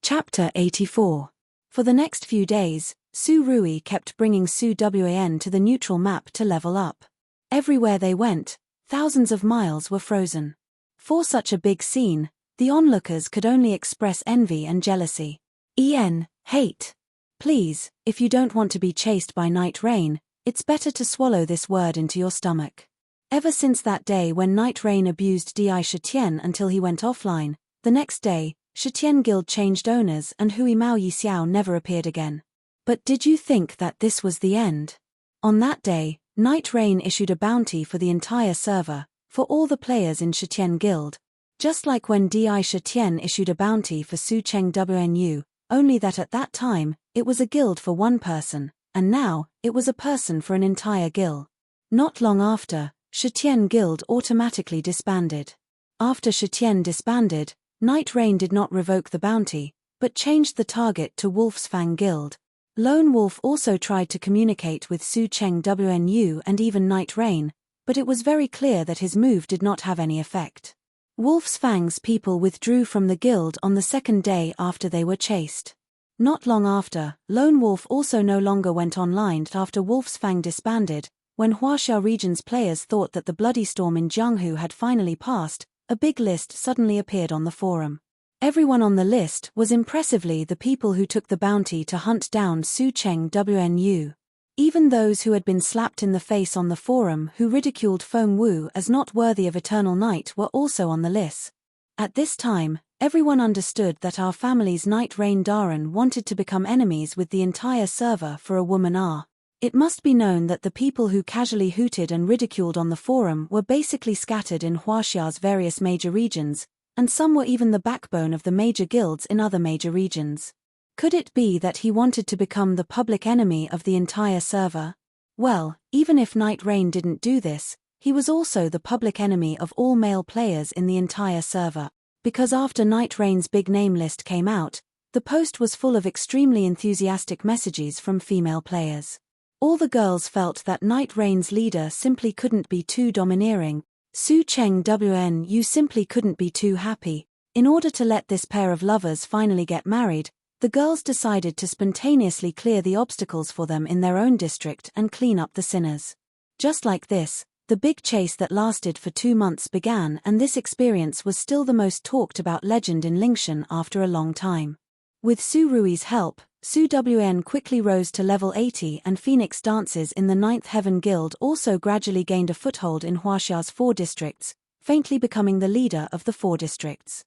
Chapter 84. For the next few days, Su Rui kept bringing Su Wan to the neutral map to level up. Everywhere they went, thousands of miles were frozen. For such a big scene, the onlookers could only express envy and jealousy. Hate. Please, if you don't want to be chased by night rain, it's better to swallow this word into your stomach. Ever since that day when night rain abused Di Shitian until he went offline, the next day, Shitian Guild changed owners and Hui Mao Yixiao never appeared again. But did you think that this was the end? On that day, Night Rain issued a bounty for the entire server, for all the players in Shitian Guild. Just like when Di Shitian issued a bounty for Su Cheng Wnu, only that at that time, it was a guild for one person, and now, it was a person for an entire guild. Not long after, Shitian Guild automatically disbanded. After Shitian disbanded, Night Rain did not revoke the bounty, but changed the target to Wolf's Fang Guild. Lone Wolf also tried to communicate with Su Cheng Wnu and even Night Rain, but it was very clear that his move did not have any effect. Wolf's Fang's people withdrew from the guild on the second day after they were chased. Not long after, Lone Wolf also no longer went online after Wolf's Fang disbanded. When Huaxia region's players thought that the bloody storm in Jianghu had finally passed, a big list suddenly appeared on the forum. Everyone on the list was impressively the people who took the bounty to hunt down Su Cheng Wnu. Even those who had been slapped in the face on the forum who ridiculed Feng Wu as not worthy of eternal night were also on the list. At this time, everyone understood that our family's Night Rain Daran wanted to become enemies with the entire server for a woman R. It must be known that the people who casually hooted and ridiculed on the forum were basically scattered in Huaxia's various major regions, and some were even the backbone of the major guilds in other major regions. Could it be that he wanted to become the public enemy of the entire server? Well, even if Night Rain didn't do this, he was also the public enemy of all male players in the entire server, because after Night Rain's big name list came out, the post was full of extremely enthusiastic messages from female players. All the girls felt that Night Rain's leader simply couldn't be too domineering. Su Cheng Wnu simply couldn't be too happy. In order to let this pair of lovers finally get married, the girls decided to spontaneously clear the obstacles for them in their own district and clean up the sinners. Just like this, the big chase that lasted for 2 months began, and this experience was still the most talked about legend in Lingshan after a long time. With Su Rui's help, Su Wan quickly rose to level 80 and Phoenix dances in the 9th Heaven Guild also gradually gained a foothold in Huaxia's 4 districts, faintly becoming the leader of the 4 districts.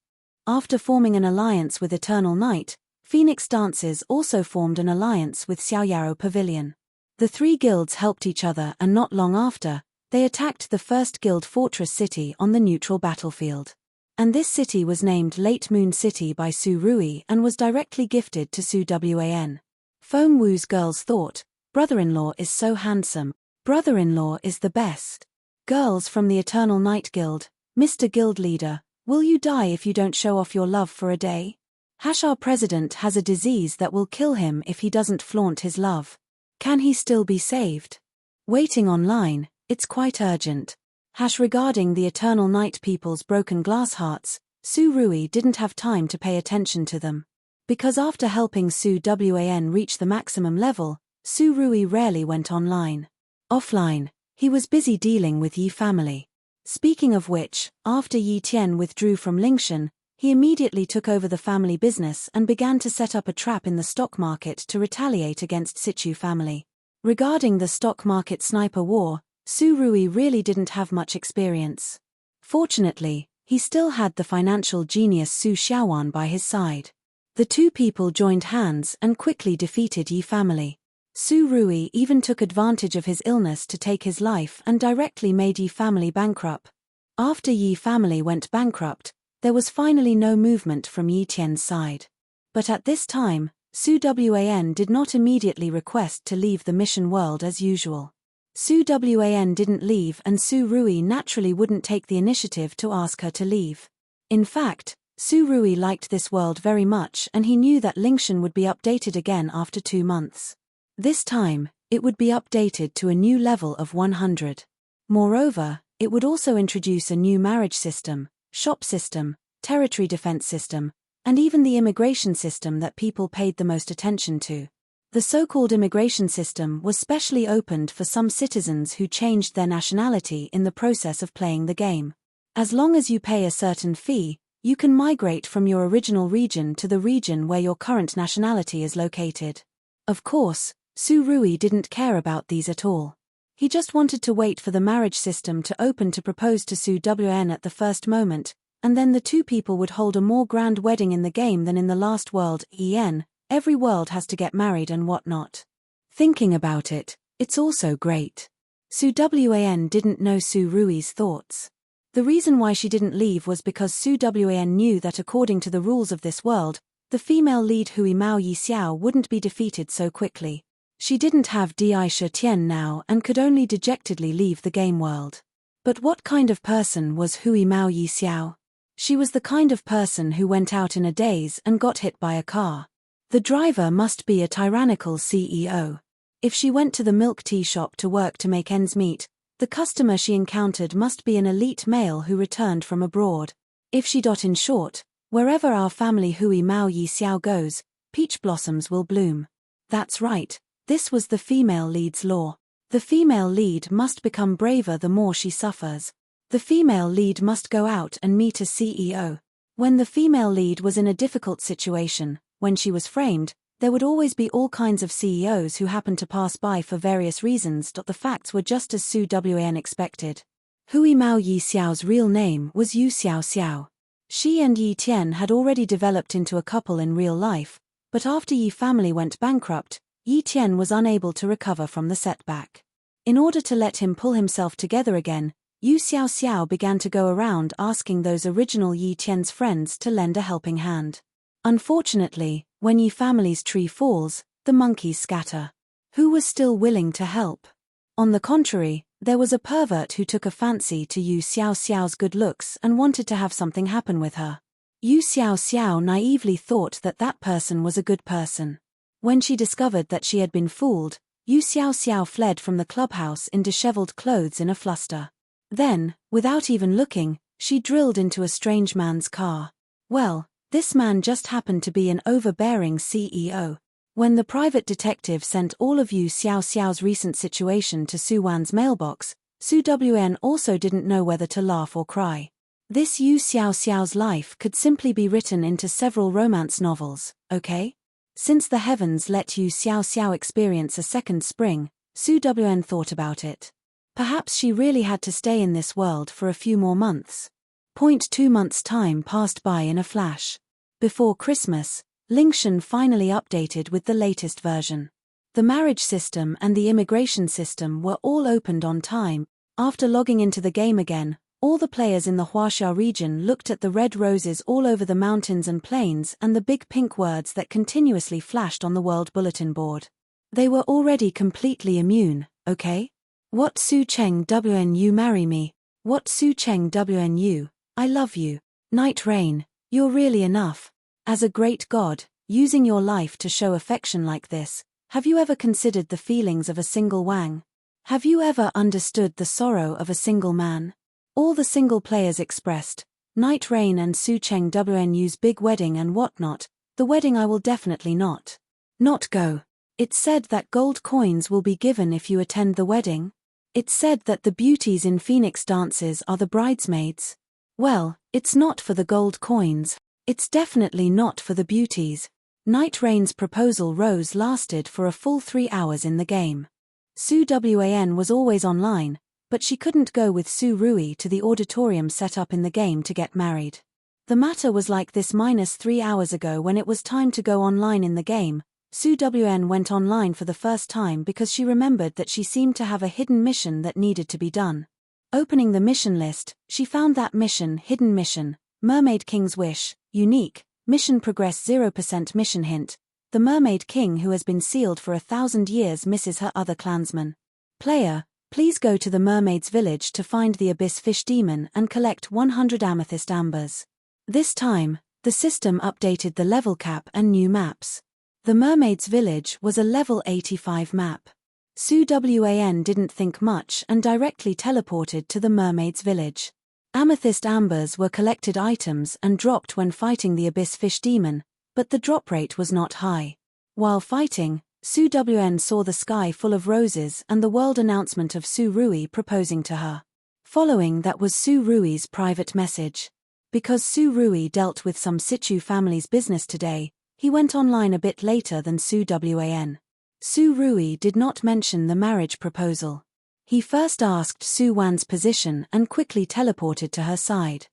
After forming an alliance with Eternal Night, Phoenix dances also formed an alliance with Xiaoyaro Pavilion. The 3 guilds helped each other, and not long after, they attacked the first guild fortress city on the neutral battlefield. And this city was named Late Moon City by Su Rui and was directly gifted to Su Wan. Feng Wu's girls thought, brother-in-law is so handsome, brother-in-law is the best. Girls from the Eternal Night Guild, Mr. Guild Leader, will you die if you don't show off your love for a day? Our president has a disease that will kill him if he doesn't flaunt his love. Can he still be saved? Waiting online, it's quite urgent. Regarding the Eternal Night people's broken glass hearts, Su Rui didn't have time to pay attention to them. Because after helping Su Wan reach the maximum level, Su Rui rarely went online. Offline, he was busy dealing with Yi family. Speaking of which, after Yi Tian withdrew from Lingshan, he immediately took over the family business and began to set up a trap in the stock market to retaliate against Sichu family. Regarding the stock market sniper war, Su Rui really didn't have much experience. Fortunately, he still had the financial genius Su Xiaowan by his side. The 2 people joined hands and quickly defeated Yi family. Su Rui even took advantage of his illness to take his life and directly made Yi family bankrupt. After Yi family went bankrupt, there was finally no movement from Yi Tian's side. But at this time, Su Wan did not immediately request to leave the mission world as usual. Su Wan didn't leave, and Su Rui naturally wouldn't take the initiative to ask her to leave. In fact, Su Rui liked this world very much, and he knew that Lingshan would be updated again after 2 months. This time, it would be updated to a new level of 100. Moreover, it would also introduce a new marriage system, shop system, territory defense system, and even the immigration system that people paid the most attention to. The so-called immigration system was specially opened for some citizens who changed their nationality in the process of playing the game. As long as you pay a certain fee, you can migrate from your original region to the region where your current nationality is located. Of course, Surui didn't care about these at all. He just wanted to wait for the marriage system to open to propose to Su Wn at the first moment, and then the two people would hold a more grand wedding in the game than in the last world. Every world has to get married and whatnot. Thinking about it, it's also great. Su Wan didn't know Surui's thoughts. The reason why she didn't leave was because Su Wan knew that according to the rules of this world, the female lead Hui Mao Yi Xiao wouldn't be defeated so quickly. She didn't have Di Shi Tian now and could only dejectedly leave the game world. But what kind of person was Hui Mao Yi Xiao? She was the kind of person who went out in a daze and got hit by a car. The driver must be a tyrannical CEO. If she went to the milk tea shop to work to make ends meet, the customer she encountered must be an elite male who returned from abroad. If she. In short, wherever our family Hui Mao Yi Xiao goes, peach blossoms will bloom. That's right, this was the female lead's law. The female lead must become braver the more she suffers. The female lead must go out and meet a CEO. When the female lead was in a difficult situation, when she was framed, there would always be all kinds of CEOs who happened to pass by for various reasons. The facts were just as Su Wan expected. Hui Mao Yi Xiao's real name was Yu Xiao Xiao. She and Yi Tian had already developed into a couple in real life, but after Yi family went bankrupt, Yi Tian was unable to recover from the setback. In order to let him pull himself together again, Yu Xiao Xiao began to go around asking those original Yi Tian's friends to lend a helping hand. Unfortunately, when Yi family's tree falls, the monkeys scatter. Who was still willing to help? On the contrary, there was a pervert who took a fancy to Yu Xiao Xiao's good looks and wanted to have something happen with her. Yu Xiao Xiao naively thought that that person was a good person. When she discovered that she had been fooled, Yu Xiao Xiao fled from the clubhouse in disheveled clothes in a fluster. Then, without even looking, she drilled into a strange man's car. Well, this man just happened to be an overbearing CEO. When the private detective sent all of Yu Xiao Xiao's recent situation to Su Wan's mailbox, Su Wan also didn't know whether to laugh or cry. This Yu Xiao Xiao's life could simply be written into several romance novels, okay? Since the heavens let Yu Xiao Xiao experience a second spring, Su Wan thought about it. Perhaps she really had to stay in this world for a few more months. 2 months' time passed by in a flash. Before Christmas, Lingshan finally updated with the latest version. The marriage system and the immigration system were all opened on time. After logging into the game again, all the players in the Huaxia region looked at the red roses all over the mountains and plains and the big pink words that continuously flashed on the world bulletin board. They were already completely immune, okay? What Su Cheng Wn you marry me? What Su Cheng Wn you? I love you. Night Rain, you're really enough. As a great god, using your life to show affection like this, have you ever considered the feelings of a single Wang? Have you ever understood the sorrow of a single man? All the single players expressed, Night Rain and Su Cheng Wn yu's big wedding and whatnot, the wedding I will definitely not go. It's said that gold coins will be given if you attend the wedding. It's said that the beauties in Phoenix dances are the bridesmaids. Well, it's not for the gold coins. It's definitely not for the beauties. Night Rain's proposal rose lasted for a full 3 hours in the game. Su Wan was always online, but she couldn't go with Su Rui to the auditorium set up in the game to get married. The matter was like this -3 hours ago when it was time to go online in the game. Su Wan went online for the first time because she remembered that she seemed to have a hidden mission that needed to be done. Opening the mission list, she found that mission, Hidden Mission, Mermaid King's Wish, Unique, Mission Progress 0% Mission Hint, the Mermaid King who has been sealed for 1,000 years misses her other clansmen. Player, please go to the Mermaid's Village to find the Abyss Fish Demon and collect 100 amethyst ambers. This time, the system updated the level cap and new maps. The Mermaid's Village was a level 85 map. Su Wan didn't think much and directly teleported to the Mermaid's Village. Amethyst ambers were collected items and dropped when fighting the Abyss Fish Demon, but the drop rate was not high. While fighting, Su Wn saw the sky full of roses and the world announcement of Su Rui proposing to her. Following that was Su Rui's private message. Because Su Rui dealt with some Situ family's business today, he went online a bit later than Su Wan. Su Rui did not mention the marriage proposal. He first asked Su Wan's position and quickly teleported to her side.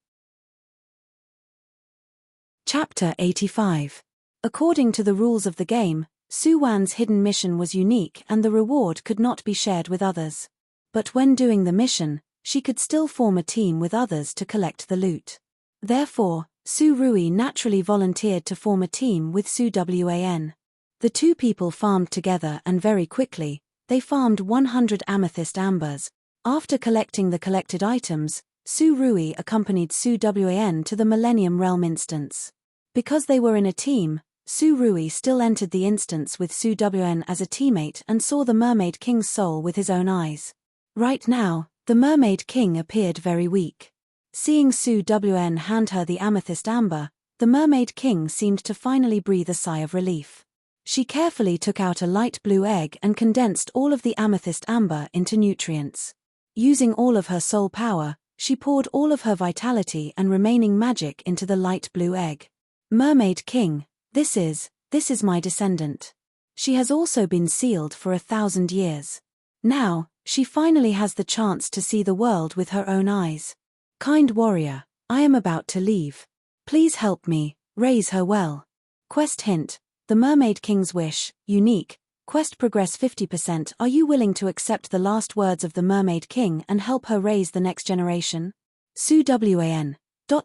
Chapter 85. According to the rules of the game, Su Wan's hidden mission was unique and the reward could not be shared with others. But when doing the mission, she could still form a team with others to collect the loot. Therefore, Su Rui naturally volunteered to form a team with Su Wan. The two people farmed together and very quickly, they farmed 100 amethyst ambers. After collecting the collected items, Su Rui accompanied Su Wan to the Millennium Realm instance. Because they were in a team, Su Rui still entered the instance with Su Wan as a teammate and saw the Mermaid King's soul with his own eyes. Right now, the Mermaid King appeared very weak. Seeing Su Wan hand her the amethyst amber, the Mermaid King seemed to finally breathe a sigh of relief. She carefully took out a light blue egg and condensed all of the amethyst amber into nutrients. Using all of her soul power, she poured all of her vitality and remaining magic into the light blue egg. Mermaid King, this is my descendant. She has also been sealed for 1,000 years. Now, she finally has the chance to see the world with her own eyes. Kind warrior, I am about to leave. Please help me, raise her well. Quest hint. The Mermaid King's wish, unique, quest progress 50%. Are you willing to accept the last words of the Mermaid King and help her raise the next generation? Su Wan.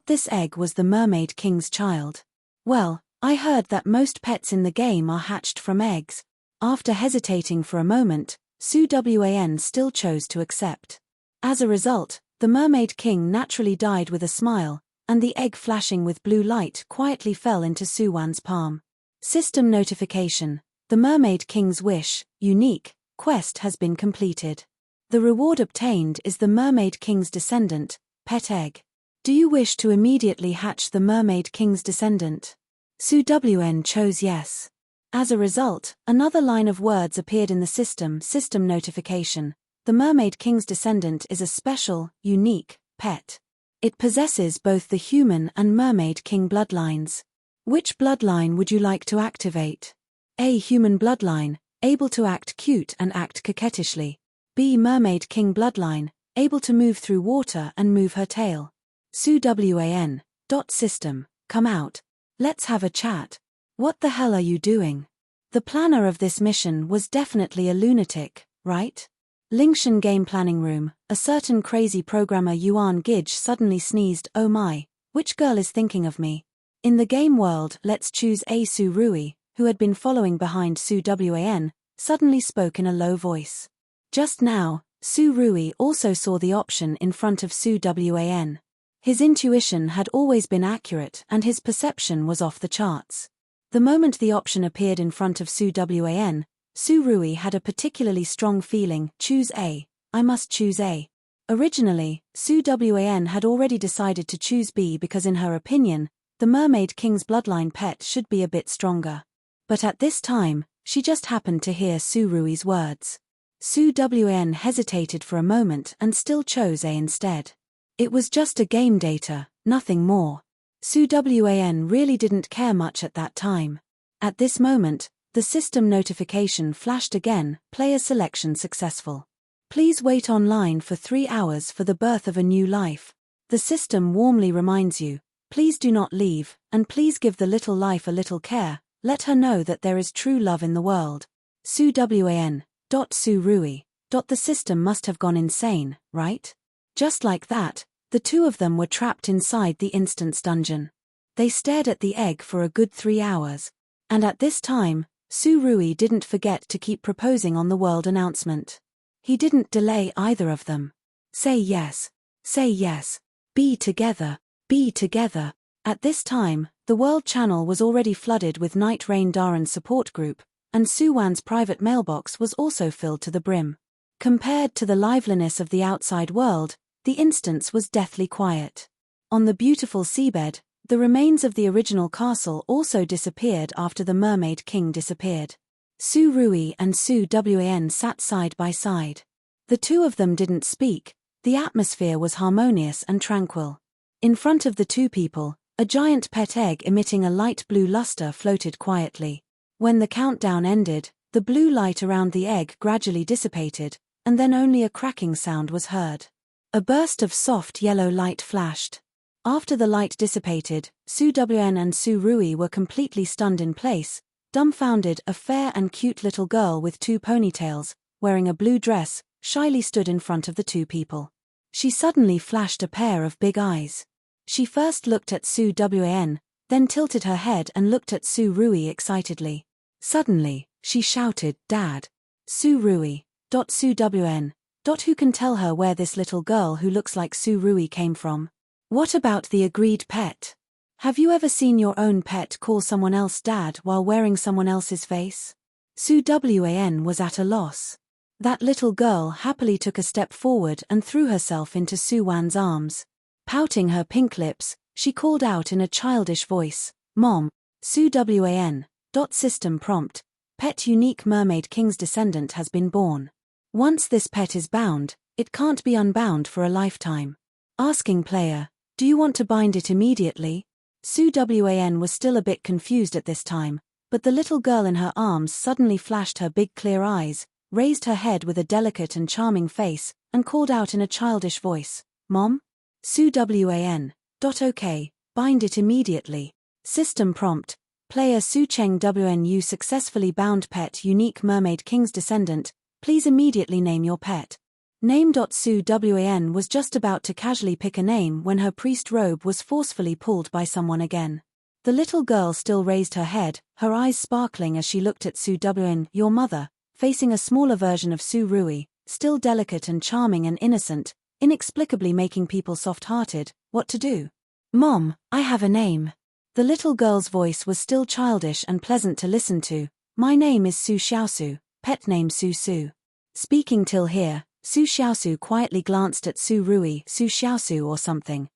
This egg was the Mermaid King's child. Well, I heard that most pets in the game are hatched from eggs. After hesitating for a moment, Su Wan still chose to accept. As a result, the Mermaid King naturally died with a smile, and the egg flashing with blue light quietly fell into Su Wan's palm. System notification. The Mermaid King's wish, unique, quest has been completed. The reward obtained is the Mermaid King's descendant, pet egg. Do you wish to immediately hatch the Mermaid King's descendant? Su Wan chose yes. As a result, another line of words appeared in the system notification. The Mermaid King's descendant is a special, unique, pet. It possesses both the human and Mermaid King bloodlines. Which bloodline would you like to activate? A. Human bloodline, able to act cute and act coquettishly. B. Mermaid King bloodline, able to move through water and move her tail. Su Wan. System, come out. Let's have a chat. What the hell are you doing? The planner of this mission was definitely a lunatic, right? Lingshan Game Planning Room, a certain crazy programmer Yuan Gidge suddenly sneezed. Oh my, which girl is thinking of me? In the game world, let's choose A. Su Rui, who had been following behind Su Wan, suddenly spoke in a low voice. Just now, Su Rui also saw the option in front of Su Wan. His intuition had always been accurate and his perception was off the charts. The moment the option appeared in front of Su Wan, Su Rui had a particularly strong feeling. Choose A. I must choose A. Originally, Su Wan had already decided to choose B because in her opinion, the Mermaid King's bloodline pet should be a bit stronger. But at this time, she just happened to hear Su Rui's words. Su Wan hesitated for a moment and still chose A instead. It was just a game data, nothing more. Su Wan really didn't care much at that time. At this moment, the system notification flashed again, player selection successful. Please wait online for 3 hours for the birth of a new life. The system warmly reminds you, please do not leave, and please give the little life a little care, let her know that there is true love in the world. Su Wan. Su Rui. The system must have gone insane, right? Just like that, the two of them were trapped inside the instance dungeon. They stared at the egg for a good 3 hours. And at this time, Su Rui didn't forget to keep proposing on the world announcement. He didn't delay either of them. Say yes. Say yes. Be together. Be together. At this time, the world channel was already flooded with Night Rain Daren's support group, and Su Wan's private mailbox was also filled to the brim. Compared to the liveliness of the outside world, The instance was deathly quiet. On the beautiful seabed, the remains of the original castle also disappeared after the Mermaid King disappeared. Su Rui and Su Wan sat side by side. The two of them didn't speak. The atmosphere was harmonious and tranquil. In front of the two people, a giant pet egg emitting a light blue luster floated quietly. When the countdown ended, the blue light around the egg gradually dissipated, and then only a cracking sound was heard. A burst of soft yellow light flashed. After the light dissipated, Su Wan and Su Rui were completely stunned in place, dumbfounded. A fair and cute little girl with two ponytails, wearing a blue dress, shyly stood in front of the two people. She suddenly flashed a pair of big eyes. She first looked at Su Wan, then tilted her head and looked at Su Rui excitedly. Suddenly, she shouted, "Dad!" Su Rui. Su Wan. Who can tell her where this little girl who looks like Su Rui came from? What about the agreed pet? Have you ever seen your own pet call someone else dad while wearing someone else's face? Su Wan was at a loss. That little girl happily took a step forward and threw herself into Su Wan's arms. Pouting her pink lips, she called out in a childish voice, "Mom!" Su Wan. System prompt: Pet unique Mermaid King's descendant has been born. Once this pet is bound, it can't be unbound for a lifetime. Asking player, do you want to bind it immediately? Su Wan was still a bit confused at this time, but the little girl in her arms suddenly flashed her big clear eyes, raised her head with a delicate and charming face, and called out in a childish voice, "Mom?" Su Wan. Okay, bind it immediately. System prompt: Player Su Cheng Wan, you successfully bound pet unique Mermaid King's descendant. Please immediately name your pet. Name. Su Wan was just about to casually pick a name when her priest robe was forcefully pulled by someone again. The little girl still raised her head, her eyes sparkling as she looked at Su Wan, your mother, facing a smaller version of Su Rui, still delicate and charming and innocent, inexplicably making people soft-hearted. What to do? Mom, I have a name. The little girl's voice was still childish and pleasant to listen to. My name is Su Xiaosu, pet name Su Su. Speaking till here, Su Xiaosu quietly glanced at Su Rui. Su Xiaosu or something,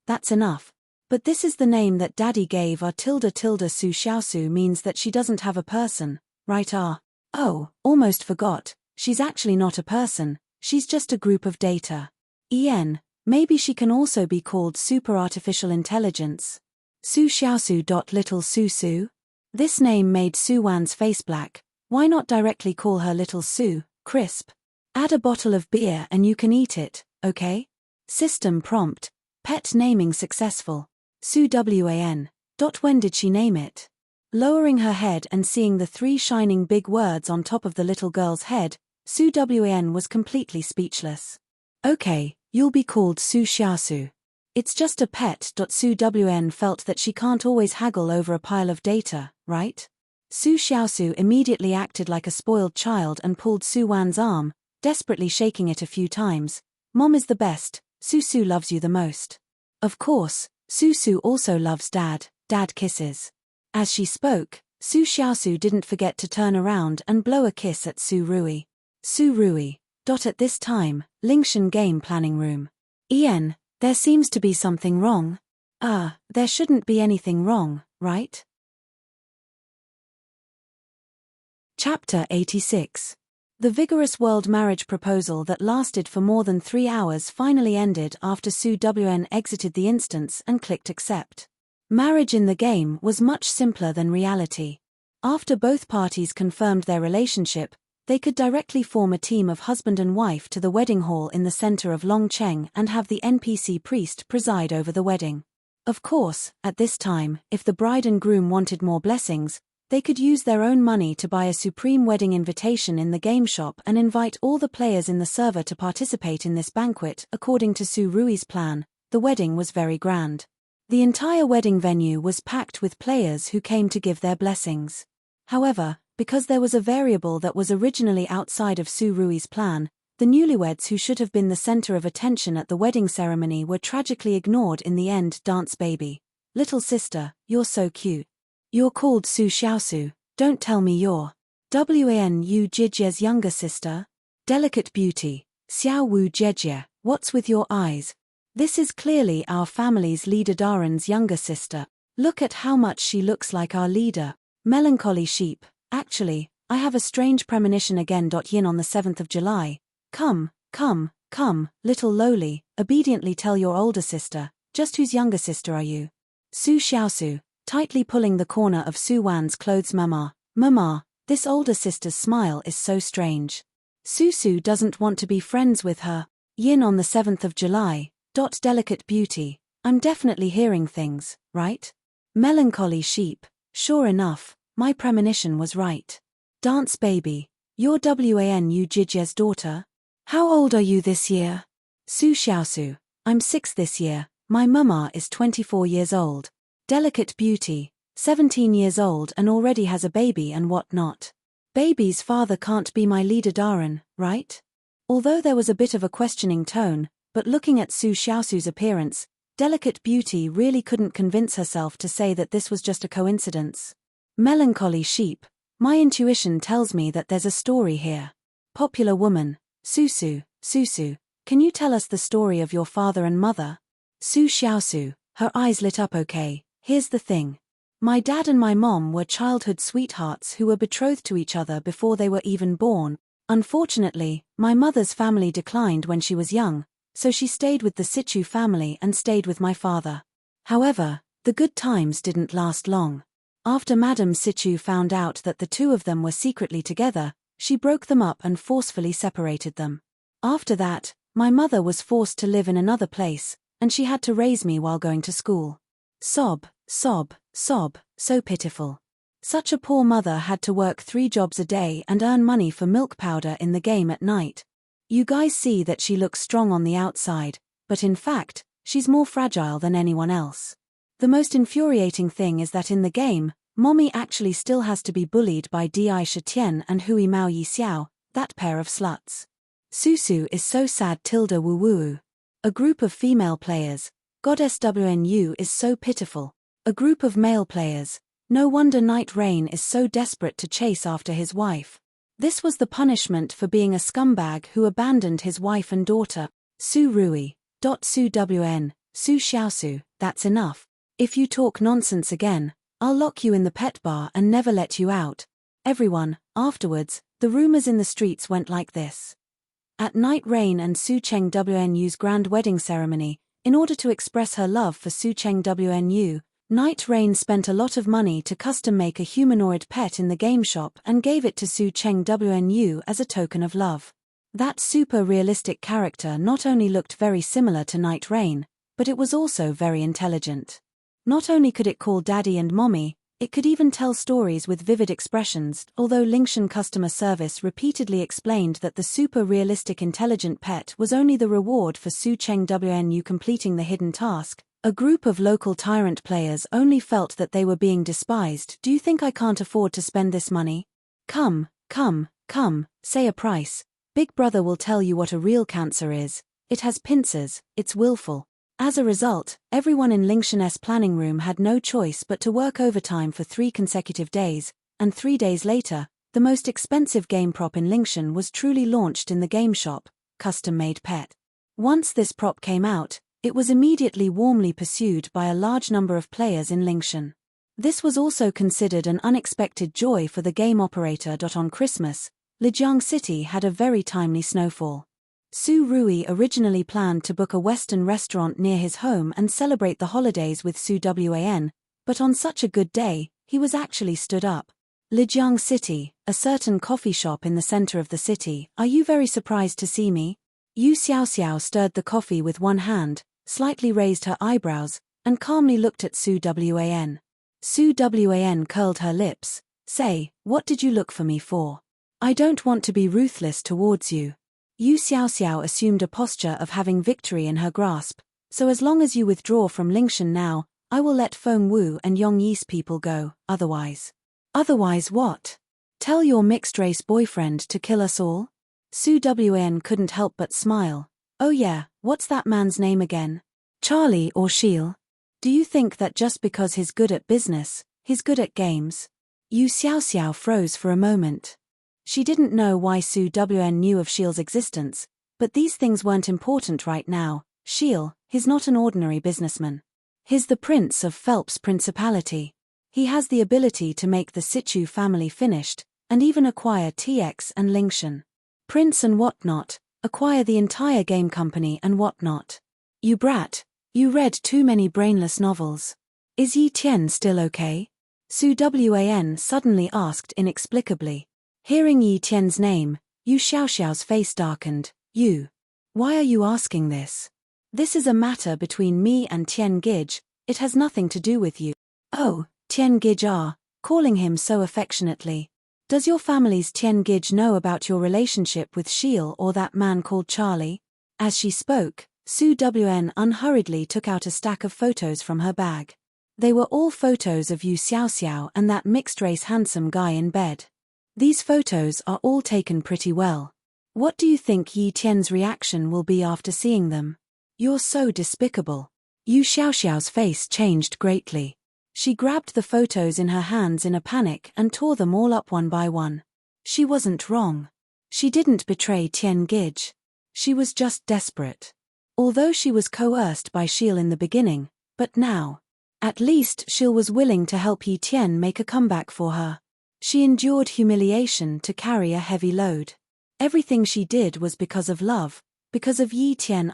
that's enough. But this is the name that Daddy gave her. Su Xiaosu means that she doesn't have a person, right? Oh, almost forgot, she's actually not a person, she's just a group of data. Maybe she can also be called super artificial intelligence. Su Xiaosu. Little Su Su? This name made Su Wan's face black. Why not directly call her Little Su, crisp? Add a bottle of beer and you can eat it, okay? System prompt: Pet naming successful. Su Wan. When did she name it? Lowering her head and seeing the three shining big words on top of the little girl's head, Su Wan was completely speechless. Okay, you'll be called Su Xiaosu. It's just a pet. Su Wan felt that she can't always haggle over a pile of data, right? Su Xiaosu immediately acted like a spoiled child and pulled Su Wan's arm, desperately shaking it a few times. Mom is the best, Su Su loves you the most. Of course, Su Su also loves Dad, Dad kisses. As she spoke, Su Xiaosu didn't forget to turn around and blow a kiss at Su Rui. Su Rui. At this time, Lingshan game planning room. There seems to be something wrong. There shouldn't be anything wrong, right? Chapter 86. The vigorous world marriage proposal that lasted for more than 3 hours finally ended after Su Wan exited the instance and clicked accept. Marriage in the game was much simpler than reality. After both parties confirmed their relationship, they could directly form a team of husband and wife to the wedding hall in the center of Longcheng and have the NPC priest preside over the wedding. Of course, at this time, if the bride and groom wanted more blessings, they could use their own money to buy a supreme wedding invitation in the game shop and invite all the players in the server to participate in this banquet. According to Su Rui's plan, the wedding was very grand. The entire wedding venue was packed with players who came to give their blessings. However, because there was a variable that was originally outside of Su Rui's plan, the newlyweds who should have been the center of attention at the wedding ceremony were tragically ignored in the end. Dance baby. Little sister, you're so cute. You're called Su Xiaosu, don't tell me you're Wan Yu Jijie's younger sister? Delicate beauty, Xiao Wu Jejie, what's with your eyes? This is clearly our family's leader Daren's younger sister. Look at how much she looks like our leader. Melancholy sheep, actually, I have a strange premonition again. Yin on the 7th of July. Come, little lowly, obediently tell your older sister, just whose younger sister are you? Su Xiaosu, tightly pulling the corner of Su Wan's clothes. Mama, this older sister's smile is so strange. Su doesn't want to be friends with her. Yin on the 7th of July. Delicate beauty, I'm definitely hearing things, right? Melancholy sheep, sure enough, my premonition was right. Dance baby, you're Wanu Jijie's daughter? How old are you this year? Su Xiaosu, I'm 6 this year, my mama is 24 years old. Delicate beauty, 17 years old and already has a baby and whatnot. Baby's father can't be my leader Daren, right? Although there was a bit of a questioning tone, but looking at Su Xiaosu's appearance, delicate beauty really couldn't convince herself to say that this was just a coincidence. Melancholy sheep, my intuition tells me that there's a story here. Popular woman, Susu, can you tell us the story of your father and mother? Su Xiaosu, her eyes lit up. Okay, here's the thing. My dad and my mom were childhood sweethearts who were betrothed to each other before they were even born. Unfortunately, my mother's family declined when she was young, so she stayed with the Situ family and stayed with my father. However, the good times didn't last long. After Madame Situ found out that the two of them were secretly together, she broke them up and forcefully separated them. After that, my mother was forced to live in another place, and she had to raise me while going to school. Sob, so pitiful. Such a poor mother had to work 3 jobs a day and earn money for milk powder in the game at night. You guys see that she looks strong on the outside, but in fact, she's more fragile than anyone else. The most infuriating thing is that in the game, Mommy actually still has to be bullied by Di Shitian and Hui Mao Yi Xiao, that pair of sluts. Susu is so sad. Woo woo. A group of female players, Goddess WNU is so pitiful. A group of male players, no wonder Night Rain is so desperate to chase after his wife. This was the punishment for being a scumbag who abandoned his wife and daughter. Su Rui. Su WN, Su Xiaosu, that's enough. If you talk nonsense again, I'll lock you in the pet bar and never let you out. Everyone, afterwards, the rumors in the streets went like this. At Night Rain and Su Cheng WNU's grand wedding ceremony, in order to express her love for Su Cheng WNU, Night Rain spent a lot of money to custom-make a humanoid pet in the game shop and gave it to Su Cheng WNU as a token of love. That super realistic character not only looked very similar to Night Rain, but it was also very intelligent. Not only could it call daddy and mommy, it could even tell stories with vivid expressions. Although Lingshan customer service repeatedly explained that the super realistic intelligent pet was only the reward for Su Cheng WNU completing the hidden task, a group of local tyrant players only felt that they were being despised. Do you think I can't afford to spend this money? Come, say a price. Big Brother will tell you what a real cancer is. It has pincers, it's willful. As a result, everyone in Lingshan's planning room had no choice but to work overtime for 3 consecutive days, and 3 days later, the most expensive game prop in Lingshan was truly launched in the game shop, custom-made pet. Once this prop came out, it was immediately warmly pursued by a large number of players in Lingshan. This was also considered an unexpected joy for the game operator. On Christmas, Lijiang City had a very timely snowfall. Su Rui originally planned to book a Western restaurant near his home and celebrate the holidays with Su Wan, but on such a good day, he was actually stood up. Lijiang City, a certain coffee shop in the center of the city. Are you very surprised to see me? Yu Xiaoxiao stirred the coffee with one hand, slightly raised her eyebrows, and calmly looked at Su Wan. Su Wan curled her lips. Say, what did you look for me for? I don't want to be ruthless towards you. Yu Xiaoxiao assumed a posture of having victory in her grasp, so as long as you withdraw from Lingshan now, I will let Feng Wu and Yong Yi's people go, otherwise. Otherwise what? Tell your mixed-race boyfriend to kill us all? Su Wan couldn't help but smile. Oh yeah, what's that man's name again? Charlie or Sheil? Do you think that just because he's good at business, he's good at games? Yu Xiaoxiao froze for a moment. She didn't know why Su Wan knew of Sheil's existence, But these things weren't important right now. He's not an ordinary businessman. He's the prince of Phelps Principality. He has the ability to make the Situ family finished, and even acquire TX and Lingshan. Prince and whatnot, acquire the entire game company and whatnot. You brat, you read too many brainless novels. Is Yi Tian still okay? Su Wan suddenly asked inexplicably. Hearing Yi Tian's name, Yu Xiaoxiao's face darkened. You. Why are you asking this? This is a matter between me and Tian Gij, it has nothing to do with you. Oh, Tian Gij calling him so affectionately. Does your family's Tian Gij know about your relationship with Shiel or that man called Charlie? As she spoke, Su Wan unhurriedly took out a stack of photos from her bag. They were all photos of Yu Xiaoxiao and that mixed-race handsome guy in bed. These photos are all taken pretty well. What do you think Yi Tian's reaction will be after seeing them? You're so despicable. Yu Xiaoxiao's face changed greatly. She grabbed the photos in her hands in a panic and tore them all up one by one. She wasn't wrong. She didn't betray Tian Gij. She was just desperate. Although she was coerced by Shiel in the beginning, but now, at least Shiel was willing to help Yi Tian make a comeback for her. She endured humiliation to carry a heavy load. Everything she did was because of love, because of Yi Tian.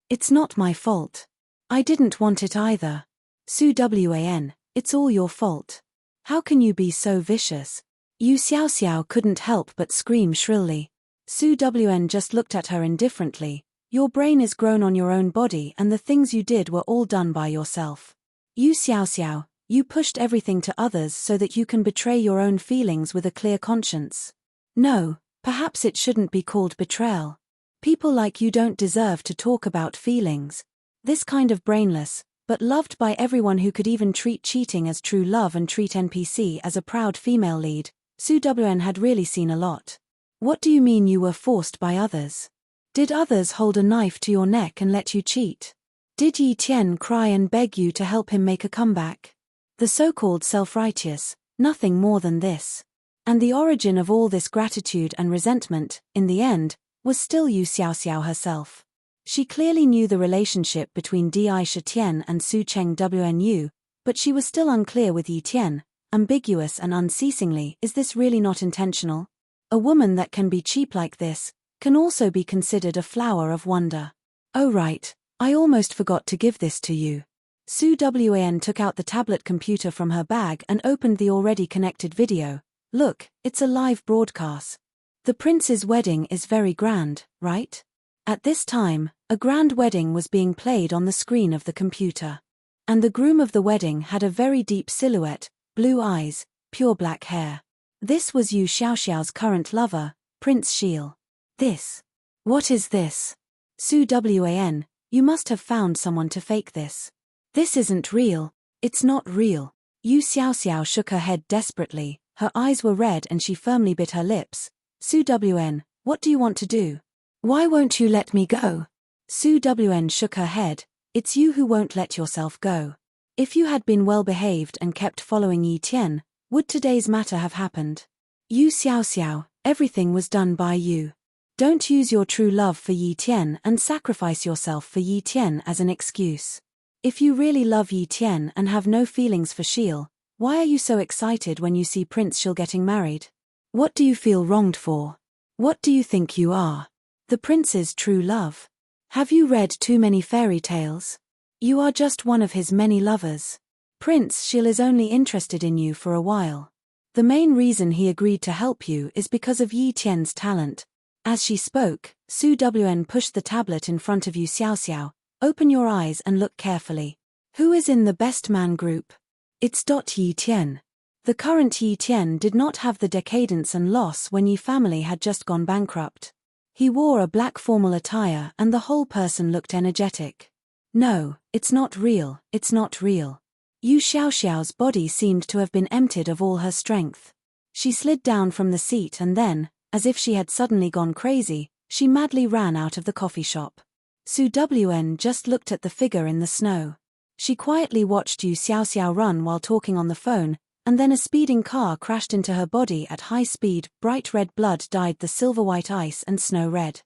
It's not my fault. I didn't want it either. Su Wan, it's all your fault. How can you be so vicious? Yu Xiaoxiao couldn't help but scream shrilly. Su Wan just looked at her indifferently. Your brain is grown on your own body and the things you did were all done by yourself. Yu Xiaoxiao, you pushed everything to others so that you can betray your own feelings with a clear conscience. No, perhaps it shouldn't be called betrayal. People like you don't deserve to talk about feelings. This kind of brainless, but loved by everyone who could even treat cheating as true love and treat NPC as a proud female lead, Su Wan had really seen a lot. What do you mean you were forced by others? Did others hold a knife to your neck and let you cheat? Did Yi Tian cry and beg you to help him make a comeback? The so-called self-righteous, nothing more than this. And the origin of all this gratitude and resentment, in the end, was still Yu Xiaoxiao herself. She clearly knew the relationship between Di Tian and Su Cheng Wnu, but she was still unclear with Yi Tian, ambiguous and unceasingly. Is this really not intentional? A woman that can be cheap like this can also be considered a flower of wonder. Oh right, I almost forgot to give this to you. Su Wan took out the tablet computer from her bag and opened the already connected video. Look, it's a live broadcast. The prince's wedding is very grand, right? At this time, a grand wedding was being played on the screen of the computer. And the groom of the wedding had a very deep silhouette, blue eyes, pure black hair. This was Yu Xiaoxiao's current lover, Prince Shiel. This. What is this? Su Wan, you must have found someone to fake this. This isn't real, it's not real. Yu Xiaoxiao shook her head desperately, her eyes were red and she firmly bit her lips. Su Wan, what do you want to do? Why won't you let me go? Su Wan shook her head, it's you who won't let yourself go. If you had been well behaved and kept following Yi Tian, would today's matter have happened? Yu Xiaoxiao, everything was done by you. Don't use your true love for Yi Tian and sacrifice yourself for Yi Tian as an excuse. If you really love Yi Tian and have no feelings for Shiel, why are you so excited when you see Prince Shiel getting married? What do you feel wronged for? What do you think you are? The prince's true love? Have you read too many fairy tales? You are just one of his many lovers. Prince Shiel is only interested in you for a while. The main reason he agreed to help you is because of Yi Tian's talent. As she spoke, Su Wan pushed the tablet in front of Yu Xiaoxiao. Open your eyes and look carefully. Who is in the best man group? It's Yi Tian. The current Yi Tian did not have the decadence and loss when Yi family had just gone bankrupt. He wore a black formal attire and the whole person looked energetic. No, it's not real, it's not real. Yu Xiaoxiao's body seemed to have been emptied of all her strength. She slid down from the seat and then, as if she had suddenly gone crazy, she madly ran out of the coffee shop. Su Wan just looked at the figure in the snow. She quietly watched Yu Xiaoxiao run while talking on the phone, and then a speeding car crashed into her body at high speed. Bright red blood dyed the silver-white ice and snow red.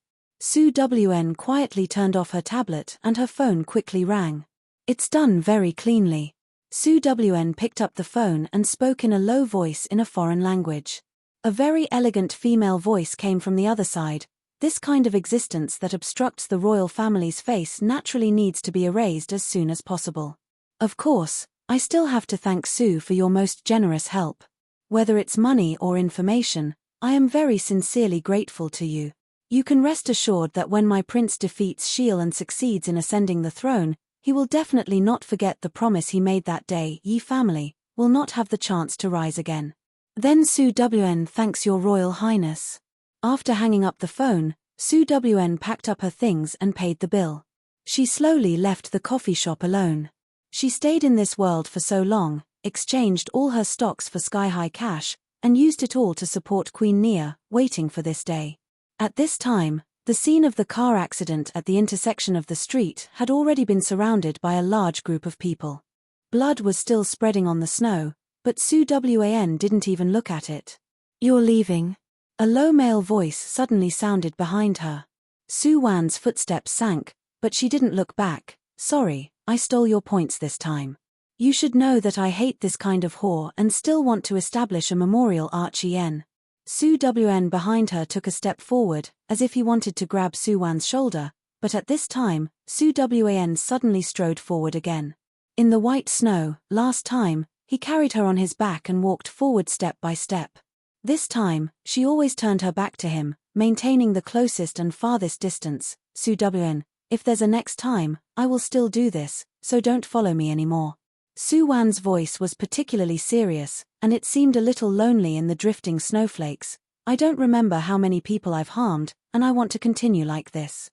Su Wn quietly turned off her tablet and her phone quickly rang. It's done very cleanly. Su Wn picked up the phone and spoke in a low voice in a foreign language. A very elegant female voice came from the other side. This kind of existence that obstructs the royal family's face naturally needs to be erased as soon as possible. Of course, I still have to thank Su for your most generous help. Whether it's money or information, I am very sincerely grateful to you. You can rest assured that when my prince defeats Sheil and succeeds in ascending the throne, he will definitely not forget the promise he made that day. Ye family will not have the chance to rise again. Then Su Wn thanks your royal highness. After hanging up the phone, Su Wn packed up her things and paid the bill. She slowly left the coffee shop alone. She stayed in this world for so long, exchanged all her stocks for sky-high cash, and used it all to support Queen Nia, waiting for this day. At this time, the scene of the car accident at the intersection of the street had already been surrounded by a large group of people. Blood was still spreading on the snow, but Su Wan didn't even look at it. You're leaving? A low male voice suddenly sounded behind her. Su Wan's footsteps sank, but she didn't look back. Sorry, I stole your points this time. You should know that I hate this kind of whore and still want to establish a memorial arch-en. Su Wan behind her took a step forward, as if he wanted to grab Su Wan's shoulder, but at this time, Su Wan suddenly strode forward again. In the white snow, last time, he carried her on his back and walked forward step by step. This time, she always turned her back to him, maintaining the closest and farthest distance. Su Wan, if there's a next time, I will still do this, so don't follow me anymore. Su Wan's voice was particularly serious, and it seemed a little lonely in the drifting snowflakes. I don't remember how many people I've harmed, and I want to continue like this.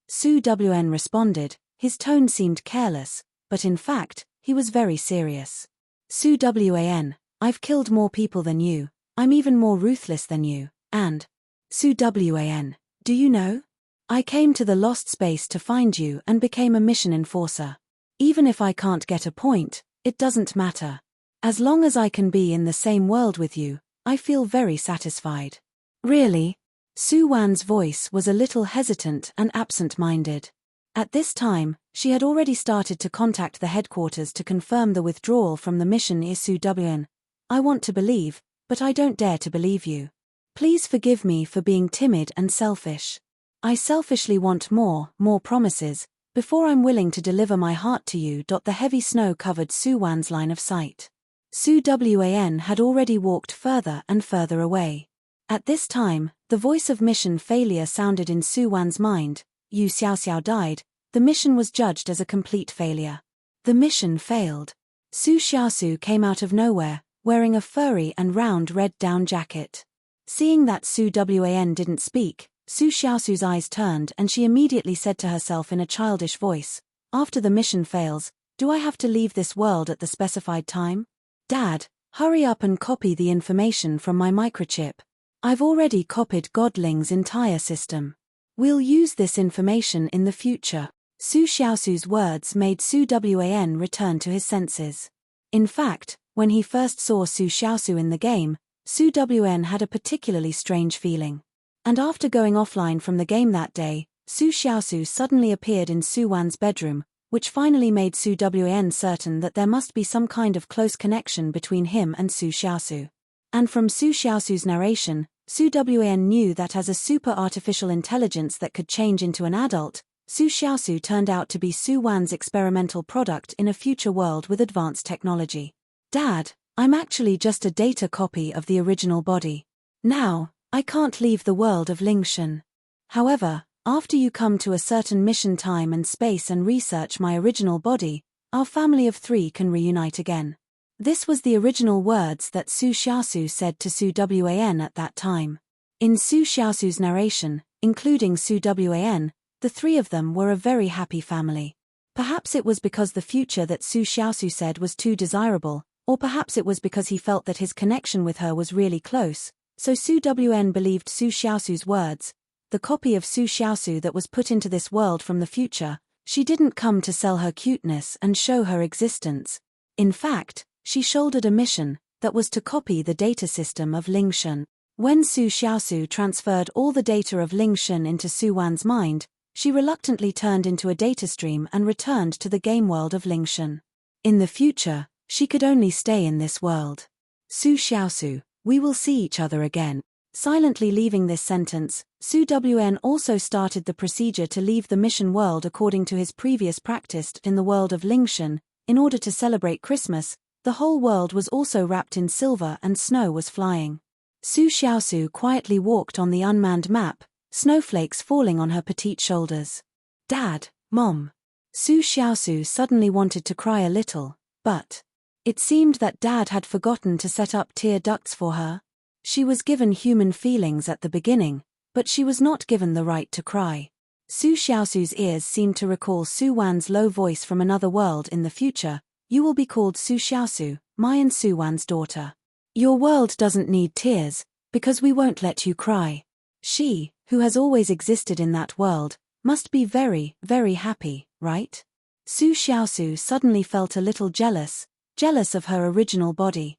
Su Wan responded. His tone seemed careless, but in fact, he was very serious. Su Wan, I've killed more people than you, I'm even more ruthless than you, and… Su Wan, do you know? I came to the lost space to find you and became a mission enforcer. Even if I can't get a point, it doesn't matter. As long as I can be in the same world with you, I feel very satisfied. Really? Su Wan's voice was a little hesitant and absent-minded. At this time, she had already started to contact the headquarters to confirm the withdrawal from the mission. Su Wan, I want to believe, but I don't dare to believe you. Please forgive me for being timid and selfish. I selfishly want more promises, before I'm willing to deliver my heart to you. The heavy snow covered Su Wan's line of sight. Su Wan had already walked further and further away. At this time, the voice of mission failure sounded in Su Wan's mind. Yu Xiaoxiao died, the mission was judged as a complete failure. The mission failed. Su Xiaosu came out of nowhere, wearing a furry and round red down jacket. Seeing that Su Wan didn't speak, Su Xiaosu's eyes turned and she immediately said to herself in a childish voice, after the mission fails, do I have to leave this world at the specified time? Dad, hurry up and copy the information from my microchip. I've already copied Godling's entire system. We'll use this information in the future. Su Xiaosu's words made Su Wan return to his senses. In fact, when he first saw Su Xiaosu in the game, Su Wan had a particularly strange feeling. And after going offline from the game that day, Su Xiaosu suddenly appeared in Su Wan's bedroom, which finally made Su Wan certain that there must be some kind of close connection between him and Su Xiaosu. And from Su Xiaosu's narration, Su Wan knew that as a super artificial intelligence that could change into an adult, Su Xiaosu turned out to be Su Wan's experimental product in a future world with advanced technology. Dad, I'm actually just a data copy of the original body. Now, I can't leave the world of Lingshan. However, after you come to a certain mission time and space and research my original body, our family of 3 can reunite again. This was the original words that Su Xiaosu said to Su Wan at that time. In Su Xiaosu's narration, including Su Wan, the 3 of them were a very happy family. Perhaps it was because the future that Su Xiaosu said was too desirable, or perhaps it was because he felt that his connection with her was really close, so Su Wan believed Su Xiaosu's words. The copy of Su Xiaosu that was put into this world from the future, she didn't come to sell her cuteness and show her existence. In fact, she shouldered a mission that was to copy the data system of Lingshan. When Su Xiaosu transferred all the data of Ling Shen into Su Wan's mind, she reluctantly turned into a data stream and returned to the game world of Ling Shen. In the future, she could only stay in this world. Su Xiaosu, we will see each other again. Silently leaving this sentence, Su Wen also started the procedure to leave the mission world according to his previous practice in the world of Ling Shen. In order to celebrate Christmas, the whole world was also wrapped in silver and snow was flying. Su Xiaosu quietly walked on the unmanned map, snowflakes falling on her petite shoulders. Dad, Mom. Su Xiaosu suddenly wanted to cry a little, but it seemed that Dad had forgotten to set up tear ducts for her. She was given human feelings at the beginning, but she was not given the right to cry. Su Xiaosu's ears seemed to recall Su Wan's low voice from another world. In the future, you will be called Su Xiaosu, my and Su Wan's daughter. Your world doesn't need tears, because we won't let you cry. She, who has always existed in that world, must be very, very happy, right? Su Xiaosu suddenly felt a little jealous of her original body.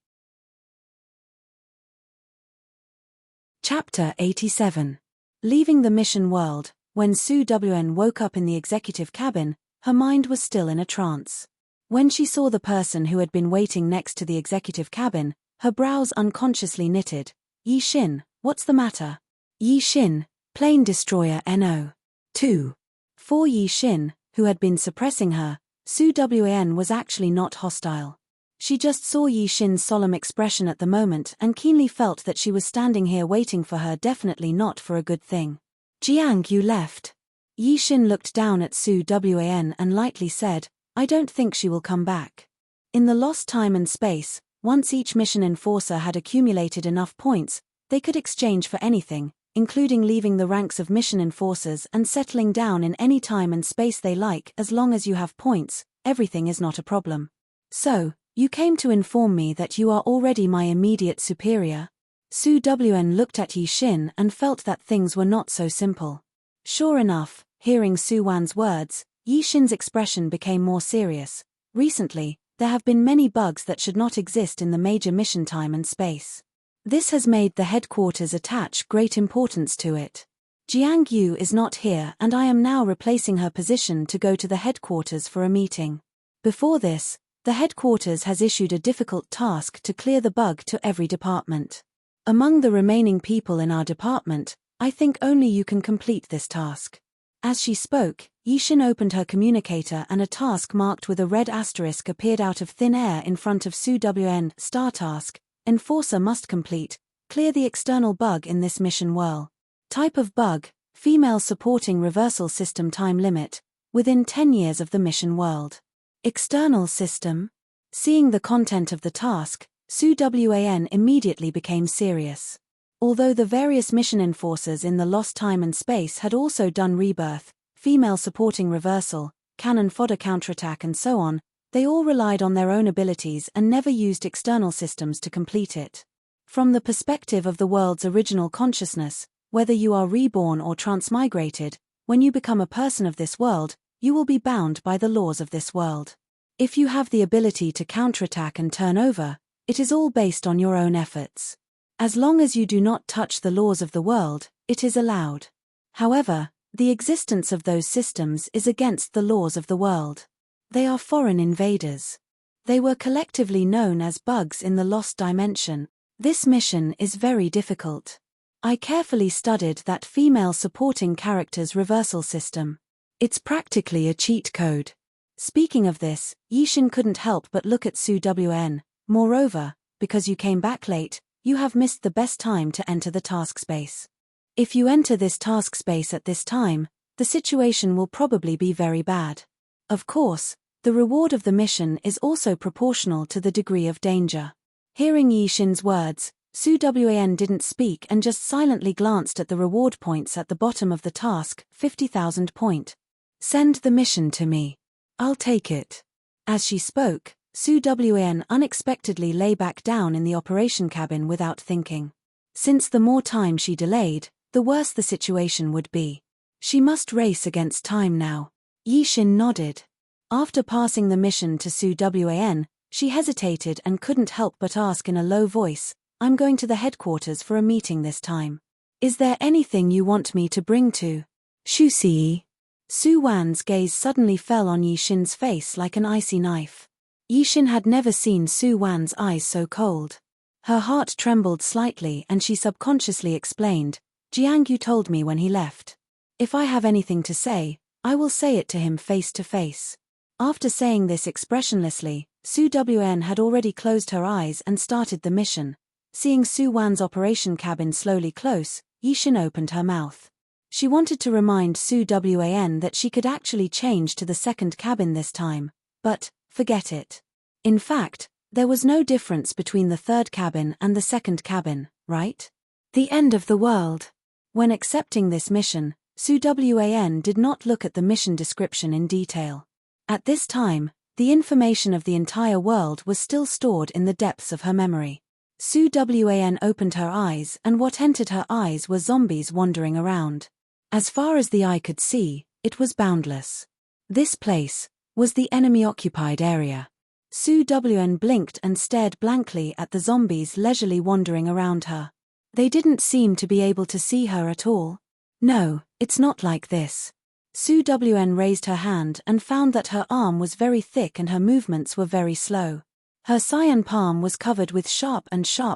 Chapter 87. Leaving the mission world. When Su Wen woke up in the executive cabin, her mind was still in a trance. When she saw the person who had been waiting next to the executive cabin, her brows unconsciously knitted. Yi Xin, what's the matter? Yi Xin, plane destroyer NO. 2. For Yi Xin, who had been suppressing her, Su Wen was actually not hostile. She just saw Yi Xin's solemn expression at the moment and keenly felt that she was standing here waiting for her, definitely not for a good thing. Jiang, you left. Yi Xin looked down at Su Wen and lightly said, I don't think she will come back. In the lost time and space, once each mission enforcer had accumulated enough points, they could exchange for anything, including leaving the ranks of mission enforcers and settling down in any time and space they like. As long as you have points, everything is not a problem. So, you came to inform me that you are already my immediate superior? Su Wen looked at Yi Xin and felt that things were not so simple. Sure enough, hearing Su Wan's words, Yi Xin's expression became more serious. Recently, there have been many bugs that should not exist in the major mission time and space. This has made the headquarters attach great importance to it. Jiang Yu is not here and I am now replacing her position to go to the headquarters for a meeting. Before this, the headquarters has issued a difficult task to clear the bug to every department. Among the remaining people in our department, I think only you can complete this task. As she spoke, Yi Xin opened her communicator and a task marked with a red asterisk appeared out of thin air in front of Su Wen. Star task, enforcer must complete, clear the external bug in this mission whirl. Type of bug, female supporting reversal system. Time limit, within 10 years of the mission world. External system? Seeing the content of the task, Su Wen immediately became serious. Although the various mission enforcers in the lost time and space had also done rebirth, female supporting reversal, cannon fodder counterattack and so on, they all relied on their own abilities and never used external systems to complete it. From the perspective of the world's original consciousness, whether you are reborn or transmigrated, when you become a person of this world, you will be bound by the laws of this world. If you have the ability to counterattack and turn over, it is all based on your own efforts. As long as you do not touch the laws of the world, it is allowed. However, the existence of those systems is against the laws of the world. They are foreign invaders. They were collectively known as bugs in the lost dimension. This mission is very difficult. I carefully studied that female supporting character's reversal system. It's practically a cheat code. Speaking of this, Yi Xin couldn't help but look at Su Wen. Moreover, because you came back late, you have missed the best time to enter the task space. If you enter this task space at this time, the situation will probably be very bad. Of course, the reward of the mission is also proportional to the degree of danger. Hearing Yi Xin's words, Su Wen didn't speak and just silently glanced at the reward points at the bottom of the task, 50,000 point. Send the mission to me. I'll take it. As she spoke, Su Wen unexpectedly lay back down in the operation cabin without thinking. Since the more time she delayed, the worse the situation would be. She must race against time now. Yi Xin nodded. After passing the mission to Su Wen, she hesitated and couldn't help but ask in a low voice, I'm going to the headquarters for a meeting this time. Is there anything you want me to bring to Shusi? Su Wan's gaze suddenly fell on Yixin's face like an icy knife. Yixin had never seen Su Wan's eyes so cold. Her heart trembled slightly and she subconsciously explained, Jiangyu told me when he left. If I have anything to say, I will say it to him face to face. After saying this expressionlessly, Su Wn had already closed her eyes and started the mission. Seeing Su Wan's operation cabin slowly close, Yixin opened her mouth. She wanted to remind Su Wan that she could actually change to the second cabin this time, but, forget it. In fact, there was no difference between the third cabin and the second cabin, right? The end of the world. When accepting this mission, Su Wan did not look at the mission description in detail. At this time, the information of the entire world was still stored in the depths of her memory. Su Wan opened her eyes and what entered her eyes were zombies wandering around. As far as the eye could see, it was boundless. This place was the enemy-occupied area. Su Wan blinked and stared blankly at the zombies leisurely wandering around her. They didn't seem to be able to see her at all. No, it's not like this. Su Wan raised her hand and found that her arm was very thick and her movements were very slow. Her cyan palm was covered with sharp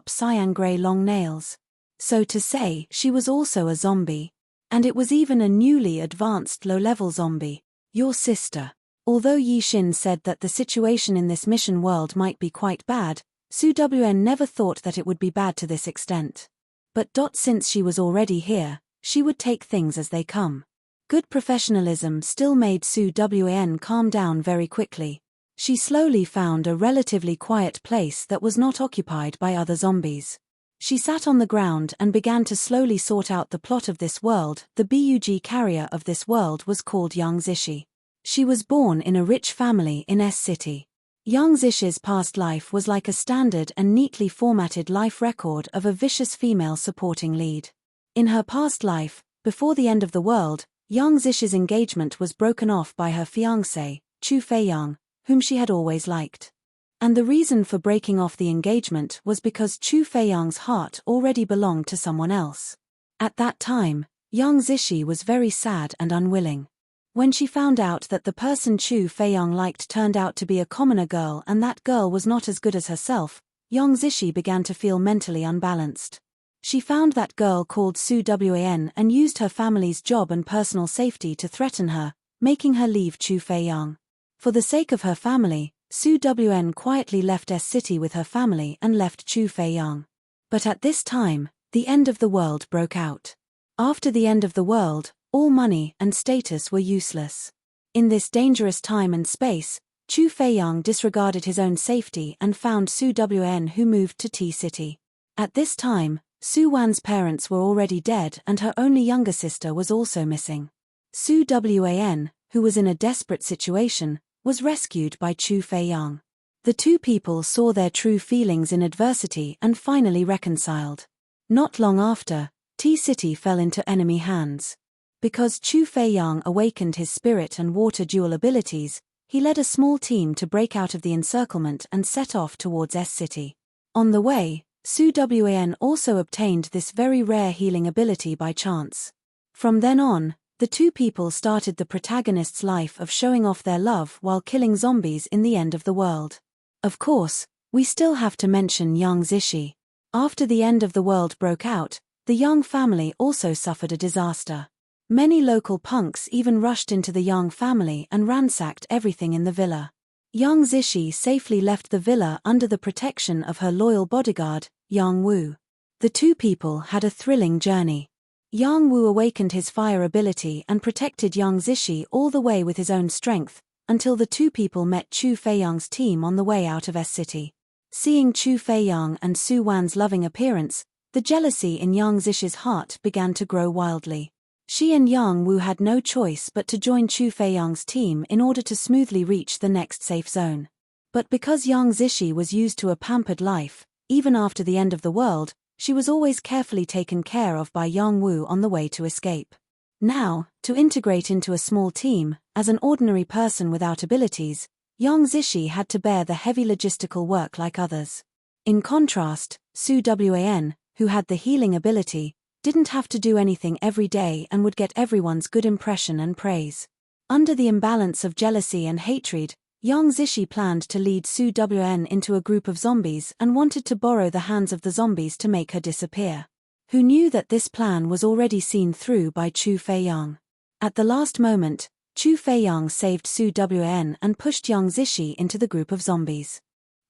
cyan gray long nails. So to say, she was also a zombie. And it was even a newly advanced low-level zombie. Your sister. Although Yixin said that the situation in this mission world might be quite bad, Su Wan never thought that it would be bad to this extent. But since she was already here, she would take things as they come. Good professionalism still made Su Wan calm down very quickly. She slowly found a relatively quiet place that was not occupied by other zombies. She sat on the ground and began to slowly sort out the plot of this world. The bug carrier of this world was called Yang Zishi. She was born in a rich family in S City. Yang Zishi's past life was like a standard and neatly formatted life record of a vicious female supporting lead. In her past life, before the end of the world, Yang Zishi's engagement was broken off by her fiancé, Chu Feiyang, whom she had always liked. And the reason for breaking off the engagement was because Chu Feiyang's heart already belonged to someone else. At that time, Yang Zishi was very sad and unwilling. When she found out that the person Chu Feiyang liked turned out to be a commoner girl and that girl was not as good as herself, Yang Zishi began to feel mentally unbalanced. She found that girl called Su Wan and used her family's job and personal safety to threaten her, making her leave Chu Feiyang. For the sake of her family, Su Wan quietly left S City with her family and left Chu Feiyang. But at this time, the end of the world broke out. After the end of the world, all money and status were useless. In this dangerous time and space, Chu Feiyang disregarded his own safety and found Su Wan, who moved to T City. At this time, Su Wan's parents were already dead and her only younger sister was also missing. Su Wan, who was in a desperate situation, was rescued by Chu Feiyang. The two people saw their true feelings in adversity and finally reconciled. Not long after, T City fell into enemy hands. Because Chu Feiyang awakened his spirit and water dual abilities, he led a small team to break out of the encirclement and set off towards S City. On the way, Su Wan also obtained this very rare healing ability by chance. From then on, the two people started the protagonist's life of showing off their love while killing zombies in the end of the world. Of course, we still have to mention Yang Zishi. After the end of the world broke out, the Yang family also suffered a disaster. Many local punks even rushed into the Yang family and ransacked everything in the villa. Yang Zishi safely left the villa under the protection of her loyal bodyguard, Yang Wu. The two people had a thrilling journey. Yang Wu awakened his fire ability and protected Yang Zishi all the way with his own strength, until the two people met Chu Feiyang's team on the way out of S City. Seeing Chu Feiyang and Su Wan's loving appearance, the jealousy in Yang Zishi's heart began to grow wildly. She and Yang Wu had no choice but to join Chu Feiyang's team in order to smoothly reach the next safe zone. But because Yang Zishi was used to a pampered life, even after the end of the world, she was always carefully taken care of by Yang Wu on the way to escape. Now, to integrate into a small team, as an ordinary person without abilities, Yang Zishi had to bear the heavy logistical work like others. In contrast, Su Wan, who had the healing ability, didn't have to do anything every day and would get everyone's good impression and praise. Under the imbalance of jealousy and hatred, Yang Zishi planned to lead Su Wan into a group of zombies and wanted to borrow the hands of the zombies to make her disappear. Who knew that this plan was already seen through by Chu Feiyang. At the last moment, Chu Feiyang saved Su Wan and pushed Yang Zishi into the group of zombies.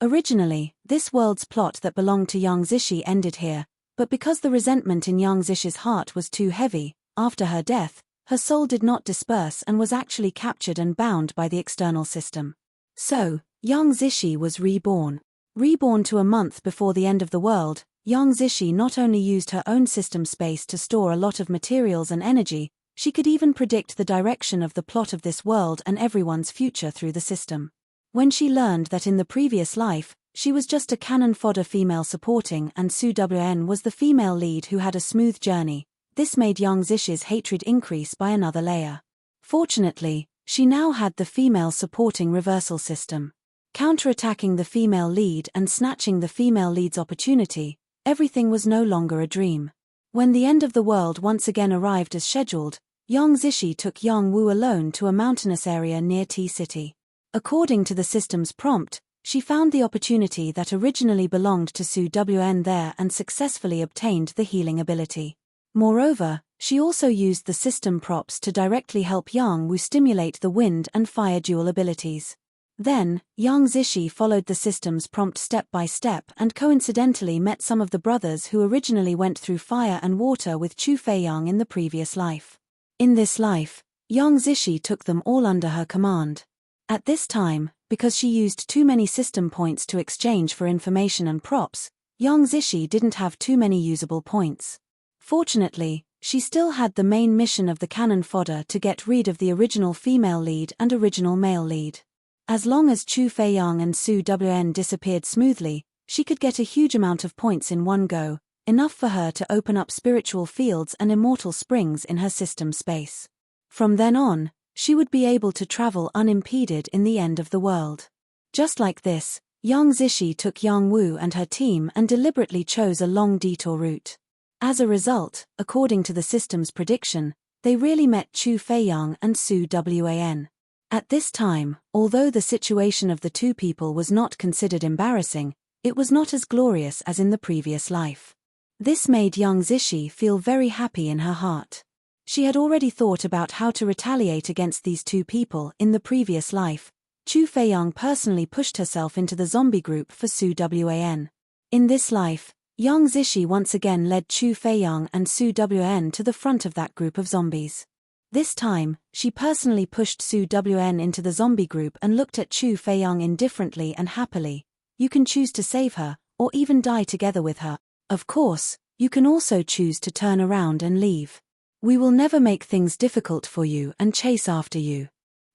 Originally, this world's plot that belonged to Yang Zishi ended here, but because the resentment in Yang Zishi's heart was too heavy, after her death, her soul did not disperse and was actually captured and bound by the external system. So, Yang Zishi was reborn. Reborn to a month before the end of the world, Yang Zishi not only used her own system space to store a lot of materials and energy, she could even predict the direction of the plot of this world and everyone's future through the system. When she learned that in the previous life, she was just a cannon fodder female supporting and Su Wan was the female lead who had a smooth journey, this made Yang Zishi's hatred increase by another layer. Fortunately, she now had the female supporting reversal system. Counterattacking the female lead and snatching the female lead's opportunity, everything was no longer a dream. When the end of the world once again arrived as scheduled, Yang Zishi took Yang Wu alone to a mountainous area near T-City. According to the system's prompt, she found the opportunity that originally belonged to Su Wan there and successfully obtained the healing ability. Moreover, she also used the system props to directly help Yang Wu stimulate the wind and fire dual abilities. Then, Yang Zishi followed the system's prompt step by step and coincidentally met some of the brothers who originally went through fire and water with Chu Feiyang in the previous life. In this life, Yang Zishi took them all under her command. At this time, because she used too many system points to exchange for information and props, Yang Zishi didn't have too many usable points. Fortunately, she still had the main mission of the cannon fodder to get rid of the original female lead and original male lead. As long as Chu Feiyang and Su Wan disappeared smoothly, she could get a huge amount of points in one go, enough for her to open up spiritual fields and immortal springs in her system space. From then on, she would be able to travel unimpeded in the end of the world. Just like this, Yang Zishi took Yang Wu and her team and deliberately chose a long detour route. As a result, according to the system's prediction, they really met Chu Feiyang and Su Wan. At this time, although the situation of the two people was not considered embarrassing, it was not as glorious as in the previous life. This made Yang Zishi feel very happy in her heart. She had already thought about how to retaliate against these two people in the previous life. Chu Feiyang personally pushed herself into the zombie group for Su Wan. In this life, Yang Zishi once again led Chu Feiyang and Su Wan to the front of that group of zombies. This time, she personally pushed Su Wan into the zombie group and looked at Chu Feiyang indifferently and happily. You can choose to save her, or even die together with her. Of course, you can also choose to turn around and leave. We will never make things difficult for you and chase after you.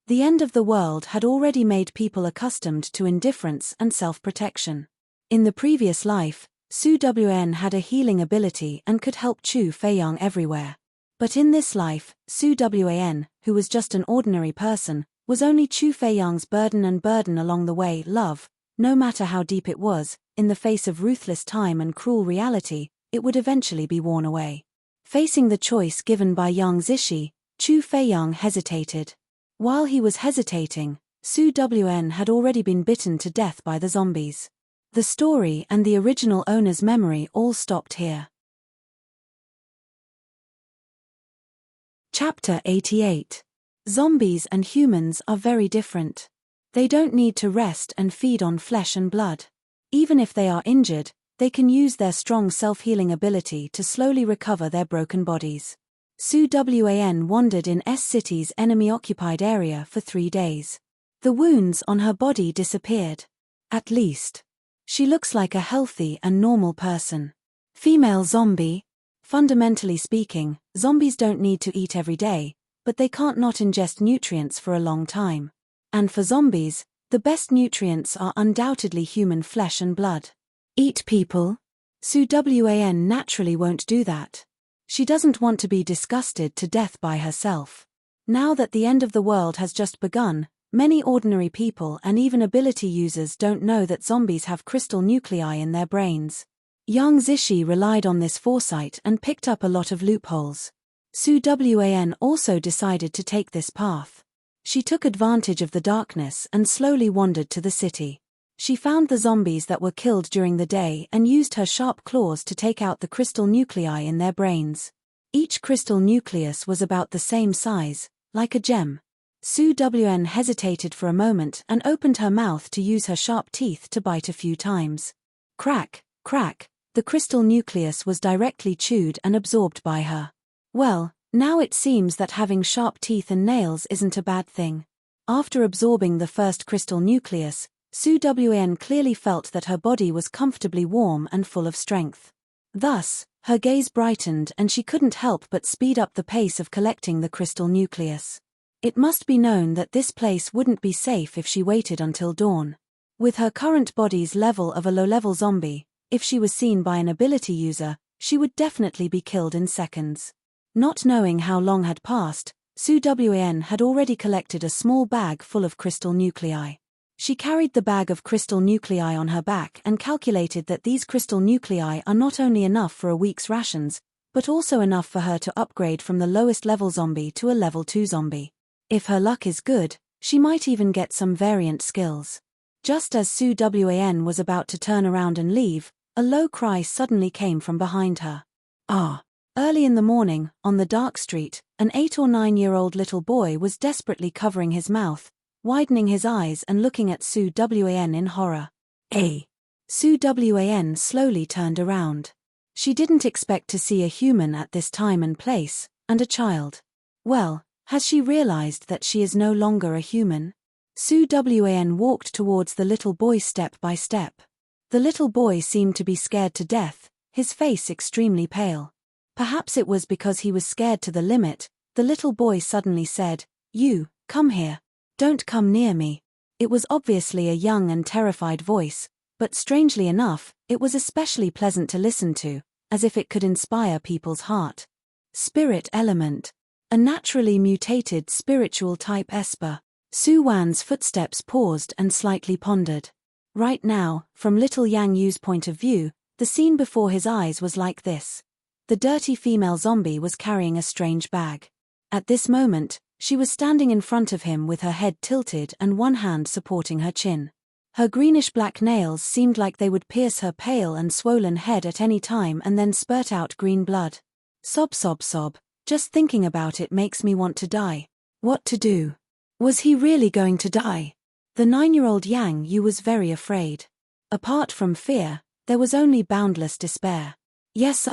The end of the world had already made people accustomed to indifference and self-protection. In the previous life, Su Wan had a healing ability and could help Chu Feiyang everywhere. But in this life, Su Wan, who was just an ordinary person, was only Chu Feiyang's burden and burden along the way. Love, no matter how deep it was, in the face of ruthless time and cruel reality, it would eventually be worn away. Facing the choice given by Yang Zishi, Chu Feiyang hesitated. While he was hesitating, Su Wan had already been bitten to death by the zombies. The story and the original owner's memory all stopped here. Chapter 88. Zombies and humans are very different. They don't need to rest and feed on flesh and blood. Even if they are injured, they can use their strong self-healing ability to slowly recover their broken bodies. Su Wan wandered in S-City's enemy-occupied area for 3 days. The wounds on her body disappeared. At least. She looks like a healthy and normal person. Female zombie. Fundamentally speaking, zombies don't need to eat every day, but they can't not ingest nutrients for a long time. And for zombies, the best nutrients are undoubtedly human flesh and blood. Eat people? Su Wan naturally won't do that. She doesn't want to be disgusted to death by herself. Now that the end of the world has just begun, Many ordinary people and even ability users don't know that zombies have crystal nuclei in their brains. Young Zishi relied on this foresight and picked up a lot of loopholes. Su Wan also decided to take this path. She took advantage of the darkness and slowly wandered to the city. She found the zombies that were killed during the day and used her sharp claws to take out the crystal nuclei in their brains. Each crystal nucleus was about the same size, like a gem. Su Wan hesitated for a moment and opened her mouth to use her sharp teeth to bite a few times. Crack, crack, the crystal nucleus was directly chewed and absorbed by her. Well, now it seems that having sharp teeth and nails isn't a bad thing. After absorbing the first crystal nucleus, Su Wan clearly felt that her body was comfortably warm and full of strength. Thus, her gaze brightened and she couldn't help but speed up the pace of collecting the crystal nucleus. It must be known that this place wouldn't be safe if she waited until dawn. With her current body's level of a low-level zombie, if she was seen by an ability user, she would definitely be killed in seconds. Not knowing how long had passed, Su Wan had already collected a small bag full of crystal nuclei. She carried the bag of crystal nuclei on her back and calculated that these crystal nuclei are not only enough for a week's rations, but also enough for her to upgrade from the lowest level zombie to a level 2 zombie. If her luck is good, she might even get some variant skills. Just as Su Wan was about to turn around and leave, a low cry suddenly came from behind her. Ah! Early in the morning, on the dark street, an 8 or 9-year-old little boy was desperately covering his mouth, widening his eyes and looking at Su Wan in horror. Su Wan slowly turned around. She didn't expect to see a human at this time and place, and a child. Well, has she realized that she is no longer a human? Su Wan walked towards the little boy step by step. The little boy seemed to be scared to death, his face extremely pale. Perhaps it was because he was scared to the limit. The little boy suddenly said, "You, come here. Don't come near me." It was obviously a young and terrified voice, but strangely enough, it was especially pleasant to listen to, as if it could inspire people's heart. Spirit element. A naturally mutated spiritual type Esper. Su Wan's footsteps paused and slightly pondered. Right now, from little Yang Yu's point of view, the scene before his eyes was like this. The dirty female zombie was carrying a strange bag. At this moment, she was standing in front of him with her head tilted and one hand supporting her chin. Her greenish-black nails seemed like they would pierce her pale and swollen head at any time and then spurt out green blood. Sob sob sob, just thinking about it makes me want to die. What to do? Was he really going to die? The 9-year-old Yang Yu was very afraid. Apart from fear, there was only boundless despair. Yes,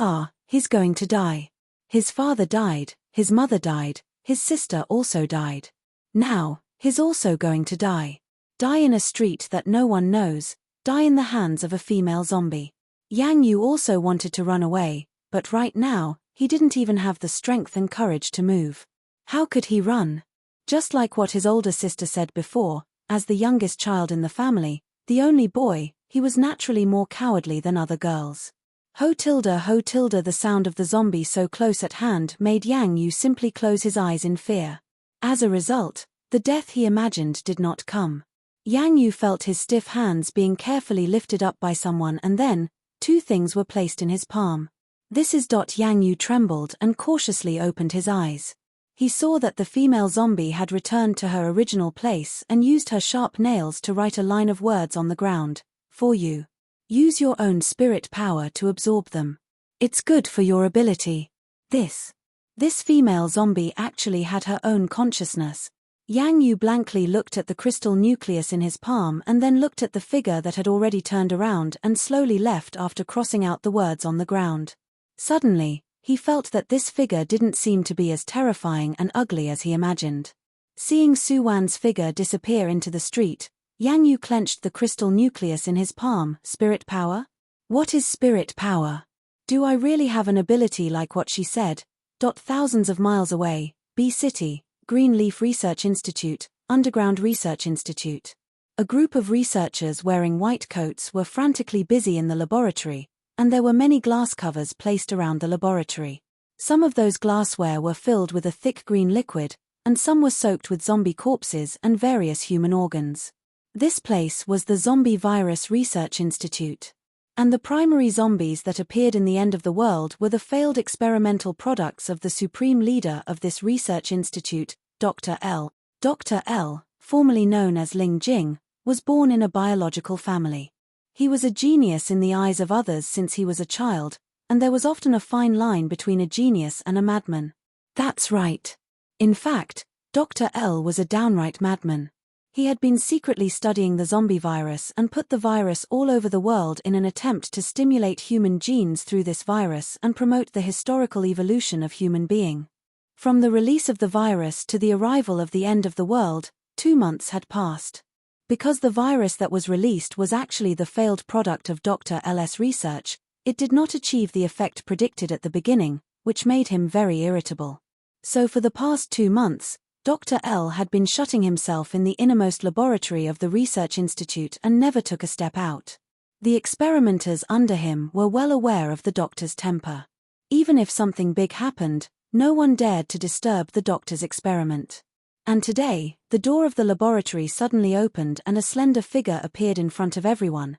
he's going to die. His father died, his mother died, his sister also died. Now, he's also going to die. Die in a street that no one knows, die in the hands of a female zombie. Yang Yu also wanted to run away, but right now, he didn't even have the strength and courage to move. How could he run? Just like what his older sister said before, as the youngest child in the family, the only boy, he was naturally more cowardly than other girls. Ho tilde, the sound of the zombie so close at hand made Yang Yu simply close his eyes in fear. As a result, the death he imagined did not come. Yang Yu felt his stiff hands being carefully lifted up by someone and then, 2 things were placed in his palm. This is. Yang Yu trembled and cautiously opened his eyes. He saw that the female zombie had returned to her original place and used her sharp nails to write a line of words on the ground. For you. Use your own spirit power to absorb them. It's good for your ability. This female zombie actually had her own consciousness. Yang Yu blankly looked at the crystal nucleus in his palm and then looked at the figure that had already turned around and slowly left after crossing out the words on the ground. Suddenly, he felt that this figure didn't seem to be as terrifying and ugly as he imagined. Seeing Su Wan's figure disappear into the street, Yang Yu clenched the crystal nucleus in his palm. Spirit power? What is spirit power? Do I really have an ability like what she said? Thousands of miles away, B City, Greenleaf Research Institute, Underground Research Institute. A group of researchers wearing white coats were frantically busy in the laboratory, and there were many glass covers placed around the laboratory. Some of those glassware were filled with a thick green liquid, and some were soaked with zombie corpses and various human organs. This place was the Zombie Virus Research Institute. And the primary zombies that appeared in the end of the world were the failed experimental products of the supreme leader of this research institute, Dr. L. Dr. L, formerly known as Ling Jing, was born in a biological family. He was a genius in the eyes of others since he was a child, and there was often a fine line between a genius and a madman. That's right. In fact, Dr. L was a downright madman. He had been secretly studying the zombie virus and put the virus all over the world in an attempt to stimulate human genes through this virus and promote the historical evolution of human being. From the release of the virus to the arrival of the end of the world, 2 months had passed. Because the virus that was released was actually the failed product of Dr. L's research, it did not achieve the effect predicted at the beginning, which made him very irritable. So for the past 2 months, Dr. L had been shutting himself in the innermost laboratory of the research institute and never took a step out. The experimenters under him were well aware of the doctor's temper. Even if something big happened, no one dared to disturb the doctor's experiment. And today, the door of the laboratory suddenly opened and a slender figure appeared in front of everyone.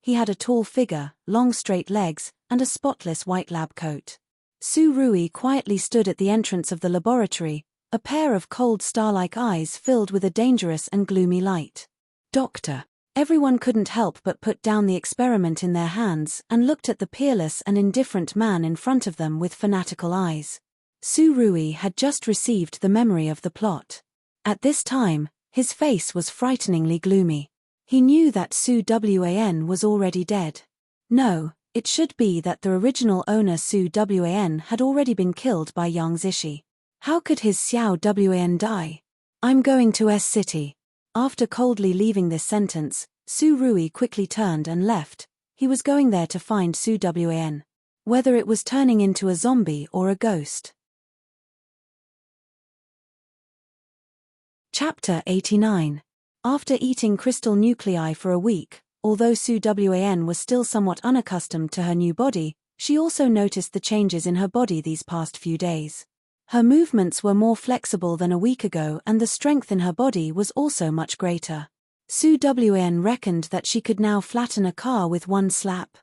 He had a tall figure, long straight legs, and a spotless white lab coat. Su Rui quietly stood at the entrance of the laboratory, a pair of cold star-like eyes filled with a dangerous and gloomy light. Doctor. Everyone couldn't help but put down the experiment in their hands and looked at the peerless and indifferent man in front of them with fanatical eyes. Su Rui had just received the memory of the plot. At this time, his face was frighteningly gloomy. He knew that Su Wan was already dead. No, it should be that the original owner Su Wan had already been killed by Yang Zishi. How could his Xiao Wan die? I'm going to S City. After coldly leaving this sentence, Su Rui quickly turned and left. He was going there to find Su Wan. Whether it was turning into a zombie or a ghost. Chapter 89. After eating crystal nuclei for a week, although Su Wan was still somewhat unaccustomed to her new body, she also noticed the changes in her body these past few days. Her movements were more flexible than a week ago and the strength in her body was also much greater. Su Wan reckoned that she could now flatten a car with one slap.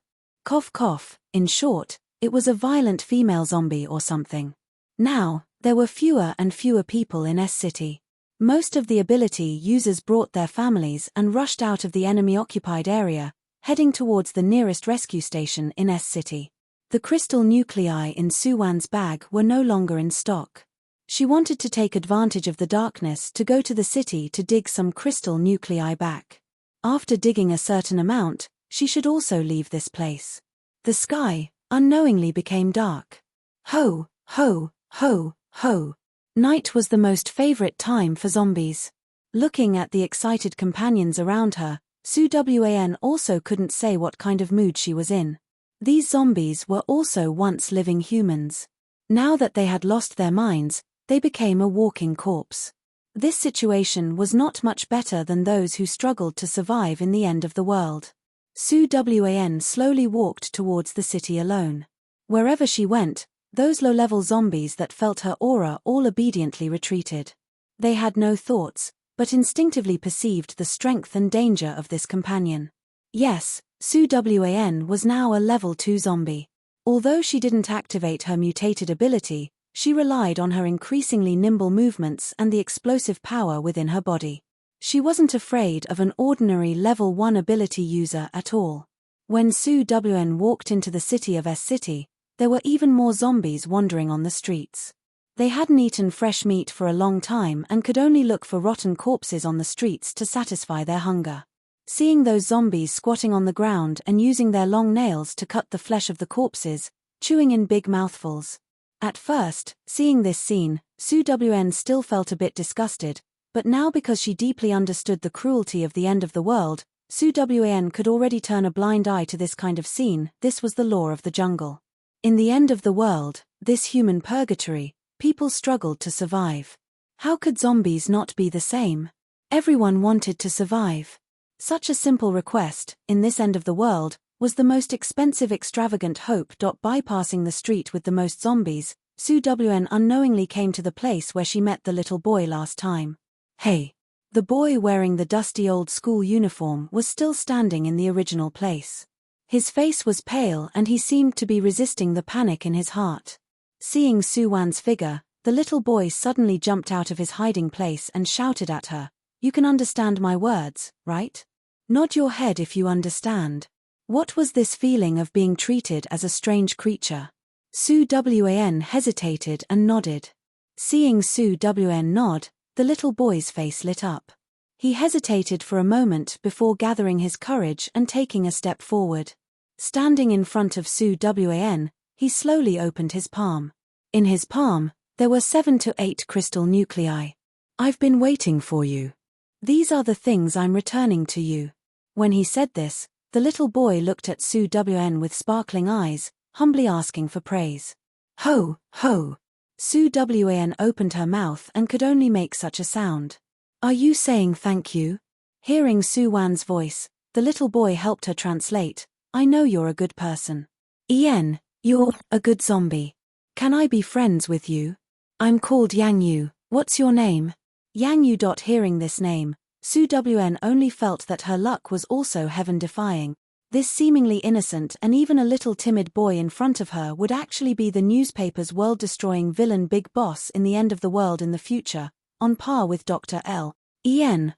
Cough cough, in short, it was a violent female zombie or something. Now, there were fewer and fewer people in S City. Most of the ability users brought their families and rushed out of the enemy-occupied area, heading towards the nearest rescue station in S City. The crystal nuclei in Su Wan's bag were no longer in stock. She wanted to take advantage of the darkness to go to the city to dig some crystal nuclei back. After digging a certain amount, she should also leave this place. The sky, unknowingly, became dark. Ho, ho, ho, ho. Night was the most favorite time for zombies. Looking at the excited companions around her, Su Wan also couldn't say what kind of mood she was in. These zombies were also once living humans. Now that they had lost their minds, they became a walking corpse. This situation was not much better than those who struggled to survive in the end of the world. Su Wan slowly walked towards the city alone. Wherever she went, those low-level zombies that felt her aura all obediently retreated. They had no thoughts, but instinctively perceived the strength and danger of this companion. Yes, Su Wan was now a level 2 zombie. Although she didn't activate her mutated ability, she relied on her increasingly nimble movements and the explosive power within her body. She wasn't afraid of an ordinary level 1 ability user at all. When Su Wan walked into the city of S City, there were even more zombies wandering on the streets. They hadn't eaten fresh meat for a long time and could only look for rotten corpses on the streets to satisfy their hunger. Seeing those zombies squatting on the ground and using their long nails to cut the flesh of the corpses, chewing in big mouthfuls. At first, seeing this scene, Su Wan still felt a bit disgusted, but now because she deeply understood the cruelty of the end of the world, Su Wan could already turn a blind eye to this kind of scene. This was the law of the jungle. In the end of the world, this human purgatory, people struggled to survive. How could zombies not be the same? Everyone wanted to survive. Such a simple request, in this end of the world, was the most expensive extravagant hope. Bypassing the street with the most zombies, Su Wn unknowingly came to the place where she met the little boy last time. Hey! The boy wearing the dusty old school uniform was still standing in the original place. His face was pale and he seemed to be resisting the panic in his heart. Seeing Su Wan's figure, the little boy suddenly jumped out of his hiding place and shouted at her, "You can understand my words, right? Nod your head if you understand." What was this feeling of being treated as a strange creature? Su Wan hesitated and nodded. Seeing Su Wan nod, the little boy's face lit up. He hesitated for a moment before gathering his courage and taking a step forward. Standing in front of Su Wan, he slowly opened his palm. In his palm, there were 7 to 8 crystal nuclei. "I've been waiting for you. These are the things I'm returning to you." When he said this, the little boy looked at Su Wan with sparkling eyes, humbly asking for praise. "Ho, ho!" Su Wan opened her mouth and could only make such a sound. "Are you saying thank you?" Hearing Su Wan's voice, the little boy helped her translate, "I know you're a good person. You're a good zombie. Can I be friends with you? I'm called Yang Yu. What's your name?" Yang Yu. Hearing this name, Su Wan only felt that her luck was also heaven-defying. This seemingly innocent and even a little timid boy in front of her would actually be the newspaper's world-destroying villain Big Boss in the end of the world in the future, on par with Dr. L.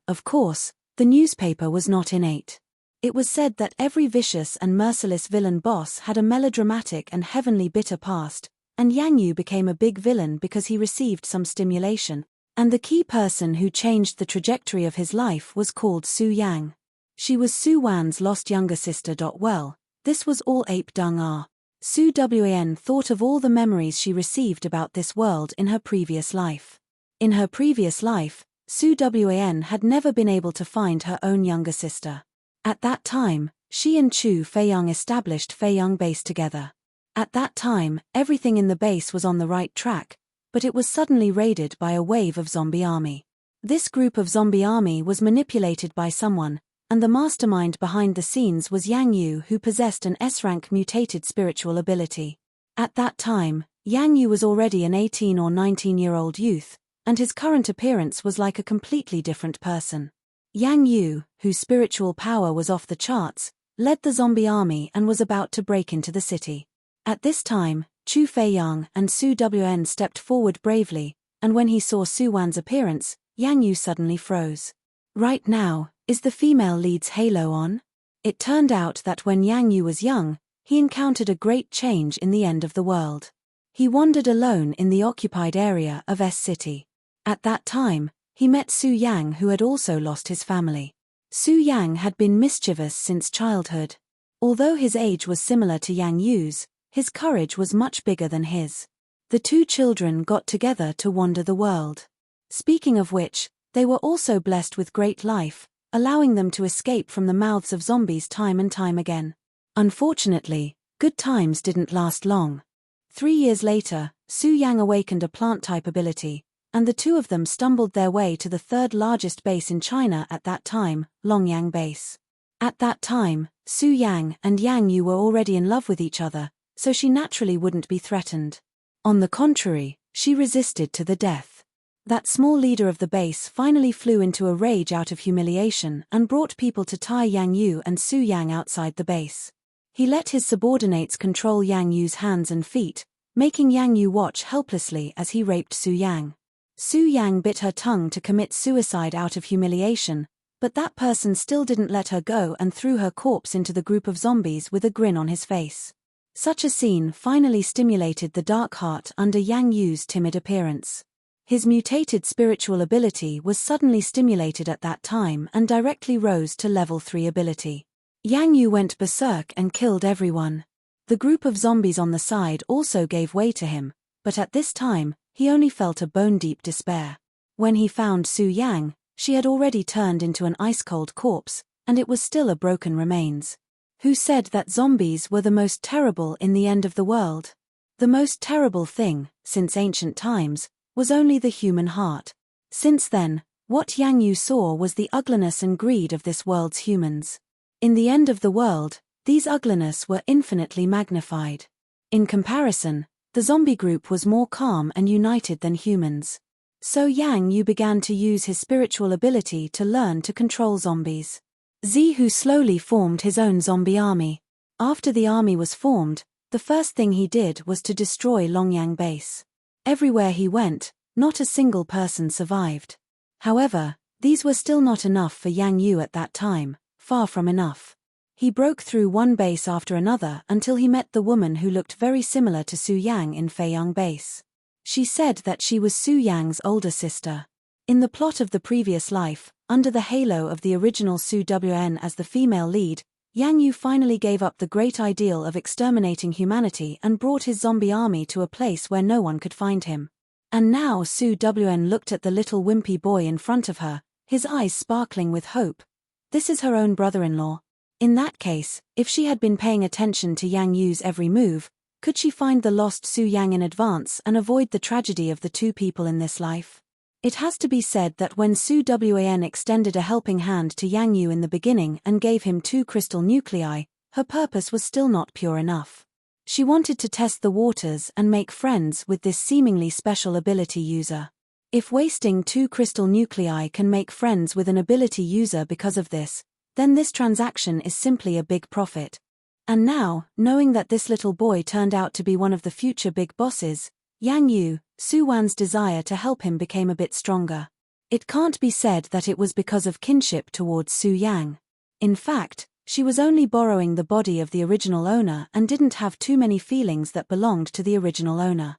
Of course, the newspaper was not innate. It was said that every vicious and merciless villain boss had a melodramatic and heavenly bitter past, and Yang Yu became a big villain because he received some stimulation, and the key person who changed the trajectory of his life was called Su Yang. She was Su Wan's lost younger sister. Well, this was all ape dung. Su Wan thought of all the memories she received about this world in her previous life. In her previous life, Su Wan had never been able to find her own younger sister. At that time, she and Chu Feiyang established Feiyang Base together. At that time, everything in the base was on the right track, but it was suddenly raided by a wave of zombie army. This group of zombie army was manipulated by someone, and the mastermind behind the scenes was Yang Yu, who possessed an S-rank mutated spiritual ability. At that time, Yang Yu was already an 18 or 19-year-old youth, and his current appearance was like a completely different person. Yang Yu, whose spiritual power was off the charts, led the zombie army and was about to break into the city. At this time, Chu Feiyang and Su Wan stepped forward bravely, and when he saw Su Wan's appearance, Yang Yu suddenly froze. Right now, is the female lead's halo on? It turned out that when Yang Yu was young, he encountered a great change in the end of the world. He wandered alone in the occupied area of S City. At that time, he met Su Yang, who had also lost his family. Su Yang had been mischievous since childhood. Although his age was similar to Yang Yu's, his courage was much bigger than his. The two children got together to wander the world. Speaking of which, they were also blessed with great life, allowing them to escape from the mouths of zombies time and time again. Unfortunately, good times didn't last long. 3 years later, Su Yang awakened a plant-type ability, and the two of them stumbled their way to the third largest base in China at that time, Longyang Base. At that time, Su Yang and Yang Yu were already in love with each other, so she naturally wouldn't be threatened. On the contrary, she resisted to the death. That small leader of the base finally flew into a rage out of humiliation and brought people to tie Yang Yu and Su Yang outside the base. He let his subordinates control Yang Yu's hands and feet, making Yang Yu watch helplessly as he raped Su Yang. Su Yang bit her tongue to commit suicide out of humiliation, but that person still didn't let her go and threw her corpse into the group of zombies with a grin on his face. Such a scene finally stimulated the dark heart under Yang Yu's timid appearance. His mutated spiritual ability was suddenly stimulated at that time and directly rose to level 3 ability. Yang Yu went berserk and killed everyone. The group of zombies on the side also gave way to him, but at this time, he only felt a bone-deep despair. When he found Su Yang, she had already turned into an ice-cold corpse, and it was still a broken remains. Who said that zombies were the most terrible in the end of the world? The most terrible thing, since ancient times, was only the human heart. Since then, what Yang Yu saw was the ugliness and greed of this world's humans. In the end of the world, these ugliness were infinitely magnified. In comparison, The zombie group was more calm and united than humans. So Yang Yu began to use his spiritual ability to learn to control zombies. Zihu slowly formed his own zombie army. After the army was formed, the first thing he did was to destroy Longyang Base. Everywhere he went, not a single person survived. However, these were still not enough for Yang Yu at that time, far from enough. He broke through one base after another until he met the woman who looked very similar to Su Yang in Feiyang Base. She said that she was Su Yang's older sister. In the plot of the previous life, under the halo of the original Su Wn as the female lead, Yang Yu finally gave up the great ideal of exterminating humanity and brought his zombie army to a place where no one could find him. And now Su Wn looked at the little wimpy boy in front of her, his eyes sparkling with hope. This is her own brother-in-law. In that case, if she had been paying attention to Yang Yu's every move, could she find the lost Su Yang in advance and avoid the tragedy of the two people in this life? It has to be said that when Su Wan extended a helping hand to Yang Yu in the beginning and gave him 2 crystal nuclei, her purpose was still not pure enough. She wanted to test the waters and make friends with this seemingly special ability user. If wasting 2 crystal nuclei can make friends with an ability user because of this, then this transaction is simply a big profit. And now, knowing that this little boy turned out to be one of the future big bosses, Yang Yu, Su Wan's desire to help him became a bit stronger. It can't be said that it was because of kinship towards Su Yang. In fact, she was only borrowing the body of the original owner and didn't have too many feelings that belonged to the original owner.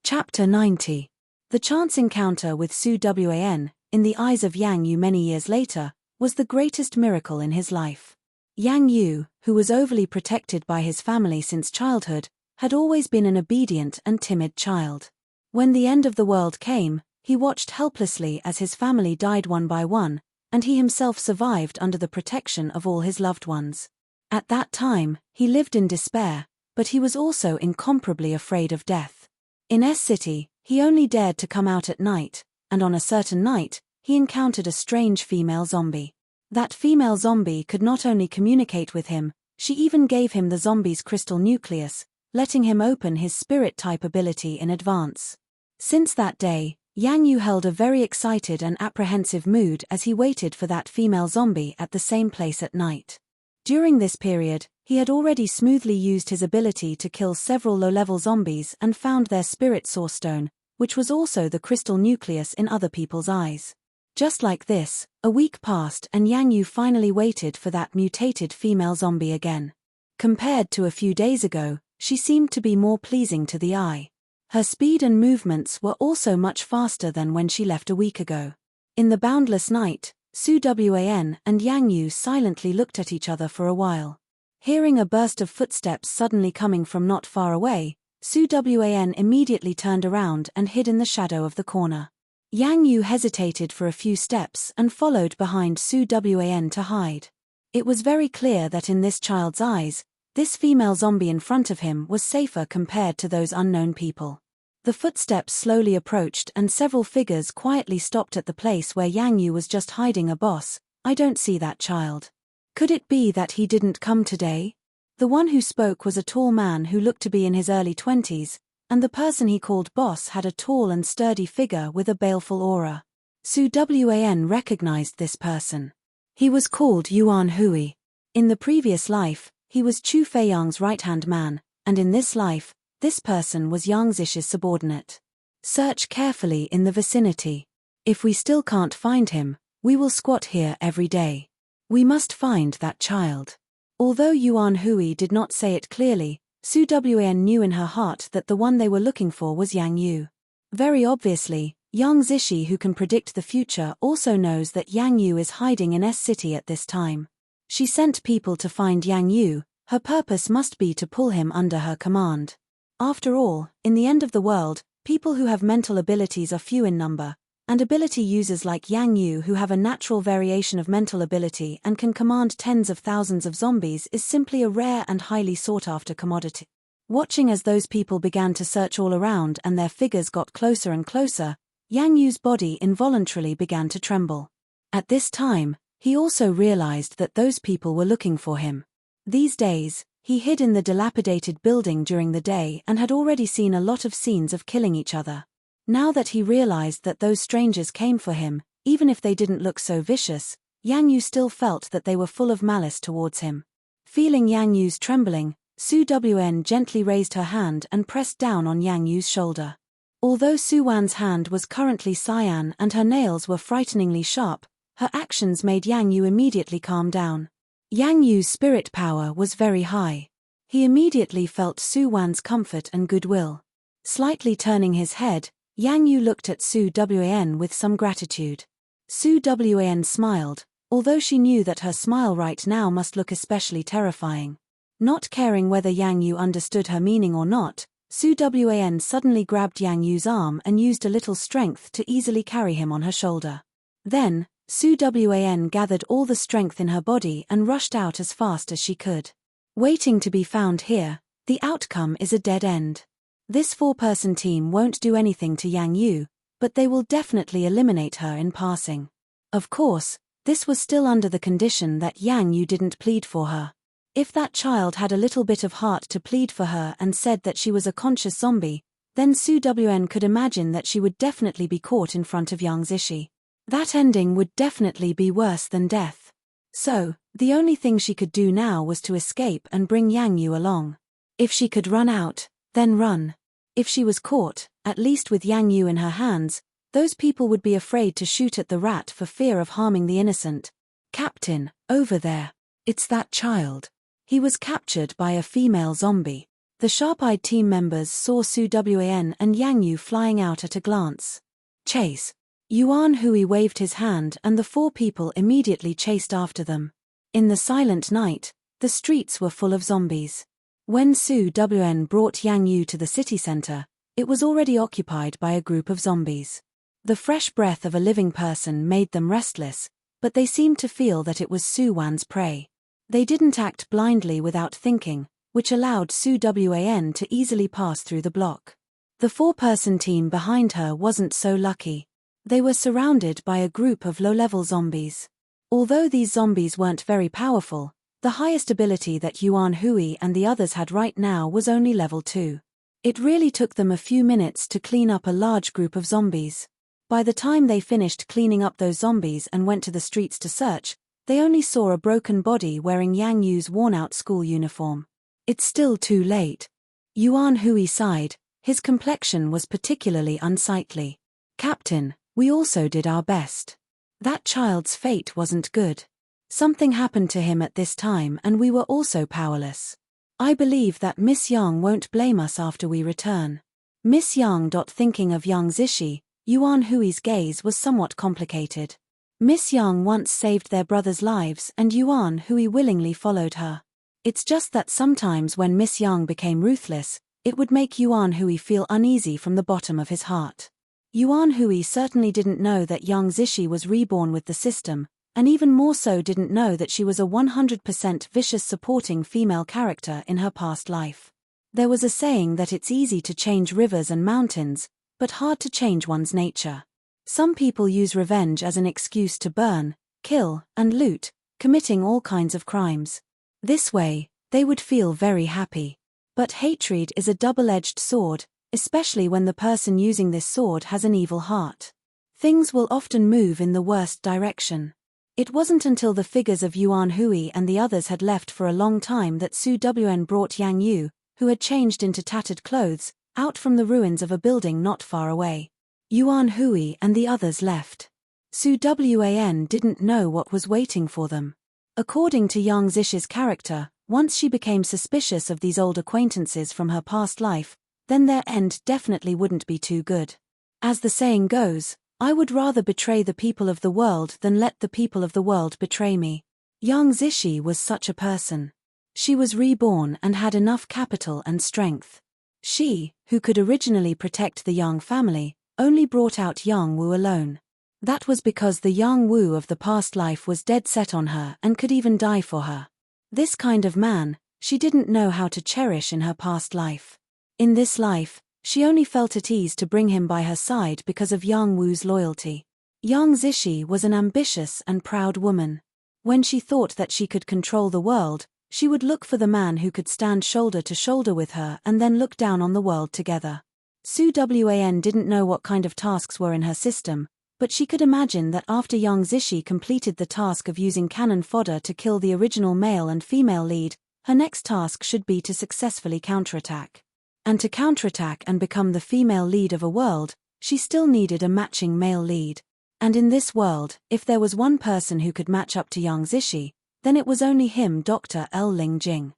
Chapter 90. The chance encounter with Su Wan, in the eyes of Yang Yu many years later, was the greatest miracle in his life. Yang Yu, who was overly protected by his family since childhood, had always been an obedient and timid child. When the end of the world came, he watched helplessly as his family died one by one, and he himself survived under the protection of all his loved ones. At that time, he lived in despair, but he was also incomparably afraid of death. In S-City, he only dared to come out at night, and on a certain night, he encountered a strange female zombie. That female zombie could not only communicate with him, she even gave him the zombie's crystal nucleus, letting him open his spirit-type ability in advance. Since that day, Yang Yu held a very excited and apprehensive mood as he waited for that female zombie at the same place at night. During this period, he had already smoothly used his ability to kill several low-level zombies and found their spirit source stone, which was also the crystal nucleus in other people's eyes. Just like this, a week passed and Yang Yu finally waited for that mutated female zombie again. Compared to a few days ago, she seemed to be more pleasing to the eye. Her speed and movements were also much faster than when she left a week ago. In the boundless night, Su Wan and Yang Yu silently looked at each other for a while. Hearing a burst of footsteps suddenly coming from not far away, Su Wan immediately turned around and hid in the shadow of the corner. Yang Yu hesitated for a few steps and followed behind Su Wan to hide. It was very clear that in this child's eyes, this female zombie in front of him was safer compared to those unknown people. The footsteps slowly approached and several figures quietly stopped at the place where Yang Yu was just hiding a boss. I don't see that child. Could it be that he didn't come today? The one who spoke was a tall man who looked to be in his early 20s, and the person he called boss had a tall and sturdy figure with a baleful aura. Su Wan recognized this person. He was called Yuan Hui. In the previous life, he was Chu Feiyang's right-hand man, and in this life, this person was Yang Zish's subordinate. Search carefully in the vicinity. If we still can't find him, we will squat here every day. We must find that child. Although Yuan Hui did not say it clearly, Su Wan knew in her heart that the one they were looking for was Yang Yu. Very obviously, Yang Zishi, who can predict the future, also knows that Yang Yu is hiding in S-City at this time. She sent people to find Yang Yu. Her purpose must be to pull him under her command. After all, in the end of the world, people who have mental abilities are few in number, and ability users like Yang Yu who have a natural variation of mental ability and can command tens of thousands of zombies is simply a rare and highly sought-after commodity. Watching as those people began to search all around and their figures got closer and closer, Yang Yu's body involuntarily began to tremble. At this time, he also realized that those people were looking for him. These days, He hid in the dilapidated building during the day and had already seen a lot of scenes of killing each other. Now that he realized that those strangers came for him, even if they didn't look so vicious, Yang Yu still felt that they were full of malice towards him. Feeling Yang Yu's trembling, Su Wen gently raised her hand and pressed down on Yang Yu's shoulder. Although Su Wan's hand was currently cyan and her nails were frighteningly sharp, her actions made Yang Yu immediately calm down. Yang Yu's spirit power was very high. He immediately felt Su Wan's comfort and goodwill. Slightly turning his head, Yang Yu looked at Su Wan with some gratitude. Su Wan smiled, although she knew that her smile right now must look especially terrifying. Not caring whether Yang Yu understood her meaning or not, Su Wan suddenly grabbed Yang Yu's arm and used a little strength to easily carry him on her shoulder. Then, Su Wan gathered all the strength in her body and rushed out as fast as she could. Waiting to be found here, the outcome is a dead end. This four-person team won't do anything to Yang Yu, but they will definitely eliminate her in passing. Of course, this was still under the condition that Yang Yu didn't plead for her. If that child had a little bit of heart to plead for her and said that she was a conscious zombie, then Su Wan could imagine that she would definitely be caught in front of Yang Zishi. That ending would definitely be worse than death. So, the only thing she could do now was to escape and bring Yang Yu along. If she could run out, then run. If she was caught, at least with Yang Yu in her hands, those people would be afraid to shoot at the rat for fear of harming the innocent. Captain, over there. It's that child. He was captured by a female zombie. The sharp-eyed team members saw Su Wan and Yang Yu flying out at a glance. Chase. Yuan Hui waved his hand and the four people immediately chased after them. In the silent night, the streets were full of zombies. When Su Wan brought Yang Yu to the city center, it was already occupied by a group of zombies. The fresh breath of a living person made them restless, but they seemed to feel that it was Su Wan's prey. They didn't act blindly without thinking, which allowed Su Wan to easily pass through the block. The four-person team behind her wasn't so lucky. They were surrounded by a group of low-level zombies. Although these zombies weren't very powerful, the highest ability that Yuan Hui and the others had right now was only level 2. It really took them a few minutes to clean up a large group of zombies. By the time they finished cleaning up those zombies and went to the streets to search, they only saw a broken body wearing Yang Yu's worn-out school uniform. It's still too late. Yuan Hui sighed, his complexion was particularly unsightly. Captain, we also did our best. That child's fate wasn't good. Something happened to him at this time and we were also powerless. I believe that Miss Yang won't blame us after we return. Miss Yang. Thinking of Yang Zishi, Yuan Hui's gaze was somewhat complicated. Miss Yang once saved their brothers' lives and Yuan Hui willingly followed her. It's just that sometimes when Miss Yang became ruthless, it would make Yuan Hui feel uneasy from the bottom of his heart. Yuan Hui certainly didn't know that Yang Zishi was reborn with the system, and even more so didn't know that she was a 100% vicious supporting female character in her past life. There was a saying that it's easy to change rivers and mountains, but hard to change one's nature. Some people use revenge as an excuse to burn, kill, and loot, committing all kinds of crimes. This way, they would feel very happy. But hatred is a double-edged sword, especially when the person using this sword has an evil heart. Things will often move in the worst direction. It wasn't until the figures of Yuan Hui and the others had left for a long time that Su Wan brought Yang Yu, who had changed into tattered clothes, out from the ruins of a building not far away. Yuan Hui and the others left. Su Wan didn't know what was waiting for them. According to Yang Zishi's character, once she became suspicious of these old acquaintances from her past life, then their end definitely wouldn't be too good. As the saying goes, I would rather betray the people of the world than let the people of the world betray me. Yang Zishi was such a person. She was reborn and had enough capital and strength. She, who could originally protect the Yang family, only brought out Yang Wu alone. That was because the Yang Wu of the past life was dead set on her and could even die for her. This kind of man, she didn't know how to cherish in her past life. In this life, she only felt at ease to bring him by her side because of Yang Wu's loyalty. Yang Zishi was an ambitious and proud woman. When she thought that she could control the world, She would look for the man who could stand shoulder to shoulder with her and then look down on the world together. Su Wan didn't know what kind of tasks were in her system, but she could imagine that after young Zishi completed the task of using cannon fodder to kill the original male and female lead, her next task should be to successfully counterattack. And to counterattack and become the female lead of a world, she still needed a matching male lead. And in this world, if there was one person who could match up to young Zishi, then it was only him, Dr. L. Ling Jing.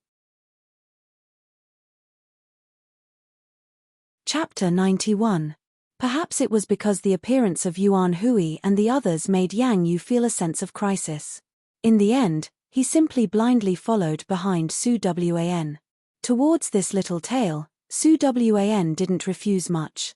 Chapter 91. Perhaps it was because the appearance of Yuan Hui and the others made Yang Yu feel a sense of crisis. In the end, he simply blindly followed behind Su Wan. Towards this little tale, Su Wan didn't refuse much.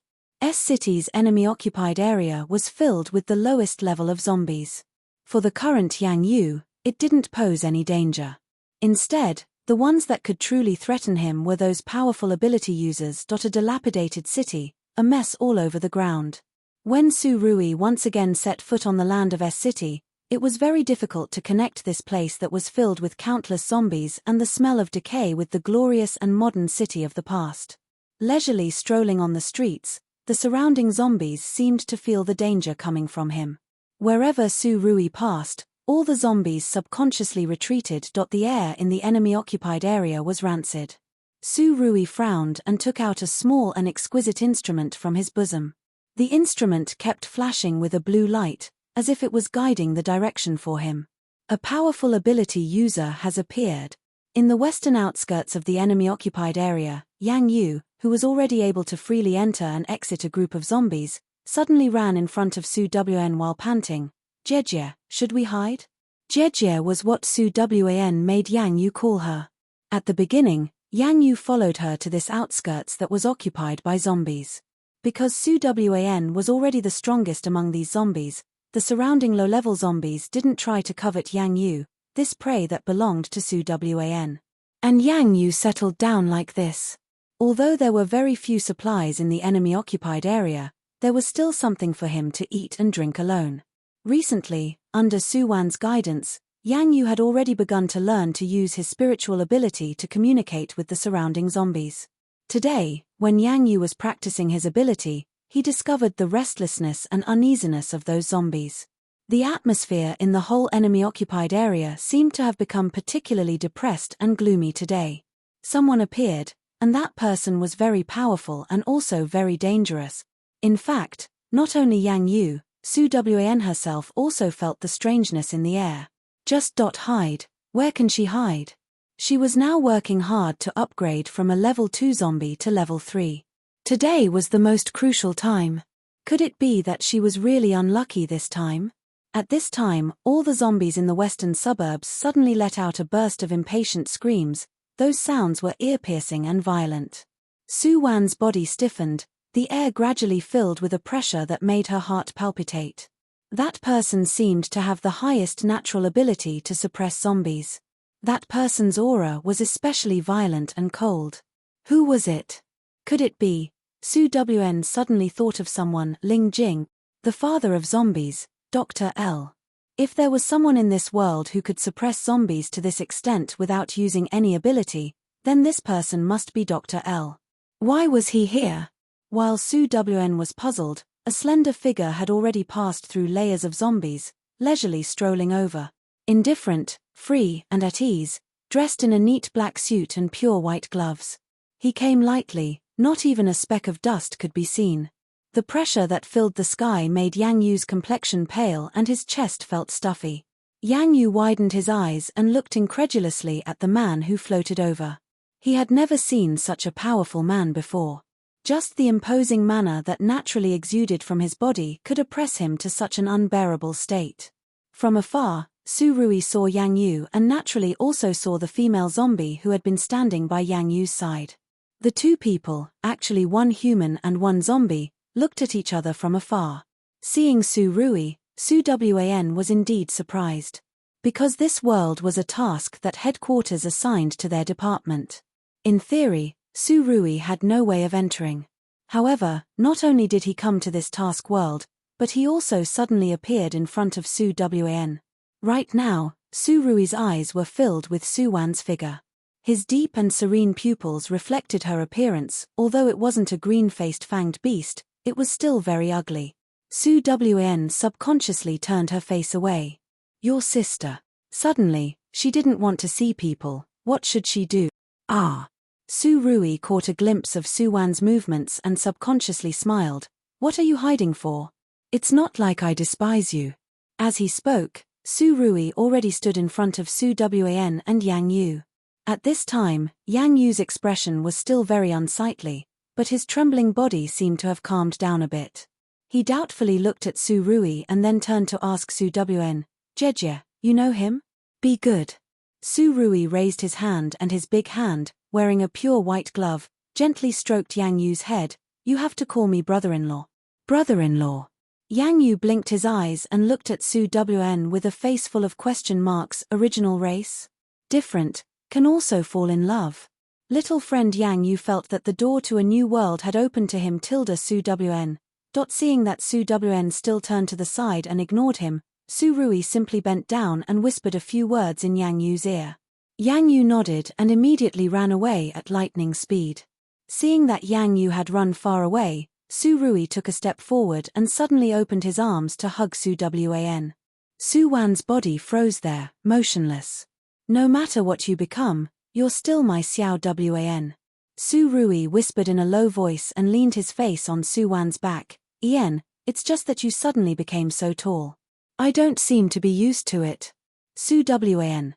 City's enemy-occupied area was filled with the lowest level of zombies. For the current Yang Yu, it didn't pose any danger. Instead, the ones that could truly threaten him were those powerful ability users. A dilapidated city, a mess all over the ground. When Su Rui once again set foot on the land of City, it was very difficult to connect this place that was filled with countless zombies and the smell of decay with the glorious and modern city of the past. Leisurely strolling on the streets, the surrounding zombies seemed to feel the danger coming from him. Wherever Su Rui passed, all the zombies subconsciously retreated. The air in the enemy-occupied area was rancid. Su Rui frowned and took out a small and exquisite instrument from his bosom. The instrument kept flashing with a blue light, as if it was guiding the direction for him. A powerful ability user has appeared. In the western outskirts of the enemy-occupied area, Yang Yu, who was already able to freely enter and exit a group of zombies, suddenly ran in front of Su Wan while panting. "Jejie, should we hide?" Jejie was what Su Wan made Yang Yu call her. At the beginning, Yang Yu followed her to this outskirts that was occupied by zombies. Because Su Wan was already the strongest among these zombies, the surrounding low-level zombies didn't try to covet Yang Yu, this prey that belonged to Su Wan. And Yang Yu settled down like this. Although there were very few supplies in the enemy-occupied area, there was still something for him to eat and drink alone. Recently, under Su Wan's guidance, Yang Yu had already begun to learn to use his spiritual ability to communicate with the surrounding zombies. Today, when Yang Yu was practicing his ability, he discovered the restlessness and uneasiness of those zombies. The atmosphere in the whole enemy-occupied area seemed to have become particularly depressed and gloomy today. Someone appeared, and that person was very powerful and also very dangerous. In fact, not only Yang Yu, Su Wan herself also felt the strangeness in the air. Just hide. Where can she hide? She was now working hard to upgrade from a level 2 zombie to level 3. Today was the most crucial time. Could it be that she was really unlucky this time? At this time, all the zombies in the western suburbs suddenly let out a burst of impatient screams. Those sounds were ear-piercing and violent. Su Wan's body stiffened, the air gradually filled with a pressure that made her heart palpitate. That person seemed to have the highest natural ability to suppress zombies. That person's aura was especially violent and cold. Who was it? Could it be? Su Wan suddenly thought of someone, Ling Jing, the father of zombies, Dr. L. If there was someone in this world who could suppress zombies to this extent without using any ability, then this person must be Dr. L. Why was he here? While Su Wan was puzzled, a slender figure had already passed through layers of zombies, leisurely strolling over. Indifferent, free, and at ease, dressed in a neat black suit and pure white gloves. He came lightly, not even a speck of dust could be seen. The pressure that filled the sky made Yang Yu's complexion pale and his chest felt stuffy. Yang Yu widened his eyes and looked incredulously at the man who floated over. He had never seen such a powerful man before. Just the imposing manner that naturally exuded from his body could oppress him to such an unbearable state. From afar, Su Rui saw Yang Yu and naturally also saw the female zombie who had been standing by Yang Yu's side. The two people, actually one human and one zombie, looked at each other from afar. Seeing Su Rui, Su Wan was indeed surprised. Because this world was a task that headquarters assigned to their department. In theory, Su Rui had no way of entering. However, not only did he come to this task world, but he also suddenly appeared in front of Su Wan. Right now, Su Rui's eyes were filled with Su Wan's figure. His deep and serene pupils reflected her appearance. Although it wasn't a green-faced fanged beast, it was still very ugly. Su Wan subconsciously turned her face away. Your sister. Suddenly, she didn't want to see people. What should she do? Ah. Su Rui caught a glimpse of Su Wan's movements and subconsciously smiled. What are you hiding for? It's not like I despise you. As he spoke, Su Rui already stood in front of Su Wan and Yang Yu. At this time, Yang Yu's expression was still very unsightly, but his trembling body seemed to have calmed down a bit. He doubtfully looked at Su Rui and then turned to ask Su Wan, Jejie, you know him? Be good. Su Rui raised his hand and his big hand, wearing a pure white glove, gently stroked Yang Yu's head. You have to call me brother-in-law. Brother-in-law. Yang Yu blinked his eyes and looked at Su Wan with a face full of question marks. Original race? Different, can also fall in love. Little friend Yang Yu felt that the door to a new world had opened to him. Su Wan. Seeing that Su Wan still turned to the side and ignored him, Su Rui simply bent down and whispered a few words in Yang Yu's ear. Yang Yu nodded and immediately ran away at lightning speed. Seeing that Yang Yu had run far away, Su Rui took a step forward and suddenly opened his arms to hug Su Wan. Su Wan's body froze there, motionless. No matter what you become, you're still my Xiao Wan. Su Rui whispered in a low voice and leaned his face on Su Wan's back. It's just that you suddenly became so tall. I don't seem to be used to it. Su Wan.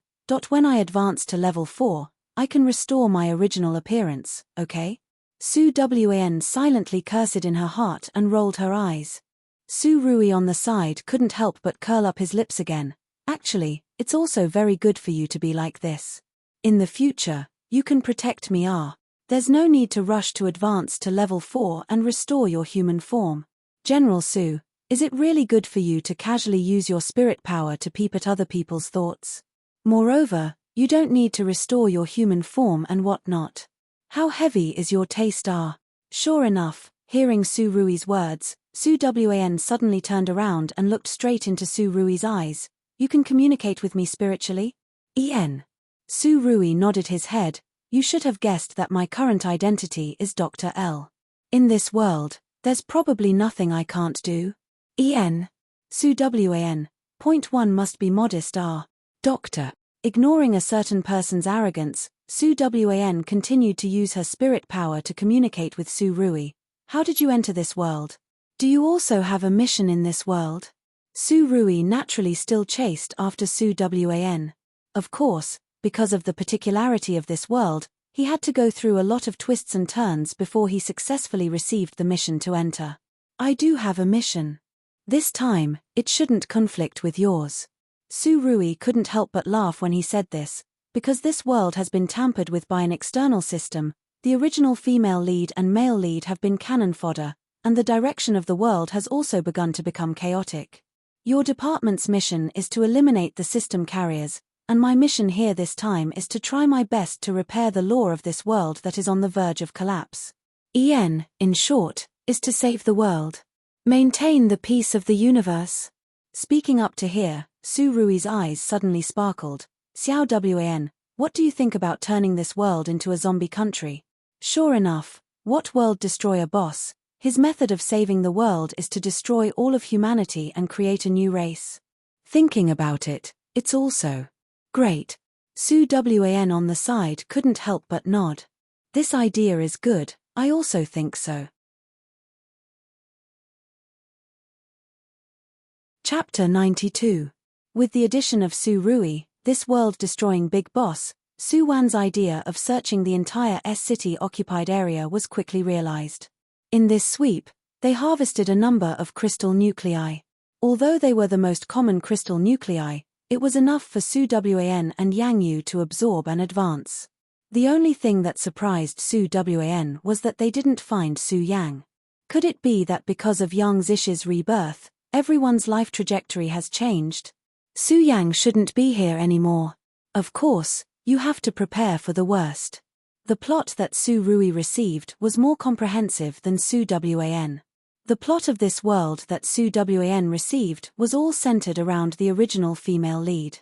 When I advance to level 4, I can restore my original appearance, okay? Su Wan silently cursed in her heart and rolled her eyes. Su Rui on the side couldn't help but curl up his lips again. Actually, it's also very good for you to be like this. In the future, you can protect me. There's no need to rush to advance to level 4 and restore your human form. General Su, is it really good for you to casually use your spirit power to peep at other people's thoughts? Moreover, you don't need to restore your human form and whatnot. How heavy is your taste? Sure enough, hearing Su Rui's words, Su Wan suddenly turned around and looked straight into Su Rui's eyes. You can communicate with me spiritually? Su Rui nodded his head. You should have guessed that my current identity is Dr. L. In this world, there's probably nothing I can't do. Su Wan. Point 1 must be modest. Doctor. Ignoring a certain person's arrogance, Su Wan continued to use her spirit power to communicate with Su Rui. How did you enter this world? Do you also have a mission in this world? Su Rui naturally still chased after Su Wan. Of course, because of the particularity of this world, he had to go through a lot of twists and turns before he successfully received the mission to enter. I do have a mission. This time, it shouldn't conflict with yours. Su Rui couldn't help but laugh when he said this, because this world has been tampered with by an external system. The original female lead and male lead have been cannon fodder, and the direction of the world has also begun to become chaotic. Your department's mission is to eliminate the system carriers, and my mission here this time is to try my best to repair the law of this world that is on the verge of collapse. In short, is to save the world. Maintain the peace of the universe. Speaking up to here, Su Rui's eyes suddenly sparkled. Xiao Wan, what do you think about turning this world into a zombie country? Sure enough, what world destroyer boss? His method of saving the world is to destroy all of humanity and create a new race. Thinking about it, it's also great. Su Wan on the side couldn't help but nod. This idea is good, I also think so. Chapter 92. With the addition of Su Rui, this world-destroying big boss, Su Wan's idea of searching the entire city-occupied area was quickly realized. In this sweep, they harvested a number of crystal nuclei. Although they were the most common crystal nuclei, it was enough for Su Wan and Yang Yu to absorb and advance. The only thing that surprised Su Wan was that they didn't find Su Yang. Could it be that because of Yang Zish's rebirth, everyone's life trajectory has changed? Su Yang shouldn't be here anymore. Of course, you have to prepare for the worst. The plot that Su Rui received was more comprehensive than Su Wan. The plot of this world that Su Wan received was all centered around the original female lead.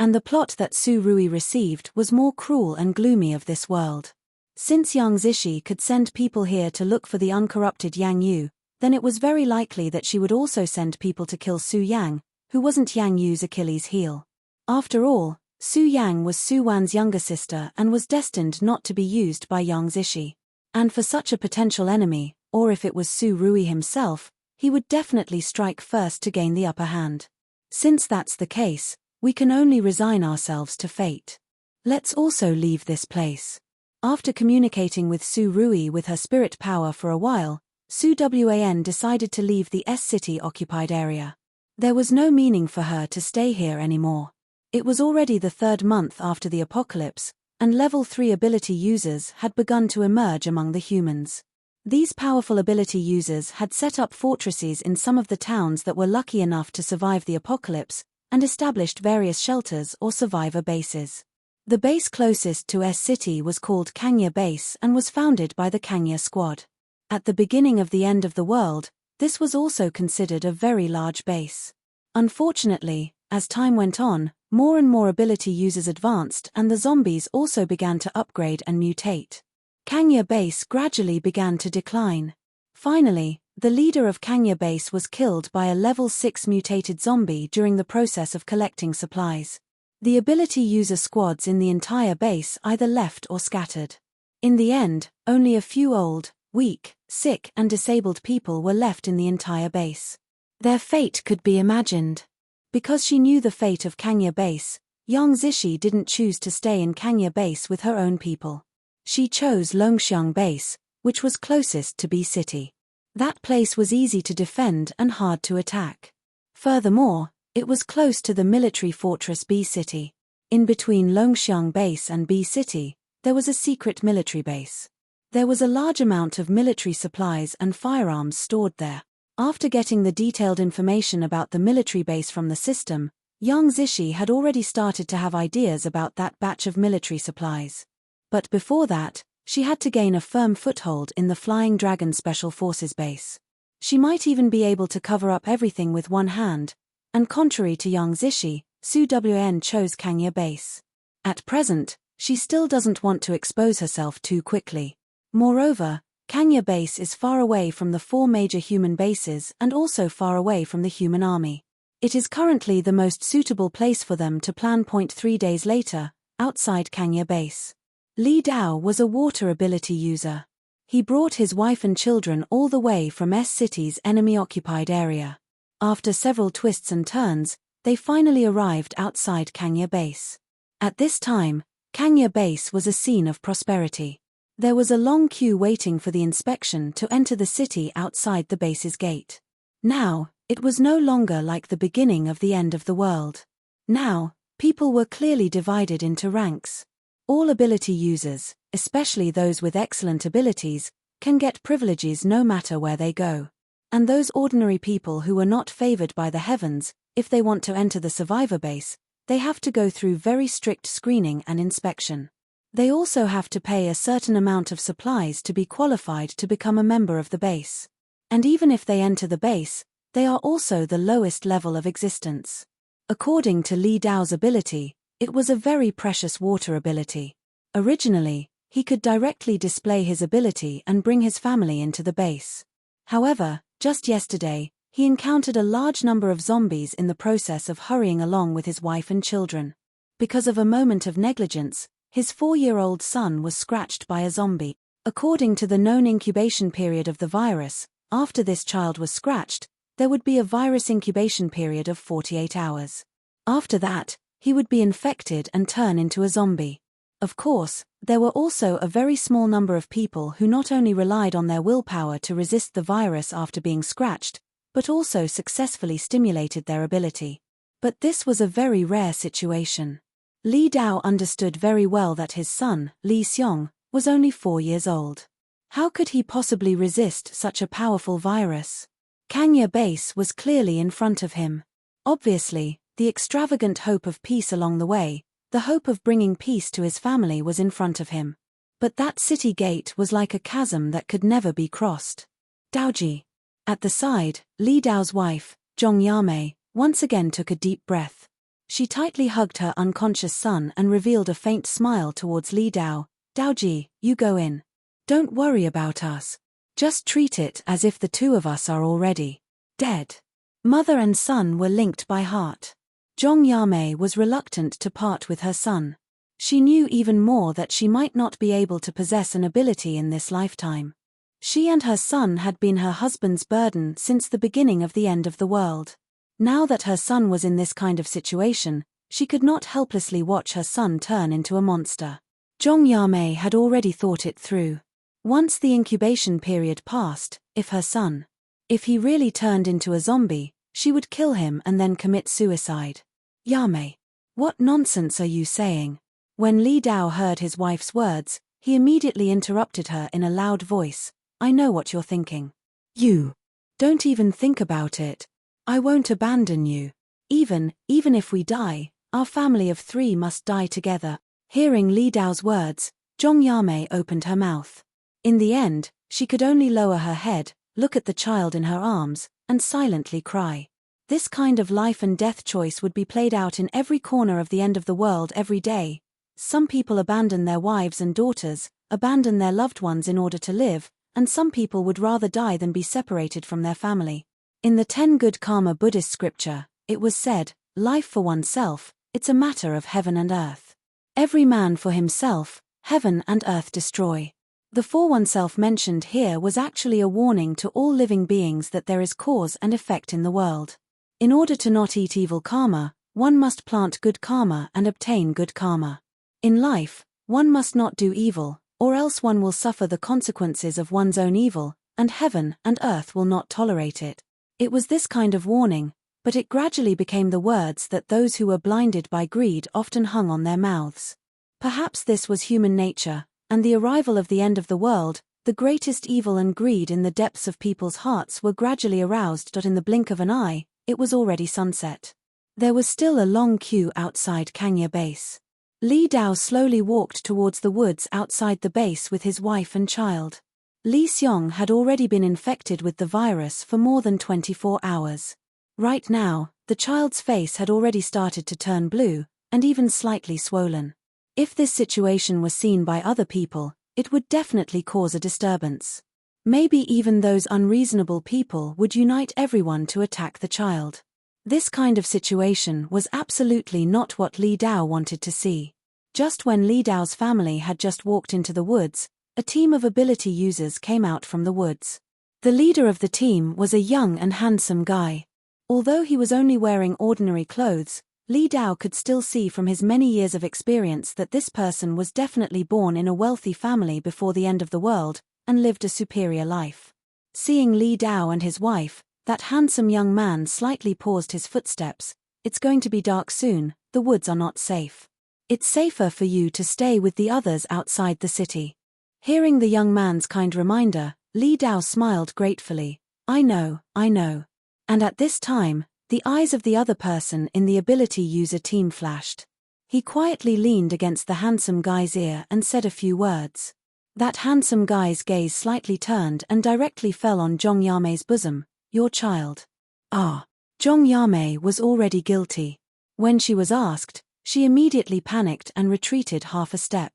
And the plot that Su Rui received was more cruel and gloomy of this world. Since Yang Zishi could send people here to look for the uncorrupted Yang Yu, then it was very likely that she would also send people to kill Su Yang, who wasn't Yang Yu's Achilles heel. After all, Su Yang was Su Wan's younger sister and was destined not to be used by Yang Zishi. And for such a potential enemy, or if it was Su Rui himself, he would definitely strike first to gain the upper hand. Since that's the case, we can only resign ourselves to fate. Let's also leave this place. After communicating with Su Rui with her spirit power for a while, Su Wan decided to leave the S-City occupied area. There was no meaning for her to stay here anymore. It was already the 3rd month after the apocalypse, and level 3 ability users had begun to emerge among the humans. These powerful ability users had set up fortresses in some of the towns that were lucky enough to survive the apocalypse, and established various shelters or survivor bases. The base closest to S-City was called Kangya Base and was founded by the Kangya Squad. At the beginning of the end of the world, this was also considered a very large base. Unfortunately, as time went on, more and more ability users advanced and the zombies also began to upgrade and mutate. Kangya Base gradually began to decline. Finally, the leader of Kangya Base was killed by a level 6 mutated zombie during the process of collecting supplies. The ability user squads in the entire base either left or scattered. In the end, only a few old, weak, sick and disabled people were left in the entire base. Their fate could be imagined. Because she knew the fate of Kangya Base, Yang Zishi didn't choose to stay in Kangya Base with her own people. She chose Longxiang Base, which was closest to B City. That place was easy to defend and hard to attack. Furthermore, it was close to the military fortress B City. In between Longxiang Base and B City, there was a secret military base. There was a large amount of military supplies and firearms stored there. After getting the detailed information about the military base from the system, Yang Zishi had already started to have ideas about that batch of military supplies. But before that, she had to gain a firm foothold in the Flying Dragon Special Forces base. She might even be able to cover up everything with one hand, and contrary to Yang Zishi, Su Wan chose Kangya Base. At present, she still doesn't want to expose herself too quickly. Moreover, Kangya Base is far away from the 4 major human bases and also far away from the human army. It is currently the most suitable place for them to plan. 3 days later, outside Kangya Base. Li Dao was a water ability user. He brought his wife and children all the way from S-City's enemy-occupied area. After several twists and turns, they finally arrived outside Kangya Base. At this time, Kangya Base was a scene of prosperity. There was a long queue waiting for the inspection to enter the city outside the base's gate. Now, it was no longer like the beginning of the end of the world. Now, people were clearly divided into ranks. All ability users, especially those with excellent abilities, can get privileges no matter where they go. And those ordinary people who are not favored by the heavens, if they want to enter the survivor base, they have to go through very strict screening and inspection. They also have to pay a certain amount of supplies to be qualified to become a member of the base. And even if they enter the base, they are also the lowest level of existence. According to Li Dao's ability, it was a very precious water ability. Originally, he could directly display his ability and bring his family into the base. However, just yesterday, he encountered a large number of zombies in the process of hurrying along with his wife and children. Because of a moment of negligence, his 4-year-old son was scratched by a zombie. According to the known incubation period of the virus, after this child was scratched, there would be a virus incubation period of 48 hours. After that, he would be infected and turn into a zombie. Of course, there were also a very small number of people who not only relied on their willpower to resist the virus after being scratched, but also successfully stimulated their ability. But this was a very rare situation. Li Dao understood very well that his son, Li Xiong, was only 4 years old. How could he possibly resist such a powerful virus? Kangya Base was clearly in front of him. Obviously, the extravagant hope of peace along the way, the hope of bringing peace to his family was in front of him. But that city gate was like a chasm that could never be crossed. Daoji. At the side, Li Dao's wife, Zhong Yamei, once again took a deep breath. She tightly hugged her unconscious son and revealed a faint smile towards Li Dao. Daoji, you go in. Don't worry about us. Just treat it as if the two of us are already dead. Mother and son were linked by heart. Zhong Yamei was reluctant to part with her son. She knew even more that she might not be able to possess an ability in this lifetime. She and her son had been her husband's burden since the beginning of the end of the world. Now that her son was in this kind of situation, she could not helplessly watch her son turn into a monster. Zhong Yamei had already thought it through. Once the incubation period passed, if he really turned into a zombie, she would kill him and then commit suicide. Yamei, what nonsense are you saying? When Li Dao heard his wife's words, he immediately interrupted her in a loud voice. I know what you're thinking. You don't even think about it. I won't abandon you. Even if we die, our family of 3 must die together. Hearing Li Dao's words, Zhong Yamei opened her mouth. In the end, she could only lower her head, look at the child in her arms, and silently cry. This kind of life and death choice would be played out in every corner of the end of the world every day. Some people abandon their wives and daughters, abandon their loved ones in order to live, and some people would rather die than be separated from their family. In the 10 Good Karma Buddhist scripture, it was said, life for oneself, it's a matter of heaven and earth. Every man for himself, heaven and earth destroy. The for oneself mentioned here was actually a warning to all living beings that there is cause and effect in the world. In order to not eat evil karma, one must plant good karma and obtain good karma. In life, one must not do evil, or else one will suffer the consequences of one's own evil, and heaven and earth will not tolerate it. It was this kind of warning, but it gradually became the words that those who were blinded by greed often hung on their mouths. Perhaps this was human nature, and the arrival of the end of the world, the greatest evil and greed in the depths of people's hearts were gradually aroused. In the blink of an eye, it was already sunset. There was still a long queue outside Kangya base. Li Dao slowly walked towards the woods outside the base with his wife and child. Li Xiong had already been infected with the virus for more than 24 hours. Right now, the child's face had already started to turn blue, and even slightly swollen. If this situation was seen by other people, it would definitely cause a disturbance. Maybe even those unreasonable people would unite everyone to attack the child. This kind of situation was absolutely not what Li Dao wanted to see. Just when Li Dao's family had just walked into the woods, a team of ability users came out from the woods. The leader of the team was a young and handsome guy. Although he was only wearing ordinary clothes, Li Dao could still see from his many years of experience that this person was definitely born in a wealthy family before the end of the world, and lived a superior life. Seeing Li Dao and his wife, that handsome young man slightly paused his footsteps. It's going to be dark soon, the woods are not safe. It's safer for you to stay with the others outside the city. Hearing the young man's kind reminder, Li Dao smiled gratefully. I know. And at this time, the eyes of the other person in the ability user team flashed. He quietly leaned against the handsome guy's ear and said a few words. That handsome guy's gaze slightly turned and directly fell on Zhong Yamei's bosom. Your child. Ah. Zhong Yamei was already guilty. When she was asked, she immediately panicked and retreated half a step.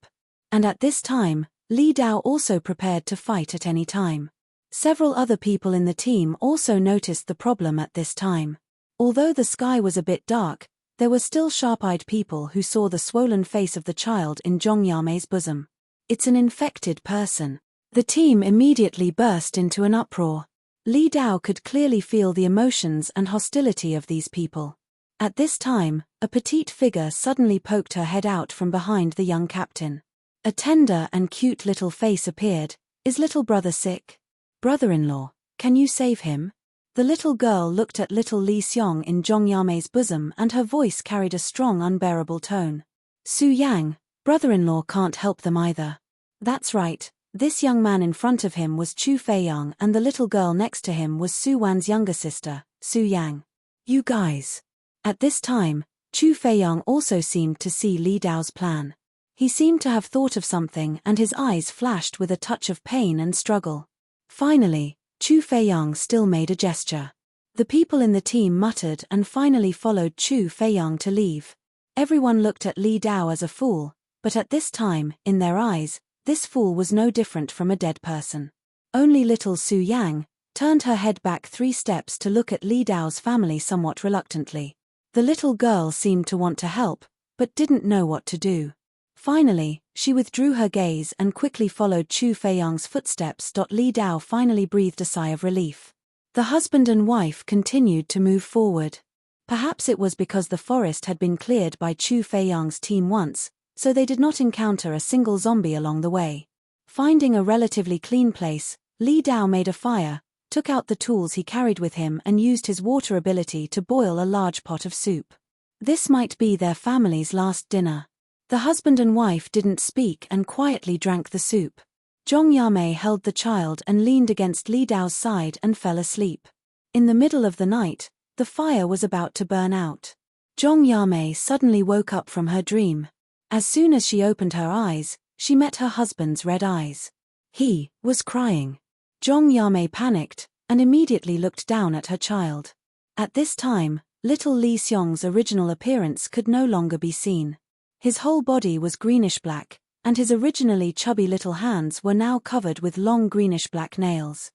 And at this time, Li Dao also prepared to fight at any time. Several other people in the team also noticed the problem at this time. Although the sky was a bit dark, there were still sharp-eyed people who saw the swollen face of the child in Zhong Yamei's bosom. It's an infected person. The team immediately burst into an uproar. Li Dao could clearly feel the emotions and hostility of these people. At this time, a petite figure suddenly poked her head out from behind the young captain. A tender and cute little face appeared. Is little brother sick? Brother-in-law, can you save him? The little girl looked at little Li Xiong in Zhong Yamei's bosom and her voice carried a strong unbearable tone. Su Yang, brother-in-law can't help them either. That's right. This young man in front of him was Chu Feiyang and the little girl next to him was Su Wan's younger sister, Su Yang. You guys. At this time, Chu Feiyang also seemed to see Li Dao's plan. He seemed to have thought of something and his eyes flashed with a touch of pain and struggle. Finally, Chu Feiyang still made a gesture. The people in the team muttered and finally followed Chu Feiyang to leave. Everyone looked at Li Dao as a fool, but at this time, in their eyes, this fool was no different from a dead person. Only little Su Yang turned her head back 3 steps to look at Li Dao's family somewhat reluctly. The little girl seemed to want to help, but didn't know what to do. Finally, she withdrew her gaze and quickly followed Chu Feiyang's footsteps. Li Dao finally breathed a sigh of relief. The husband and wife continued to move forward. Perhaps it was because the forest had been cleared by Chu Feiyang's team once, so they did not encounter a single zombie along the way. Finding a relatively clean place, Li Dao made a fire, took out the tools he carried with him and used his water ability to boil a large pot of soup. This might be their family's last dinner. The husband and wife didn't speak and quietly drank the soup. Zhong Yamei held the child and leaned against Li Dao's side and fell asleep. In the middle of the night, the fire was about to burn out. Zhong Yamei suddenly woke up from her dream. As soon as she opened her eyes, she met her husband's red eyes. He was crying. Zhong Yamei panicked and immediately looked down at her child. At this time, little Li Xiong's original appearance could no longer be seen. His whole body was greenish-black, and his originally chubby little hands were now covered with long greenish-black nails.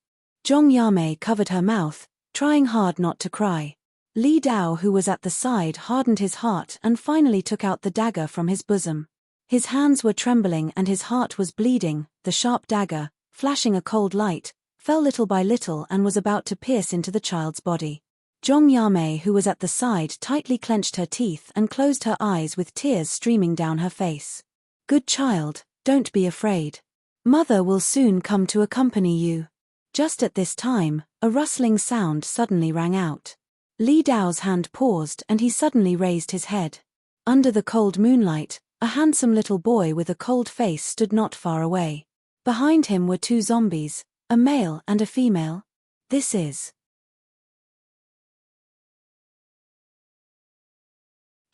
Zhong Yamei covered her mouth, trying hard not to cry. Li Dao, who was at the side, hardened his heart and finally took out the dagger from his bosom. His hands were trembling and his heart was bleeding. The sharp dagger, flashing a cold light, fell little by little and was about to pierce into the child's body. Zhong Yamei, who was at the side, tightly clenched her teeth and closed her eyes with tears streaming down her face. "Good child, don't be afraid. Mother will soon come to accompany you." Just at this time, a rustling sound suddenly rang out. Li Dao's hand paused and he suddenly raised his head. Under the cold moonlight, a handsome little boy with a cold face stood not far away. Behind him were 2 zombies, a male and a female. This is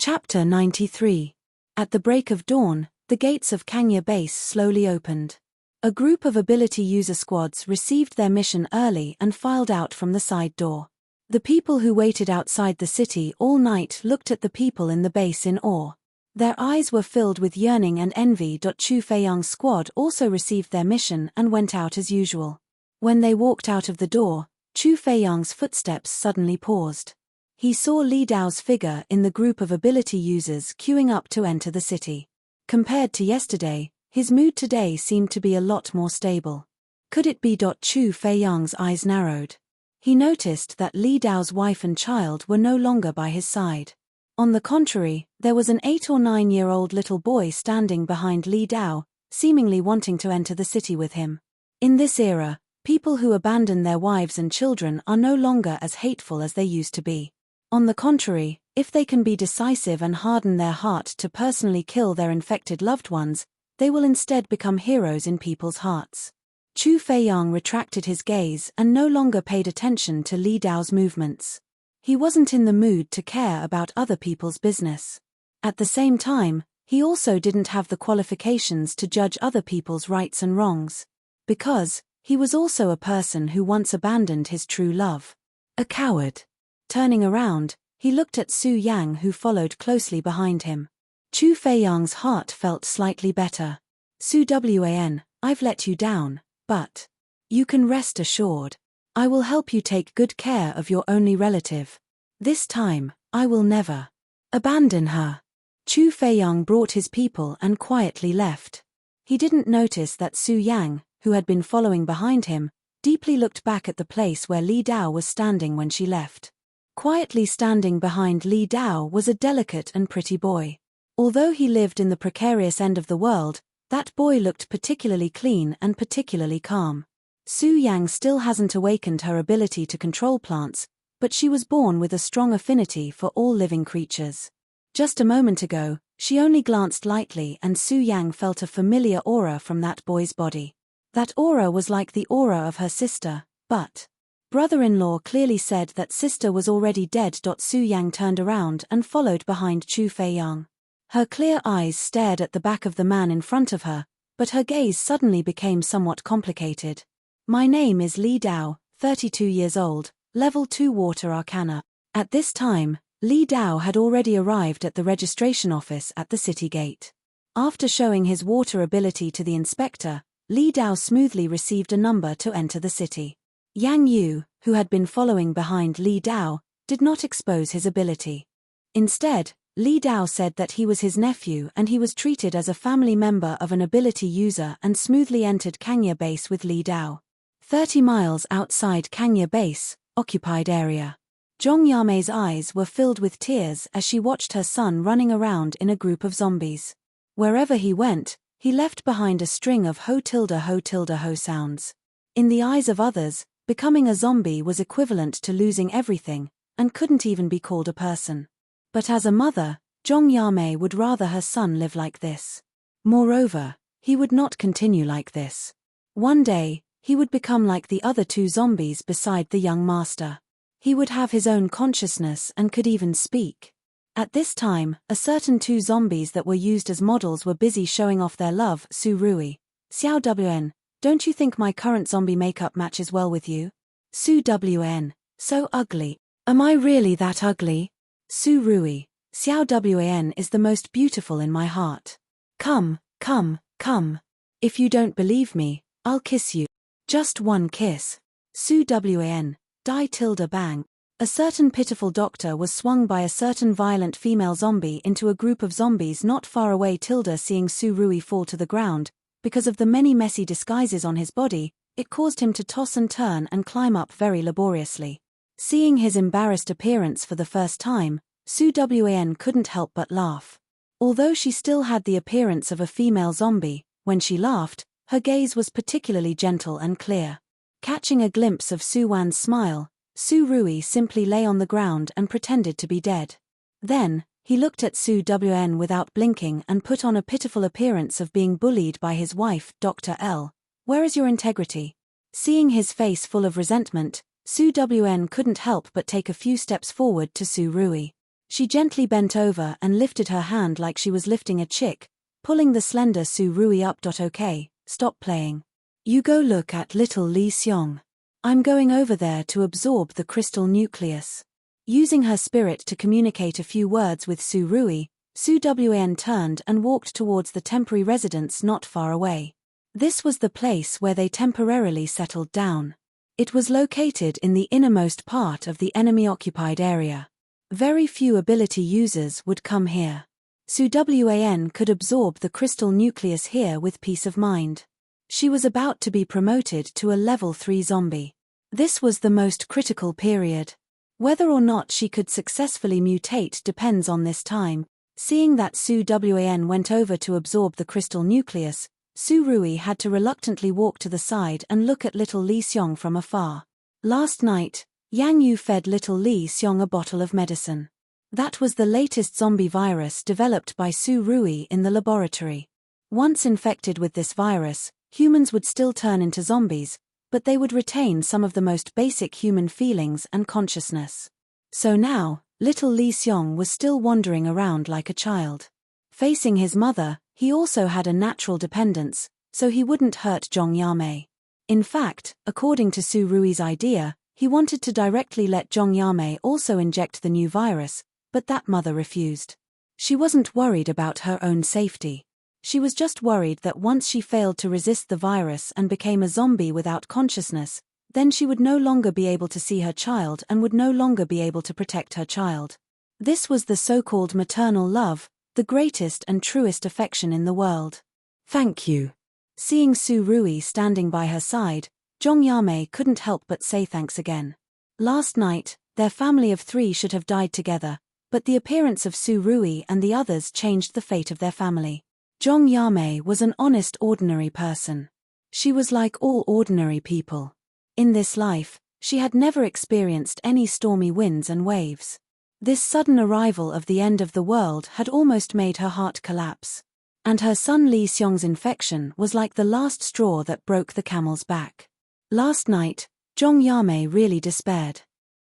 Chapter 93. At the break of dawn, the gates of Kangya Base slowly opened. A group of ability user squads received their mission early and filed out from the side door. The people who waited outside the city all night looked at the people in the base in awe. Their eyes were filled with yearning and envy. Chu Feiyang's squad also received their mission and went out as usual. When they walked out of the door, Chu Feiyang's footsteps suddenly paused. He saw Li Dao's figure in the group of ability users queuing up to enter the city. Compared to yesterday, his mood today seemed to be a lot more stable. Could it be? Chu Feiyang's eyes narrowed. He noticed that Li Dao's wife and child were no longer by his side. On the contrary, there was an 8 or 9-year-old little boy standing behind Li Dao, seemingly wanting to enter the city with him. In this era, people who abandon their wives and children are no longer as hateful as they used to be. On the contrary, if they can be decisive and harden their heart to personally kill their infected loved ones, they will instead become heroes in people's hearts. Chu Feiyang retracted his gaze and no longer paid attention to Li Dao's movements. He wasn't in the mood to care about other people's business. At the same time, he also didn't have the qualifications to judge other people's rights and wrongs. Because he was also a person who once abandoned his true love. A coward. Turning around, he looked at Su Yang, who followed closely behind him. Chu Feiyang's heart felt slightly better. "Su Wan, I've let you down, but you can rest assured. I will help you take good care of your only relative. This time, I will never abandon her." Chu Feiyang brought his people and quietly left. He didn't notice that Su Yang, who had been following behind him, deeply looked back at the place where Li Dao was standing when she left. Quietly standing behind Li Dao was a delicate and pretty boy. Although he lived in the precarious end of the world, that boy looked particularly clean and particularly calm. Su Yang still hasn't awakened her ability to control plants, but she was born with a strong affinity for all living creatures. Just a moment ago, she only glanced lightly and Su Yang felt a familiar aura from that boy's body. That aura was like the aura of her sister, but brother-in-law clearly said that sister was already dead. Su Yang turned around and followed behind Chu Feiyang. Her clear eyes stared at the back of the man in front of her, but her gaze suddenly became somewhat complicated. "My name is Li Dao, 32 years old, Level 2 Water Arcana. At this time, Li Dao had already arrived at the registration office at the city gate. After showing his water ability to the inspector, Li Dao smoothly received a number to enter the city. Yang Yu, who had been following behind Li Dao, did not expose his ability. Instead, Li Dao said that he was his nephew and he was treated as a family member of an ability user and smoothly entered Kangya Base with Li Dao. 30 miles outside Kangya Base, occupied area. Zhong Yamei's eyes were filled with tears as she watched her son running around in a group of zombies. Wherever he went, he left behind a string of ho tilde ho tilde ho sounds. In the eyes of others, becoming a zombie was equivalent to losing everything, and couldn't even be called a person. But as a mother, Zhong Yamei would rather her son live like this. Moreover, he would not continue like this. One day, he would become like the other two zombies beside the young master. He would have his own consciousness and could even speak. At this time, a certain two zombies that were used as models were busy showing off their love. Su Rui. Xiao Wn, don't you think my current zombie makeup matches well with you? Su Wn, so ugly. Am I really that ugly? Su Rui. Xiao Wan is the most beautiful in my heart. Come, come, come. If you don't believe me, I'll kiss you. Just one kiss. Su Wan. Die tilde bang. A certain pitiful doctor was swung by a certain violent female zombie into a group of zombies not far away. Seeing Su Rui fall to the ground, because of the many messy disguises on his body, it caused him to toss and turn and climb up very laboriously. Seeing his embarrassed appearance for the first time, Su Wan couldn't help but laugh. Although she still had the appearance of a female zombie, when she laughed, her gaze was particularly gentle and clear. Catching a glimpse of Su Wan's smile, Su Rui simply lay on the ground and pretended to be dead. Then, he looked at Su Wan without blinking and put on a pitiful appearance of being bullied by his wife, Dr. L. Where is your integrity? Seeing his face full of resentment, Su Wan couldn't help but take a few steps forward to Su Rui. She gently bent over and lifted her hand like she was lifting a chick, pulling the slender Su Rui up. Okay, stop playing. You go look at little Li Xiong. I'm going over there to absorb the crystal nucleus. Using her spirit to communicate a few words with Su Rui, Su Wan turned and walked towards the temporary residence not far away. This was the place where they temporarily settled down. It was located in the innermost part of the enemy-occupied area. Very few ability users would come here. Su Wan could absorb the crystal nucleus here with peace of mind. She was about to be promoted to a level 3 zombie. This was the most critical period. Whether or not she could successfully mutate depends on this time. Seeing that Su Wan went over to absorb the crystal nucleus, Su Rui had to reluctantly walk to the side and look at little Li Xiong from afar. Last night, Yang Yu fed little Li Xiong a bottle of medicine. That was the latest zombie virus developed by Su Rui in the laboratory. Once infected with this virus, humans would still turn into zombies, but they would retain some of the most basic human feelings and consciousness. So now, little Li Xiong was still wandering around like a child. Facing his mother, he also had a natural dependence, so he wouldn't hurt Zhong Yamei. In fact, according to Su Rui's idea, he wanted to directly let Zhong Yamei also inject the new virus, but that mother refused. She wasn't worried about her own safety. She was just worried that once she failed to resist the virus and became a zombie without consciousness, then she would no longer be able to see her child and would no longer be able to protect her child. This was the so-called maternal love, the greatest and truest affection in the world. Thank you. Seeing Su Rui standing by her side, Zhong Yamei couldn't help but say thanks again. Last night, their family of 3 should have died together, but the appearance of Su Rui and the others changed the fate of their family. Zhong Yamei was an honest ordinary person. She was like all ordinary people. In this life, she had never experienced any stormy winds and waves. This sudden arrival of the end of the world had almost made her heart collapse. And her son Li Xiong's infection was like the last straw that broke the camel's back. Last night, Zhong Yamei really despaired.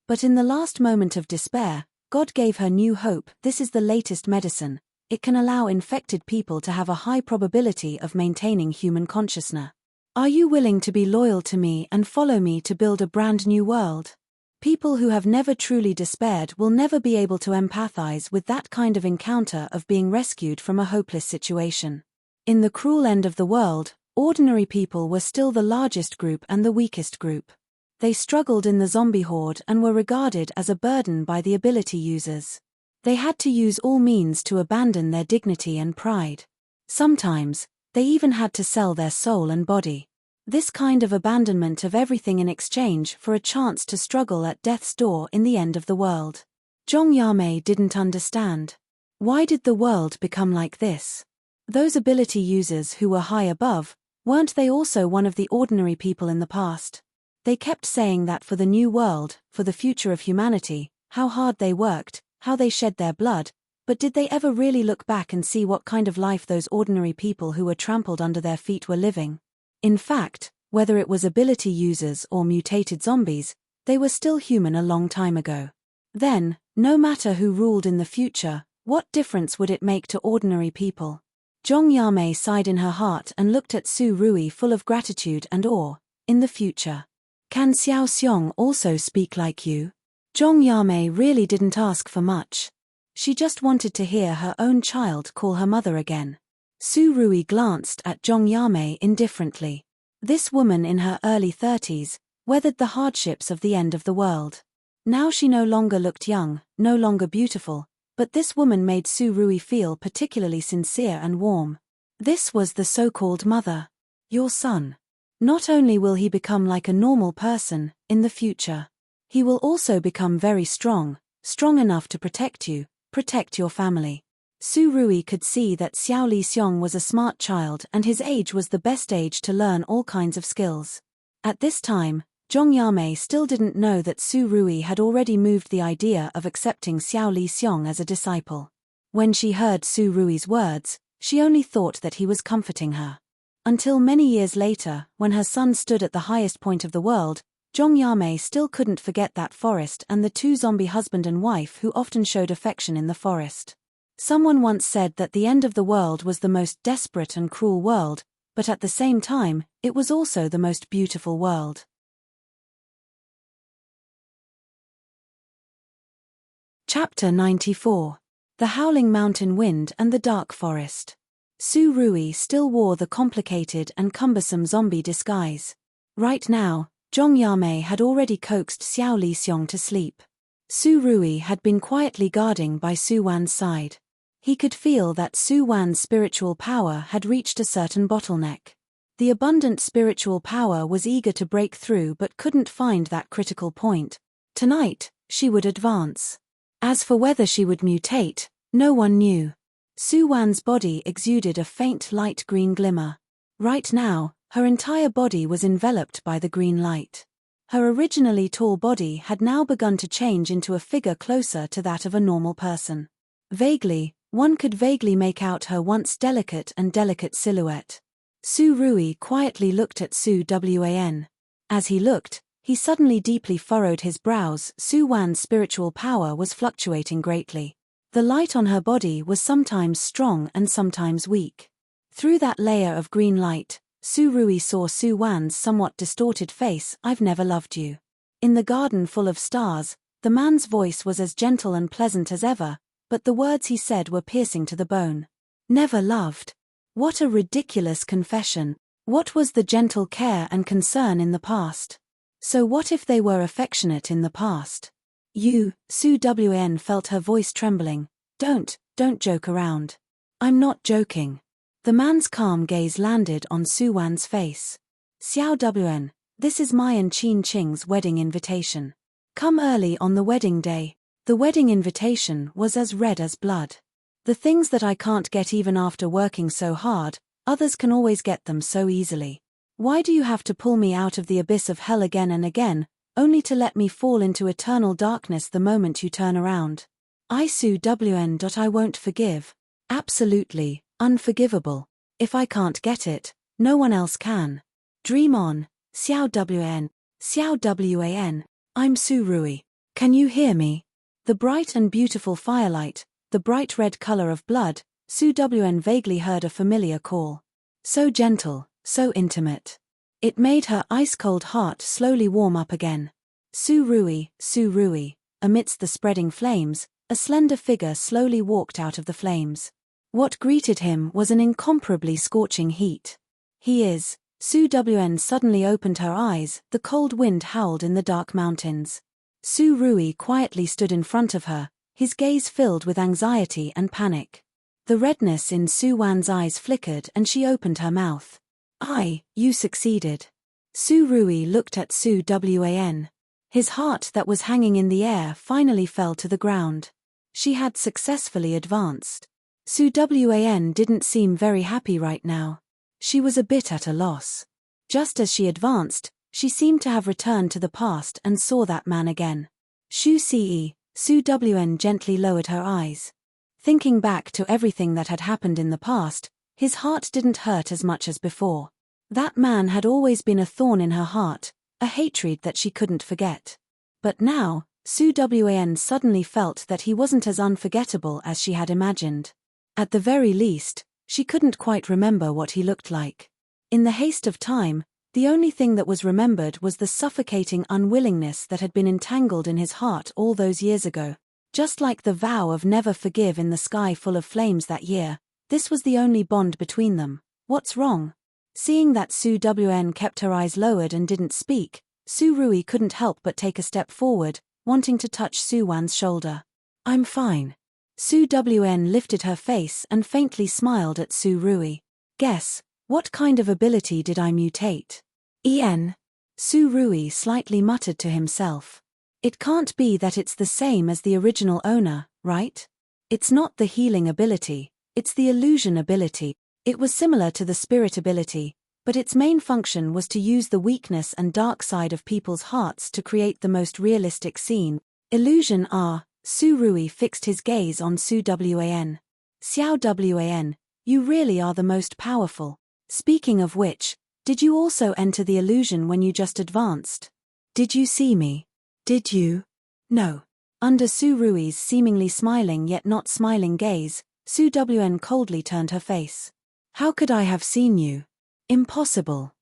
But in the last moment of despair, God gave her new hope. This is the latest medicine. It can allow infected people to have a high probability of maintaining human consciousness. Are you willing to be loyal to me and follow me to build a brand new world? People who have never truly despaired will never be able to empathize with that kind of encounter of being rescued from a hopeless situation. In the cruel end of the world, ordinary people were still the largest group and the weakest group. They struggled in the zombie horde and were regarded as a burden by the ability users. They had to use all means to abandon their dignity and pride. Sometimes, they even had to sell their soul and body. This kind of abandonment of everything in exchange for a chance to struggle at death's door in the end of the world. Zhong Yamei didn't understand. Why did the world become like this? Those ability users who were high above, weren't they also one of the ordinary people in the past? They kept saying that for the new world, for the future of humanity, how hard they worked, how they shed their blood, but did they ever really look back and see what kind of life those ordinary people who were trampled under their feet were living? In fact, whether it was ability users or mutated zombies, they were still human a long time ago. Then, no matter who ruled in the future, what difference would it make to ordinary people? Zhong Yamei sighed in her heart and looked at Su Rui full of gratitude and awe. In the future, can Xiao Xiong also speak like you? Zhong Yamei really didn't ask for much. She just wanted to hear her own child call her mother again. Su Rui glanced at Zhong Yamei indifferently. This woman in her early 30s, weathered the hardships of the end of the world. Now she no longer looked young, no longer beautiful, but this woman made Su Rui feel particularly sincere and warm. This was the so-called mother. Your son. Not only will he become like a normal person, in the future, he will also become very strong, strong enough to protect you, protect your family. Su Rui could see that Xiao Lixiong was a smart child and his age was the best age to learn all kinds of skills. At this time, Zhong Yamei still didn't know that Su Rui had already moved the idea of accepting Xiao Lixiong as a disciple. When she heard Su Rui's words, she only thought that he was comforting her. Until many years later, when her son stood at the highest point of the world, Zhong Yamei still couldn't forget that forest and the two zombie husband and wife who often showed affection in the forest. Someone once said that the end of the world was the most desperate and cruel world, but at the same time, it was also the most beautiful world. Chapter 94. The Howling Mountain Wind and the Dark Forest. Su Rui still wore the complicated and cumbersome zombie disguise. Right now, Zhong Yamei had already coaxed Xiao Lixiong to sleep. Su Rui had been quietly guarding by Su Wan's side. He could feel that Su Wan's spiritual power had reached a certain bottleneck. The abundant spiritual power was eager to break through but couldn't find that critical point. Tonight, she would advance. As for whether she would mutate, no one knew. Su Wan's body exuded a faint light green glimmer. Right now, her entire body was enveloped by the green light. Her originally tall body had now begun to change into a figure closer to that of a normal person. Vaguely, one could vaguely make out her once delicate silhouette. Su Rui quietly looked at Su Wan. As he looked, he suddenly deeply furrowed his brows. Su Wan's spiritual power was fluctuating greatly. The light on her body was sometimes strong and sometimes weak. Through that layer of green light, Su Rui saw Su Wan's somewhat distorted face. I've never loved you. In the garden full of stars, the man's voice was as gentle and pleasant as ever, but the words he said were piercing to the bone. Never loved. What a ridiculous confession. What was the gentle care and concern in the past? So what if they were affectionate in the past? You, Su Wan felt her voice trembling. Don't joke around. I'm not joking. The man's calm gaze landed on Su Wan's face. Xiao Wan, this is my and Qin Qing's wedding invitation. Come early on the wedding day. The wedding invitation was as red as blood. The things that I can't get even after working so hard, others can always get them so easily. Why do you have to pull me out of the abyss of hell again and again, only to let me fall into eternal darkness the moment you turn around? I Su Wan. I won't forgive. Absolutely, unforgivable. If I can't get it, no one else can. Dream on, Xiao Wan. Xiao Wan. I'm Su Rui. Can you hear me? The bright and beautiful firelight, the bright red color of blood, Su Wan vaguely heard a familiar call. So gentle, so intimate. It made her ice-cold heart slowly warm up again. Su Rui, Su Rui. Amidst the spreading flames, a slender figure slowly walked out of the flames. What greeted him was an incomparably scorching heat. He is. Su Wn suddenly opened her eyes, the cold wind howled in the dark mountains. Su Rui quietly stood in front of her, his gaze filled with anxiety and panic. The redness in Su Wan's eyes flickered and she opened her mouth. You succeeded. Su Rui looked at Su Wan. His heart that was hanging in the air finally fell to the ground. She had successfully advanced. Su Wan didn't seem very happy right now. She was a bit at a loss. Just as she advanced, she seemed to have returned to the past and saw that man again. Su Wan gently lowered her eyes. Thinking back to everything that had happened in the past, his heart didn't hurt as much as before. That man had always been a thorn in her heart, a hatred that she couldn't forget. But now, Su Wan suddenly felt that he wasn't as unforgettable as she had imagined. At the very least, she couldn't quite remember what he looked like. In the haste of time, the only thing that was remembered was the suffocating unwillingness that had been entangled in his heart all those years ago. Just like the vow of never forgive in the sky full of flames that year, this was the only bond between them. What's wrong? Seeing that Su Wan kept her eyes lowered and didn't speak, Su Rui couldn't help but take a step forward, wanting to touch Su Wan's shoulder. I'm fine. Su Wan lifted her face and faintly smiled at Su Rui. Guess, what kind of ability did I mutate? Su Rui slightly muttered to himself. It can't be that it's the same as the original owner, right? It's not the healing ability, it's the illusion ability. It was similar to the spirit ability, but its main function was to use the weakness and dark side of people's hearts to create the most realistic scene. Illusion. Su Rui fixed his gaze on Su Wan. Xiao Wan, you really are the most powerful. Speaking of which, did you also enter the illusion when you just advanced? Did you see me? Did you? No. Under Su Rui's seemingly smiling yet not smiling gaze, Su Wan coldly turned her face. How could I have seen you? Impossible.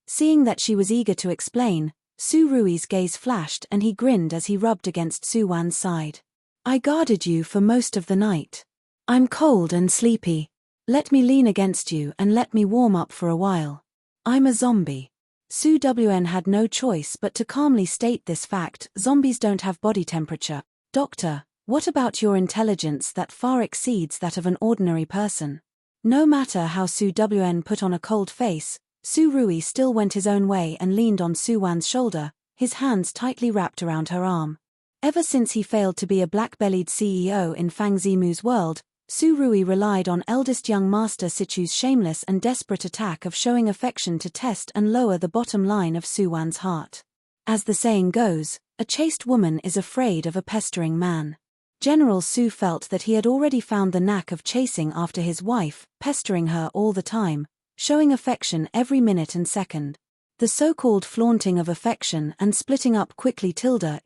Seeing that she was eager to explain, Su Rui's gaze flashed and he grinned as he rubbed against Su Wan's side. I guarded you for most of the night. I'm cold and sleepy. Let me lean against you and let me warm up for a while. I'm a zombie. Su Wan had no choice but to calmly state this fact. Zombies don't have body temperature. Doctor, what about your intelligence that far exceeds that of an ordinary person? No matter how Su Wan put on a cold face, Su Rui still went his own way and leaned on Su Wan's shoulder, his hands tightly wrapped around her arm. Ever since he failed to be a black-bellied CEO in Fang Zimu's world, Su Rui relied on eldest young Master Sichu's shameless and desperate attack of showing affection to test and lower the bottom line of Su Wan's heart. As the saying goes, a chaste woman is afraid of a pestering man. General Su felt that he had already found the knack of chasing after his wife, pestering her all the time, showing affection every minute and second. The so-called flaunting of affection and splitting up quickly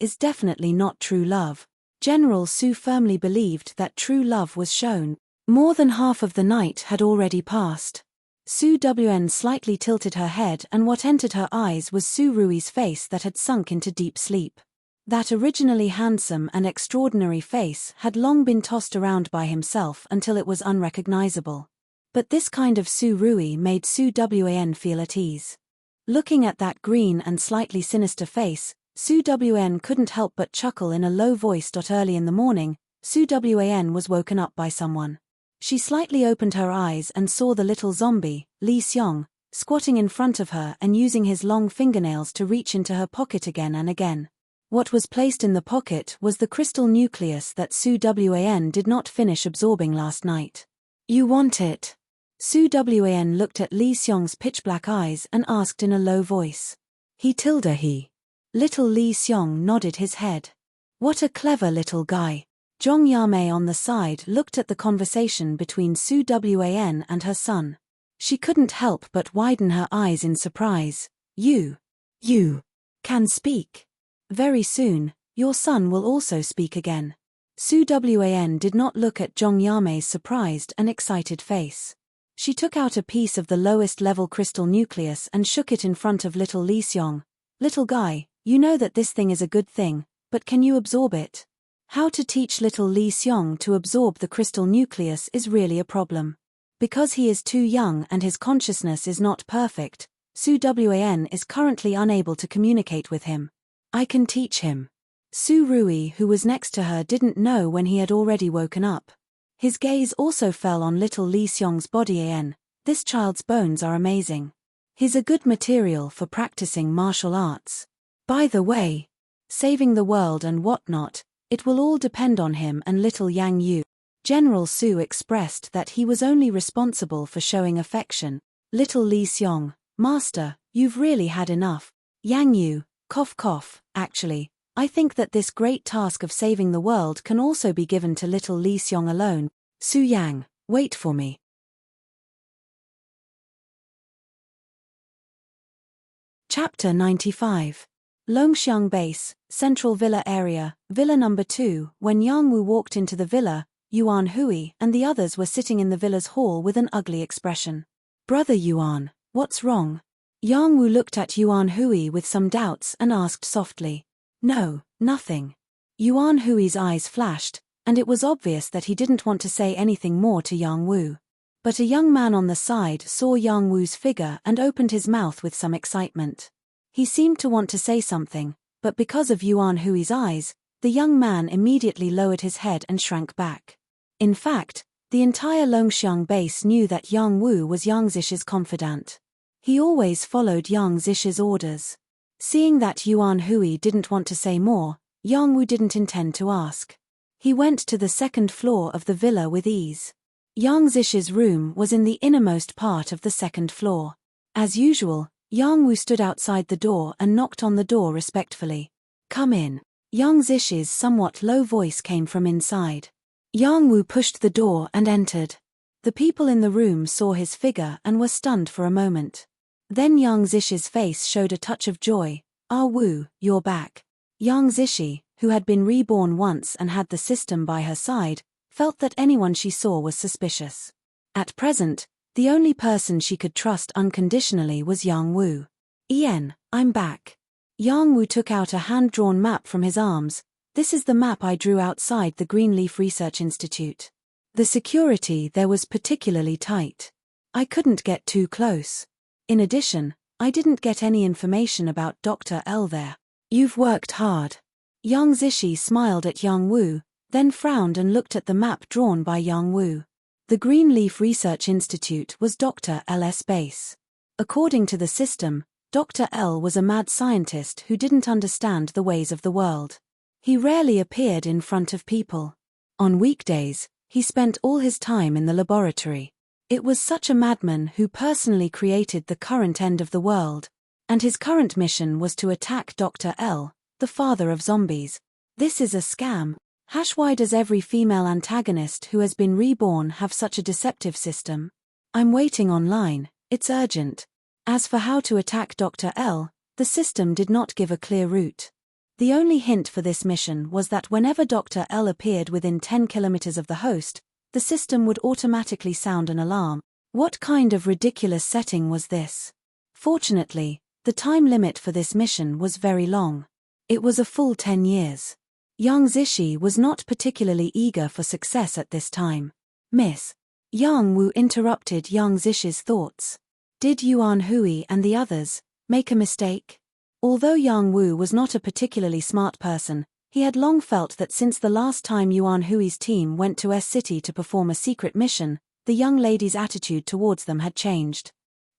is definitely not true love. General Su firmly believed that true love was shown. More than half of the night had already passed. Su Wan slightly tilted her head and what entered her eyes was Su Rui's face that had sunk into deep sleep. That originally handsome and extraordinary face had long been tossed around by himself until it was unrecognizable. But this kind of Su Rui made Su Wan feel at ease. Looking at that green and slightly sinister face, Su Wan couldn't help but chuckle in a low voice. Early in the morning, Su Wan was woken up by someone. She slightly opened her eyes and saw the little zombie, Li Xiong, squatting in front of her and using his long fingernails to reach into her pocket again and again. What was placed in the pocket was the crystal nucleus that Su Wan did not finish absorbing last night. You want it? Su Wan looked at Li Xiong's pitch-black eyes and asked in a low voice. He. Little Li Xiong nodded his head. What a clever little guy. Zhong Yamei on the side looked at the conversation between Su Wan and her son. She couldn't help but widen her eyes in surprise. You can speak. Very soon, your son will also speak again. Su Wan did not look at Zhong Yamei's surprised and excited face. She took out a piece of the lowest level crystal nucleus and shook it in front of little Li Xiong. Little guy, You know that this thing is a good thing, but can you absorb it? How to teach little Li Xiong to absorb the crystal nucleus is really a problem. Because he is too young and his consciousness is not perfect, Su Wan is currently unable to communicate with him. I can teach him. Su Rui, who was next to her, didn't know when he had already woken up. His gaze also fell on little Li Xiong's body. This child's bones are amazing. He's a good material for practicing martial arts. By the way, saving the world and whatnot, it will all depend on him and little Yang Yu. General Su expressed that he was only responsible for showing affection. Little Li Xiong, Master, you've really had enough. Yang Yu, cough cough, actually, I think that this great task of saving the world can also be given to little Li Xiong alone. Su Yang, wait for me. Chapter 95. Longxiang Base, Central Villa Area, Villa Number 2. When Yang Wu walked into the villa, Yuan Hui and the others were sitting in the villa's hall with an ugly expression. Brother Yuan, what's wrong? Yang Wu looked at Yuan Hui with some doubts and asked softly. No, nothing. Yuan Hui's eyes flashed, and it was obvious that he didn't want to say anything more to Yang Wu. But a young man on the side saw Yang Wu's figure and opened his mouth with some excitement. He seemed to want to say something, but because of Yuan Hui's eyes, the young man immediately lowered his head and shrank back. In fact, the entire Longxiang base knew that Yang Wu was Yang Zish's confidant. He always followed Yang Zish's orders. Seeing that Yuan Hui didn't want to say more, Yang Wu didn't intend to ask. He went to the second floor of the villa with ease. Yang Zish's room was in the innermost part of the second floor. As usual, Yang Wu stood outside the door and knocked on the door respectfully. Come in. Yang Zish's somewhat low voice came from inside. Yang Wu pushed the door and entered. The people in the room saw his figure and were stunned for a moment. Then Yang Zish's face showed a touch of joy. Ah Wu, you're back. Yang Zishi, who had been reborn once and had the system by her side, felt that anyone she saw was suspicious. At present, the only person she could trust unconditionally was Yang Wu. I'm back. Yang Wu took out a hand-drawn map from his arms. This is the map I drew outside the Greenleaf Research Institute. The security there was particularly tight. I couldn't get too close. In addition, I didn't get any information about Dr. L there. You've worked hard. Yang Zishi smiled at Yang Wu, then frowned and looked at the map drawn by Yang Wu. The Greenleaf Research Institute was Dr. L's base. According to the system, Dr. L was a mad scientist who didn't understand the ways of the world. He rarely appeared in front of people. On weekdays, he spent all his time in the laboratory. It was such a madman who personally created the current end of the world, and his current mission was to attack Dr. L, the father of zombies. This is a scam. Why does every female antagonist who has been reborn have such a deceptive system? I'm waiting online, it's urgent. As for how to attack Dr. L, the system did not give a clear route. The only hint for this mission was that whenever Dr. L appeared within 10 kilometers of the host, the system would automatically sound an alarm. What kind of ridiculous setting was this? Fortunately, the time limit for this mission was very long. It was a full 10 years. Yang Zishi was not particularly eager for success at this time. Miss. Yang Wu interrupted Yang Zishi's thoughts. Did Yuan Hui and the others make a mistake? Although Yang Wu was not a particularly smart person, he had long felt that since the last time Yuan Hui's team went to S-City to perform a secret mission, the young lady's attitude towards them had changed.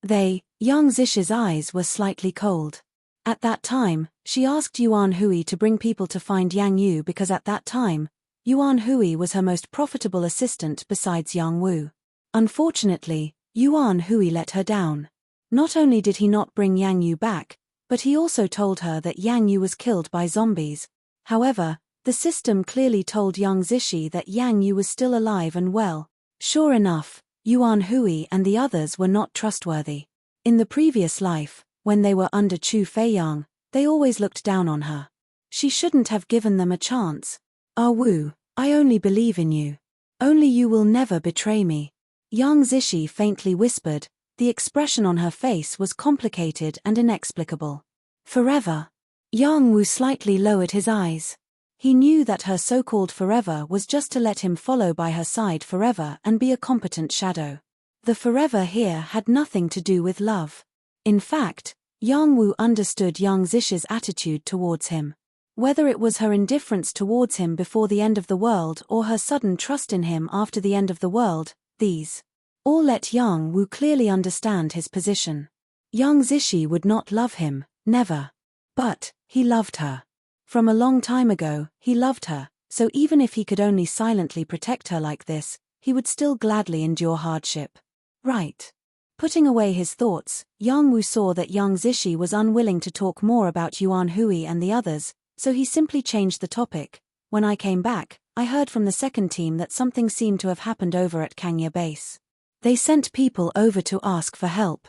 Yang Zishi's eyes were slightly cold. At that time, she asked Yuan Hui to bring people to find Yang Yu because at that time, Yuan Hui was her most profitable assistant besides Yang Wu. Unfortunately, Yuan Hui let her down. Not only did he not bring Yang Yu back, but he also told her that Yang Yu was killed by zombies. However, the system clearly told Yang Zishi that Yang Yu was still alive and well. Sure enough, Yuan Hui and the others were not trustworthy. In the previous life, when they were under Chu Feiyang, they always looked down on her. She shouldn't have given them a chance. Ah Wu, I only believe in you. Only you will never betray me. Yang Zishi faintly whispered. The expression on her face was complicated and inexplicable. Forever. Yang Wu slightly lowered his eyes. He knew that her so-called forever was just to let him follow by her side forever and be a competent shadow. The forever here had nothing to do with love. In fact, Yang Wu understood Yang Zish's attitude towards him. Whether it was her indifference towards him before the end of the world or her sudden trust in him after the end of the world, these all let Yang Wu clearly understand his position. Yang Zishi would not love him, never. But he loved her. From a long time ago, he loved her, so even if he could only silently protect her like this, he would still gladly endure hardship. Right. Putting away his thoughts, Yang Wu saw that Yang Zishi was unwilling to talk more about Yuan Hui and the others, so he simply changed the topic. When I came back, I heard from the second team that something seemed to have happened over at Kangya base. They sent people over to ask for help.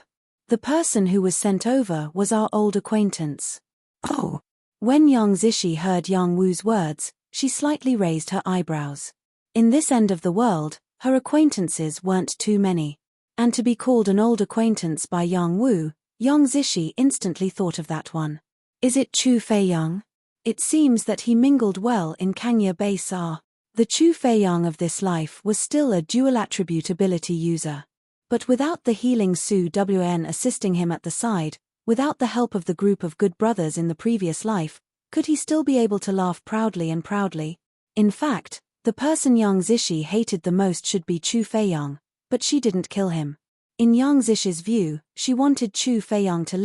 The person who was sent over was our old acquaintance. Oh. When Yang Zishi heard Yang Wu's words, she slightly raised her eyebrows. In this end of the world, her acquaintances weren't too many. And to be called an old acquaintance by Yang Wu, Yang Zishi instantly thought of that one. Is it Chu Feiyang? It seems that he mingled well in Kangya base. The Chu Feiyang of this life was still a dual attribute ability user. But without the healing Su Wan assisting him at the side, without the help of the group of good brothers in the previous life, could he still be able to laugh proudly and proudly? In fact, the person Yang Zishi hated the most should be Chu Feiyang, but she didn't kill him. In Yang Zishi's view, she wanted Chu Feiyang to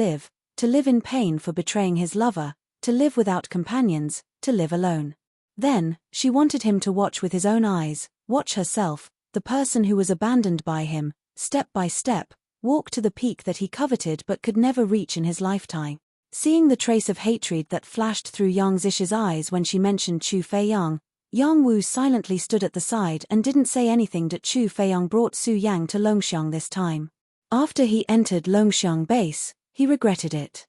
live in pain for betraying his lover, to live without companions, to live alone. Then, she wanted him to watch with his own eyes, watch herself, the person who was abandoned by him, step by step, walk to the peak that he coveted but could never reach in his lifetime. Seeing the trace of hatred that flashed through Yang Zishi's eyes when she mentioned Chu Feiyang, Yang Wu silently stood at the side and didn't say anything. That Chu Feiyang brought Su Yang to Longxiang this time. After he entered Longxiang base, he regretted it.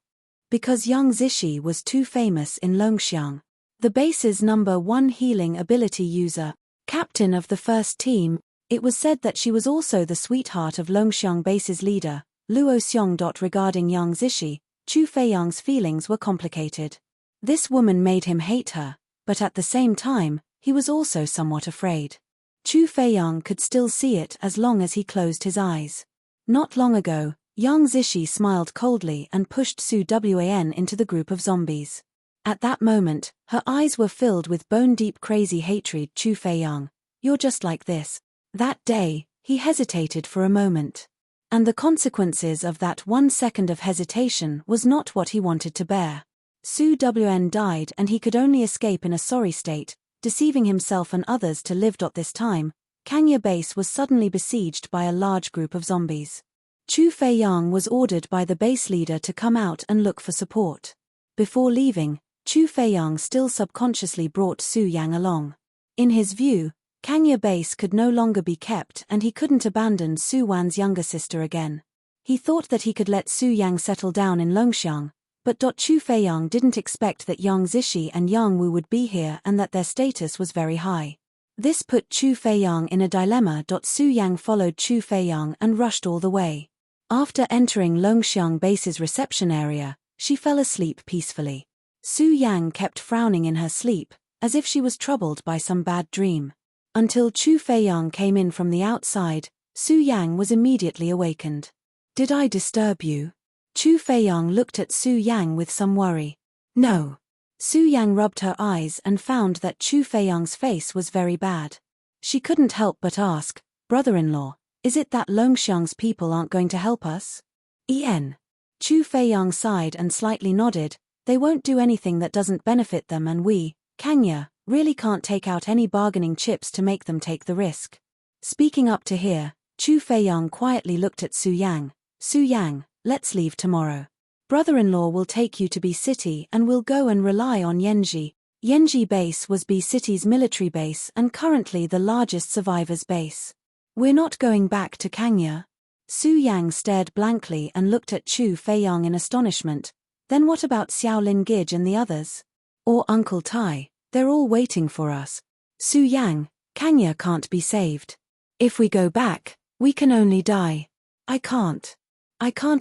Because Yang Zishi was too famous in Longxiang. The base's #1 healing ability user, captain of the first team, it was said that she was also the sweetheart of Longxiang base's leader, Luo Xiong. Regarding Yang Zishi, Chu Feiyang's feelings were complicated. This woman made him hate her, but at the same time, he was also somewhat afraid. Chu Feiyang could still see it as long as he closed his eyes. Not long ago, Yang Zishi smiled coldly and pushed Su Wan into the group of zombies. At that moment, her eyes were filled with bone-deep crazy hatred. Chu Feiyang, you're just like this. That day, he hesitated for a moment. And the consequences of that 1 second of hesitation was not what he wanted to bear. Su Wan died and he could only escape in a sorry state, deceiving himself and others to live. This time, Kangya base was suddenly besieged by a large group of zombies. Chu Feiyang was ordered by the base leader to come out and look for support. Before leaving, Chu Feiyang still subconsciously brought Su Yang along. In his view, Kangya base could no longer be kept and he couldn't abandon Su Wan's younger sister again. He thought that he could let Su Yang settle down in Longxiang, but Chu Feiyang didn't expect that Yang Zishi and Yang Wu would be here and that their status was very high. This put Chu Feiyang in a dilemma. Su Yang followed Chu Feiyang and rushed all the way. After entering Longxiang base's reception area, she fell asleep peacefully. Su Yang kept frowning in her sleep, as if she was troubled by some bad dream. Until Chu Feiyang came in from the outside, Su Yang was immediately awakened. Did I disturb you? Chu Feiyang looked at Su Yang with some worry. No. Su Yang rubbed her eyes and found that Chu Feiyang's face was very bad. She couldn't help but ask, brother-in-law, is it that Longxiang's people aren't going to help us? Chu Feiyang sighed and slightly nodded. They won't do anything that doesn't benefit them, and we, Kangya, really can't take out any bargaining chips to make them take the risk. Speaking up to here, Chu Feiyang quietly looked at Su Yang. Su Yang, let's leave tomorrow. Brother-in-law will take you to B City and we'll go and rely on Yenji. Yenji base was B City's military base and currently the largest survivors base. We're not going back to Kangya. Su Yang stared blankly and looked at Chu Feiyang in astonishment. Then what about Xiaolin Gij and the others? Or Uncle Tai? They're all waiting for us. Su Yang, Kangya can't be saved. If we go back, we can only die. I can't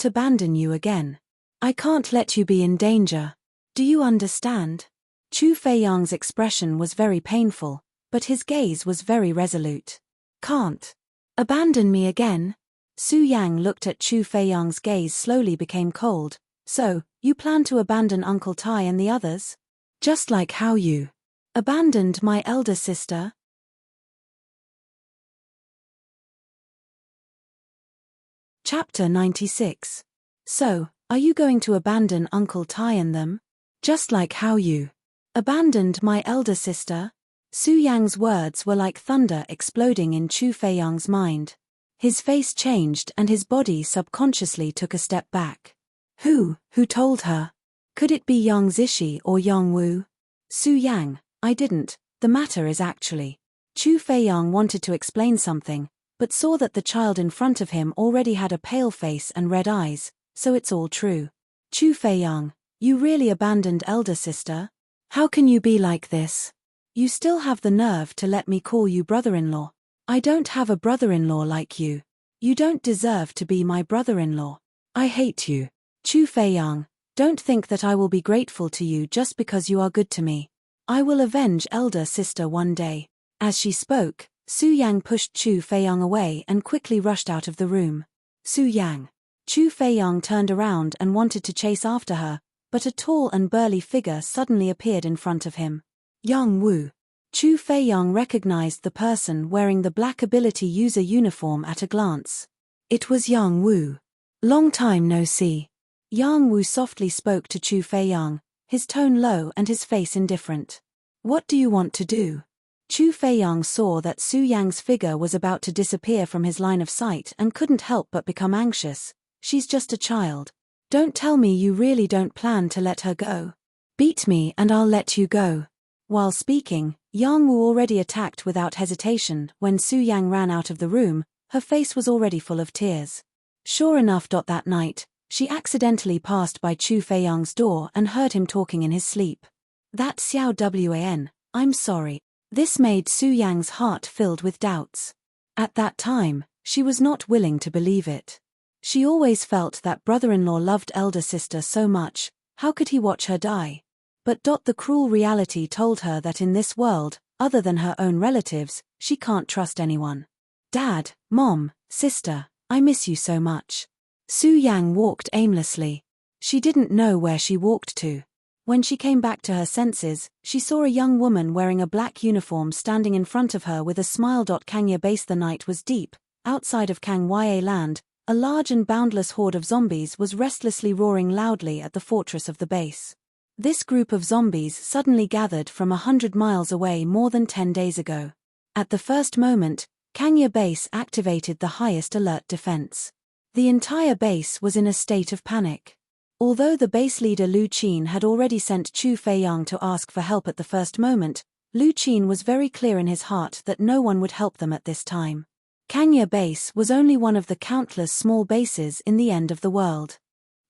abandon you again. I can't let you be in danger. Do you understand? Chu Feiyang's expression was very painful, but his gaze was very resolute. Can't abandon me again? Su Yang looked at Chu Feiyang's gaze slowly became cold. So, you plan to abandon Uncle Tai and the others? Just like how you abandoned my elder sister? Chapter 96. So, are you going to abandon Uncle Tai and them? Just like how you abandoned my elder sister? Su Yang's words were like thunder exploding in Chu Feiyang's mind. His face changed and his body subconsciously took a step back. Who told her? Could it be Yang Zishi or Yang Wu? Su Yang, I didn't. The matter is actually. Chu Feiyang wanted to explain something, but saw that the child in front of him already had a pale face and red eyes, so it's all true. Chu Feiyang, you really abandoned elder sister? How can you be like this? You still have the nerve to let me call you brother-in-law. I don't have a brother-in-law like you. You don't deserve to be my brother-in-law. I hate you. Chu Feiyang, don't think that I will be grateful to you just because you are good to me. I will avenge elder sister one day. As she spoke, Su Yang pushed Chu Feiyang away and quickly rushed out of the room. Su Yang. Chu Feiyang turned around and wanted to chase after her, but a tall and burly figure suddenly appeared in front of him. Yang Wu. Chu Feiyang recognized the person wearing the black ability user uniform at a glance. It was Yang Wu. Long time no see. Yang Wu softly spoke to Chu Feiyang, his tone low and his face indifferent. What do you want to do? Chu Feiyang saw that Su Yang's figure was about to disappear from his line of sight and couldn't help but become anxious. She's just a child. Don't tell me you really don't plan to let her go. Beat me and I'll let you go. While speaking, Yang Wu already attacked without hesitation. When Su Yang ran out of the room, her face was already full of tears. Sure enough, that night, she accidentally passed by Chu Feiyang's door and heard him talking in his sleep. That Xiao Wan, I'm sorry. This made Su Yang's heart filled with doubts. At that time, she was not willing to believe it. She always felt that brother-in-law loved elder sister so much, how could he watch her die? But the cruel reality told her that in this world, other than her own relatives, she can't trust anyone. Dad, Mom, sister, I miss you so much. Su Yang walked aimlessly. She didn't know where she walked to. When she came back to her senses, she saw a young woman wearing a black uniform standing in front of her with a smile. Kangya base. The night was deep. Outside of Kangya land, a large and boundless horde of zombies was restlessly roaring loudly at the fortress of the base. This group of zombies suddenly gathered from 100 miles away more than 10 days ago. At the first moment, Kangya base activated the highest alert defense. The entire base was in a state of panic. Although the base leader Lu Qin had already sent Chu Feiyang to ask for help at the first moment, Lu Qin was very clear in his heart that no one would help them at this time. Kangya base was only one of the countless small bases in the end of the world.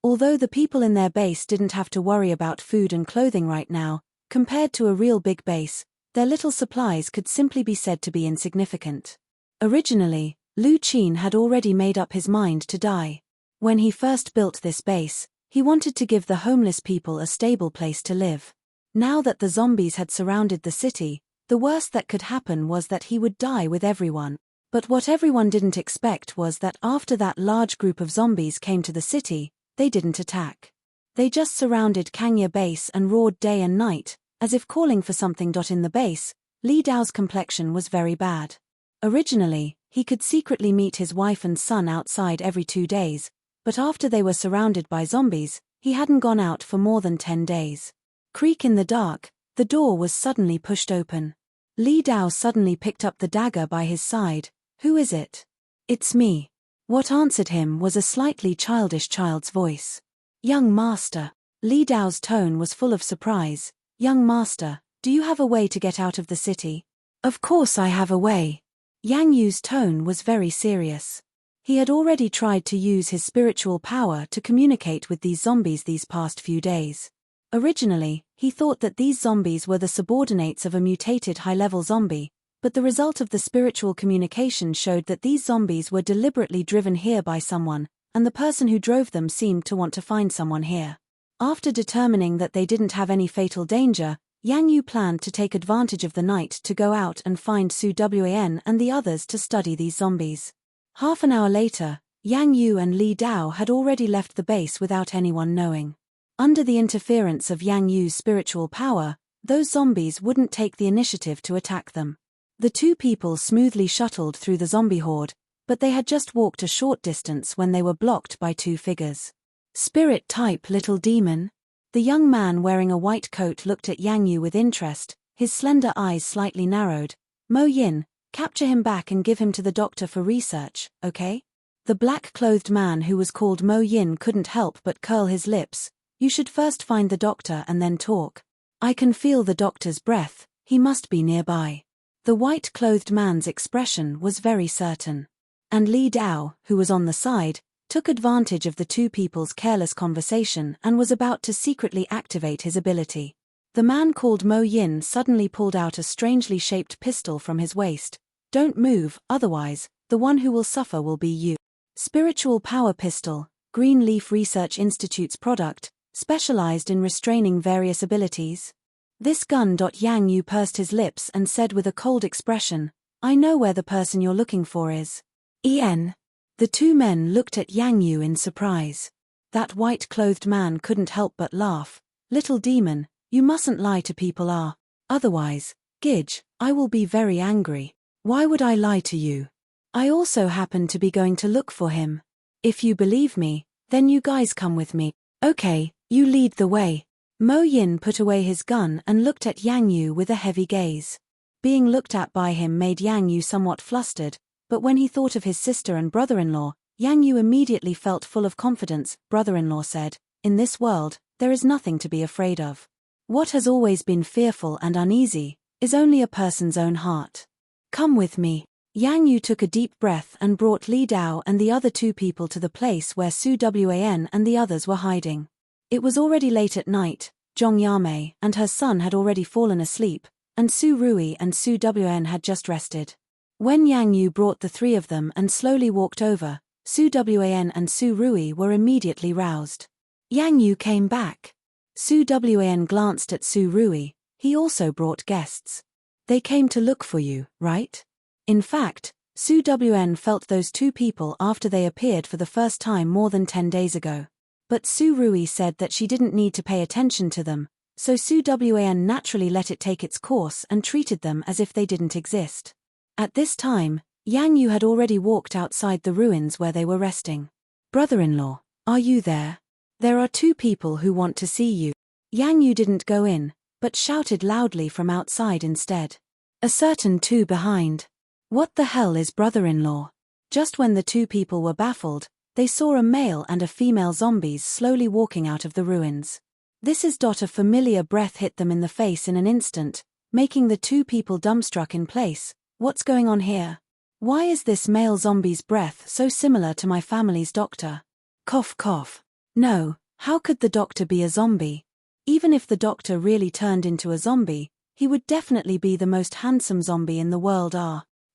Although the people in their base didn't have to worry about food and clothing right now, compared to a real big base, their little supplies could simply be said to be insignificant. Originally, Lu Qin had already made up his mind to die. When he first built this base, he wanted to give the homeless people a stable place to live. Now that the zombies had surrounded the city, the worst that could happen was that he would die with everyone. But what everyone didn't expect was that after that large group of zombies came to the city, they didn't attack. They just surrounded Kangya base and roared day and night, as if calling for something. In the base, Li Dao's complexion was very bad. Originally, he could secretly meet his wife and son outside every 2 days, but after they were surrounded by zombies, he hadn't gone out for more than 10 days. Creak in the dark, the door was suddenly pushed open. Li Dao suddenly picked up the dagger by his side. Who is it? It's me. What answered him was a slightly childish child's voice. Young master. Li Dao's tone was full of surprise. Young master, do you have a way to get out of the city? Of course I have a way. Yang Yu's tone was very serious. He had already tried to use his spiritual power to communicate with these zombies these past few days. Originally, he thought that these zombies were the subordinates of a mutated high-level zombie, but the result of the spiritual communication showed that these zombies were deliberately driven here by someone, and the person who drove them seemed to want to find someone here. After determining that they didn't have any fatal danger, Yang Yu planned to take advantage of the night to go out and find Su Wan and the others to study these zombies. Half an hour later, Yang Yu and Li Dao had already left the base without anyone knowing. Under the interference of Yang Yu's spiritual power, those zombies wouldn't take the initiative to attack them. The two people smoothly shuttled through the zombie horde, but they had just walked a short distance when they were blocked by two figures. Spirit-type little demon? The young man wearing a white coat looked at Yang Yu with interest, his slender eyes slightly narrowed. Mo Yin, capture him back and give him to the doctor for research, okay? The black-clothed man who was called Mo Yin couldn't help but curl his lips. You should first find the doctor and then talk. I can feel the doctor's breath, he must be nearby. The white-clothed man's expression was very certain. And Li Dao, who was on the side, took advantage of the two people's careless conversation and was about to secretly activate his ability. The man called Mo Yin suddenly pulled out a strangely shaped pistol from his waist. Don't move, otherwise, the one who will suffer will be you. Spiritual Power Pistol, Green Leaf Research Institute's product, specialized in restraining various abilities. This gun. Yang Yu pursed his lips and said with a cold expression, I know where the person you're looking for is. En. The two men looked at Yang Yu in surprise. That white-clothed man couldn't help but laugh. Little demon, you mustn't lie to people. Otherwise, Gidge, I will be very angry. Why would I lie to you? I also happen to be going to look for him. If you believe me, then you guys come with me. Okay, you lead the way. Mo Yin put away his gun and looked at Yang Yu with a heavy gaze. Being looked at by him made Yang Yu somewhat flustered, but when he thought of his sister and brother-in-law, Yang Yu immediately felt full of confidence. Brother-in-law said, in this world, there is nothing to be afraid of. What has always been fearful and uneasy is only a person's own heart. Come with me. Yang Yu took a deep breath and brought Li Dao and the other two people to the place where Su Wan and the others were hiding. It was already late at night. Zhong Yamei and her son had already fallen asleep, and Su Rui and Su Wan had just rested. When Yang Yu brought the three of them and slowly walked over, Su Wan and Su Rui were immediately roused. Yang Yu came back. Su Wan glanced at Su Rui. He also brought guests. They came to look for you, right? In fact, Su Wan felt those two people after they appeared for the first time more than 10 days ago. But Su Rui said that she didn't need to pay attention to them, so Su Wan naturally let it take its course and treated them as if they didn't exist. At this time, Yang Yu had already walked outside the ruins where they were resting. Brother-in-law, are you there? There are two people who want to see you. Yang Yu didn't go in, but shouted loudly from outside instead. A certain two behind. What the hell is brother-in-law? Just when the two people were baffled, they saw a male and a female zombies slowly walking out of the ruins. This is. A familiar breath hit them in the face in an instant, making the two people dumbstruck in place. What's going on here? Why is this male zombie's breath so similar to my family's doctor? Cough cough. No, how could the doctor be a zombie? Even if the doctor really turned into a zombie, he would definitely be the most handsome zombie in the world.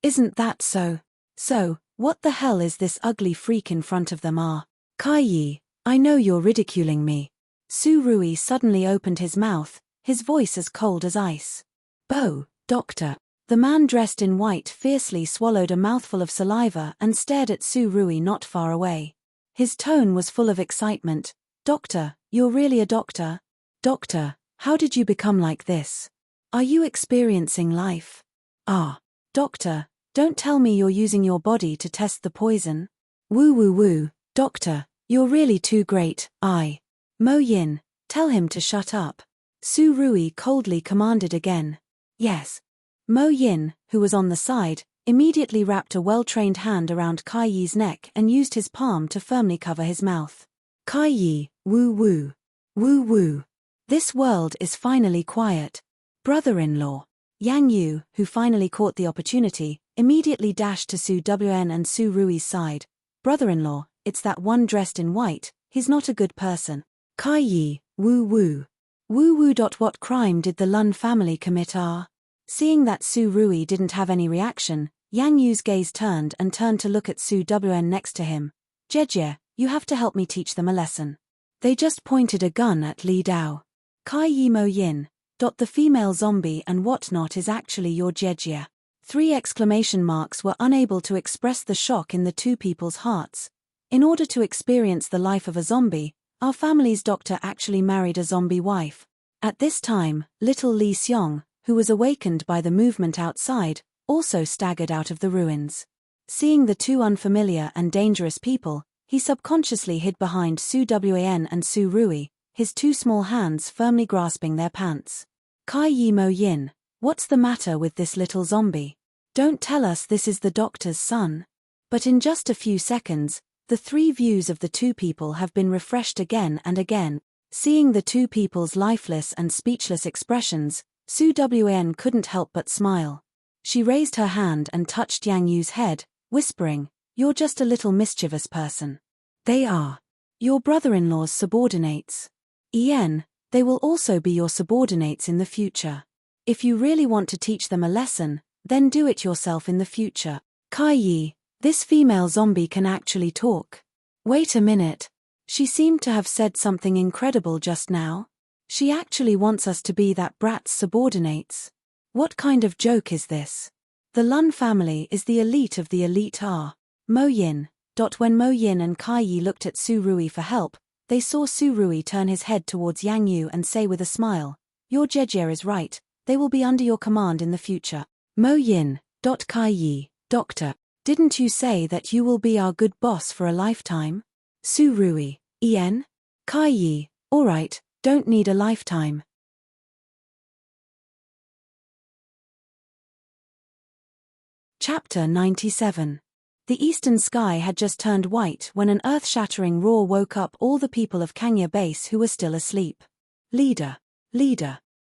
Isn't that so? So, what the hell is this ugly freak in front of them? Kai Yi, I know you're ridiculing me. Su Rui suddenly opened his mouth, his voice as cold as ice. Bo, doctor. The man dressed in white fiercely swallowed a mouthful of saliva and stared at Su Rui not far away. His tone was full of excitement. Doctor, you're really a doctor? Doctor, how did you become like this? Are you experiencing life? Doctor, don't tell me you're using your body to test the poison. Woo woo woo, doctor, you're really too great. Mo Yin, tell him to shut up. Su Rui coldly commanded again. Yes. Mo Yin, who was on the side, immediately wrapped a well-trained hand around Kai Yi's neck and used his palm to firmly cover his mouth. Kai Yi, woo woo. Woo woo. This world is finally quiet. Brother-in-law. Yang Yu, who finally caught the opportunity, immediately dashed to Su Wan and Su Rui's side. Brother-in-law, it's that one dressed in white, he's not a good person. Kai Yi, woo woo. Woo woo. What crime did the Lun family commit? Seeing that Su Rui didn't have any reaction, Yang Yu's gaze turned to look at Su Wan next to him. Jejie, you have to help me teach them a lesson. They just pointed a gun at Li Dao. Kai Yi Mo Yin. The female zombie and whatnot is actually your Jejia. 3 exclamation marks were unable to express the shock in the two people's hearts. In order to experience the life of a zombie, our family's doctor actually married a zombie wife. At this time, little Li Xiong, who was awakened by the movement outside, also staggered out of the ruins. Seeing the two unfamiliar and dangerous people, he subconsciously hid behind Su Wan and Su Rui, his 2 small hands firmly grasping their pants. Kai Yi Mo Yin, what's the matter with this little zombie? Don't tell us this is the doctor's son. But in just a few seconds, the 3 views of the two people have been refreshed again and again. Seeing the two people's lifeless and speechless expressions, Su Wan couldn't help but smile. She raised her hand and touched Yang Yu's head, whispering, "You're just a little mischievous person. They are your brother-in-law's subordinates. Ian, they will also be your subordinates in the future. If you really want to teach them a lesson, then do it yourself in the future." Kai Yi, this female zombie can actually talk. Wait a minute. She seemed to have said something incredible just now. She actually wants us to be that brat's subordinates. What kind of joke is this? The Lun family is the elite of the elite are. Mo Yin. When Mo Yin and Kai Yi looked at Su Rui for help, they saw Su Rui turn his head towards Yang Yu and say with a smile, "Your Jejia is right, they will be under your command in the future." Mo Yin. Kai Yi, Doctor, didn't you say that you will be our good boss for a lifetime? Su Rui, Ian? Kai Yi, alright, don't need a lifetime. Chapter 97. The eastern sky had just turned white when an earth-shattering roar woke up all the people of Kangya Base who were still asleep. Leader.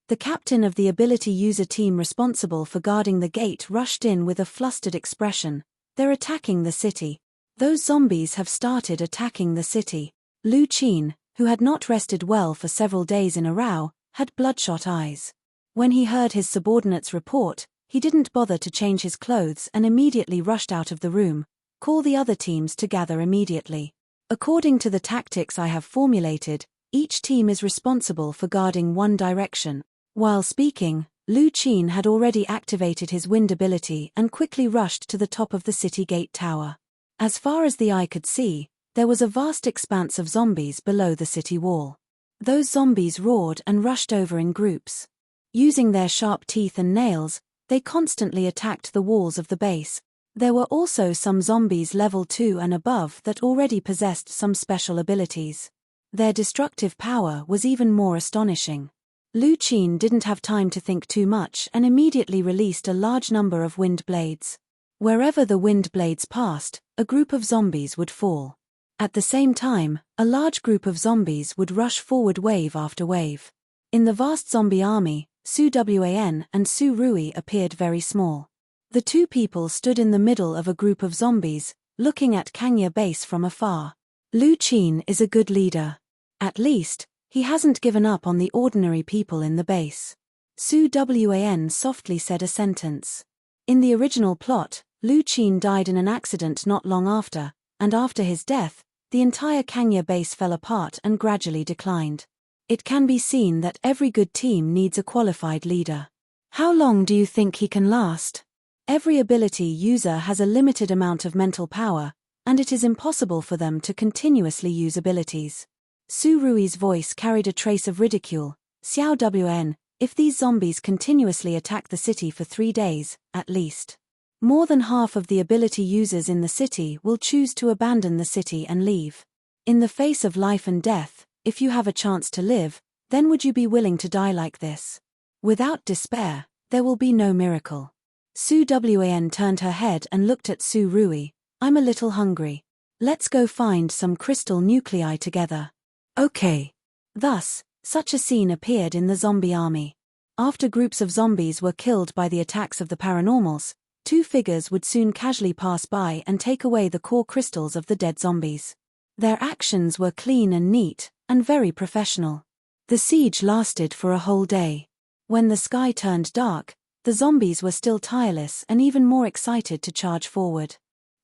The captain of the ability user team responsible for guarding the gate rushed in with a flustered expression. "They're attacking the city. Those zombies have started attacking the city." Lu Qin, who had not rested well for several days in a row, had bloodshot eyes. When he heard his subordinate's report, he didn't bother to change his clothes and immediately rushed out of the room. "Call the other teams to gather immediately. According to the tactics I have formulated, each team is responsible for guarding one direction." While speaking, Lu Qin had already activated his wind ability and quickly rushed to the top of the city gate tower. As far as the eye could see, there was a vast expanse of zombies below the city wall. Those zombies roared and rushed over in groups. Using their sharp teeth and nails, they constantly attacked the walls of the base. There were also some zombies level 2 and above that already possessed some special abilities. Their destructive power was even more astonishing. Lu Qin didn't have time to think too much and immediately released a large number of wind blades. Wherever the wind blades passed, a group of zombies would fall. At the same time, a large group of zombies would rush forward wave after wave. In the vast zombie army, Su Wan and Su Rui appeared very small. The two people stood in the middle of a group of zombies, looking at Kangya Base from afar. Lu Qin is a good leader. At least, he hasn't given up on the ordinary people in the base. Su Wan softly said a sentence. In the original plot, Lu Qin died in an accident not long after, and after his death, the entire Kangya Base fell apart and gradually declined. It can be seen that every good team needs a qualified leader. How long do you think he can last? Every ability user has a limited amount of mental power, and it is impossible for them to continuously use abilities. Su Rui's voice carried a trace of ridicule. "Xiao Wan, if these zombies continuously attack the city for 3 days, at least, more than half of the ability users in the city will choose to abandon the city and leave. In the face of life and death, if you have a chance to live, then would you be willing to die like this? Without despair, there will be no miracle." Su Wan turned her head and looked at Su Rui. "I'm a little hungry. Let's go find some crystal nuclei together." Okay. Thus, such a scene appeared in the zombie army. After groups of zombies were killed by the attacks of the paranormals, 2 figures would soon casually pass by and take away the core crystals of the dead zombies. Their actions were clean and neat, and very professional. The siege lasted for a whole day. When the sky turned dark, the zombies were still tireless and even more excited to charge forward.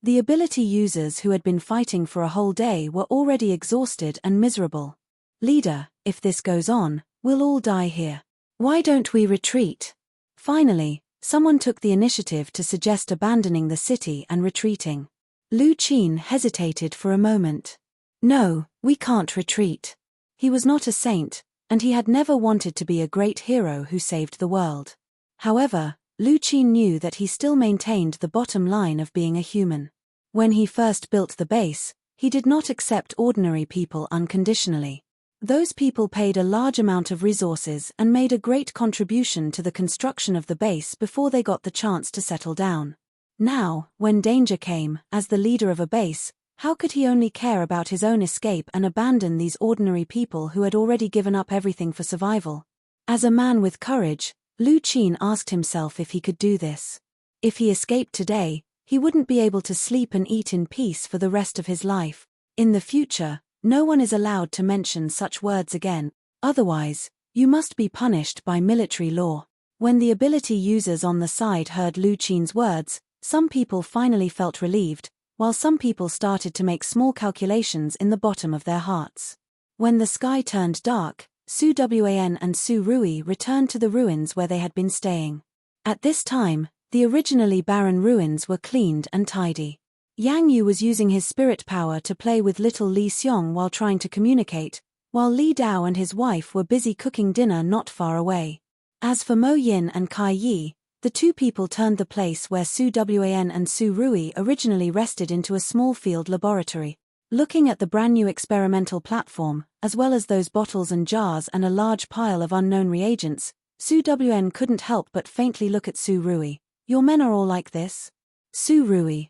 The ability users who had been fighting for a whole day were already exhausted and miserable. "Leader, if this goes on, we'll all die here. Why don't we retreat?" Finally, someone took the initiative to suggest abandoning the city and retreating. Lu Qin hesitated for a moment. "No, we can't retreat." He was not a saint, and he had never wanted to be a great hero who saved the world. However, Lu Qin knew that he still maintained the bottom line of being a human. When he first built the base, he did not accept ordinary people unconditionally. Those people paid a large amount of resources and made a great contribution to the construction of the base before they got the chance to settle down. Now, when danger came, as the leader of a base, how could he only care about his own escape and abandon these ordinary people who had already given up everything for survival? As a man with courage, Lu Qin asked himself if he could do this. If he escaped today, he wouldn't be able to sleep and eat in peace for the rest of his life. In the future, no one is allowed to mention such words again. Otherwise, you must be punished by military law. When the ability users on the side heard Lu Qin's words, some people finally felt relieved, while some people started to make small calculations in the bottom of their hearts. When the sky turned dark, Su Wan and Su Rui returned to the ruins where they had been staying. At this time, the originally barren ruins were cleaned and tidy. Yang Yu was using his spirit power to play with little Li Xiong while trying to communicate, while Li Dao and his wife were busy cooking dinner not far away. As for Mo Yin and Kai Yi, the two people turned the place where Su Wan and Su Rui originally rested into a small field laboratory. Looking at the brand new experimental platform, as well as those bottles and jars and a large pile of unknown reagents, Su Wan couldn't help but faintly look at Su Rui. "Your men are all like this?" Su Rui: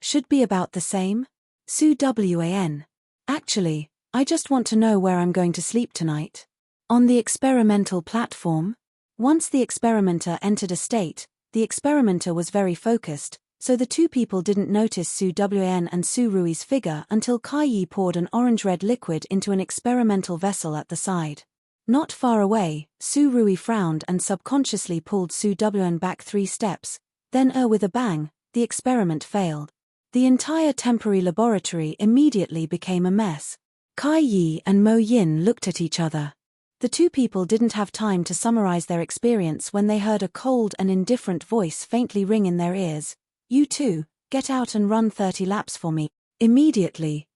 should be about the same." Su Wan: "Actually, I just want to know where I'm going to sleep tonight." On the experimental platform? Once the experimenter entered a state, the experimenter was very focused, so the two people didn't notice Su Wan and Su Rui's figure until Kai Yi poured an orange-red liquid into an experimental vessel at the side. Not far away, Su Rui frowned and subconsciously pulled Su Wan back 3 steps, then with a bang, the experiment failed. The entire temporary laboratory immediately became a mess. Kai Yi and Mo Yin looked at each other. The two people didn't have time to summarize their experience when they heard a cold and indifferent voice faintly ring in their ears. "You two, get out and run 30 laps for me. Immediately.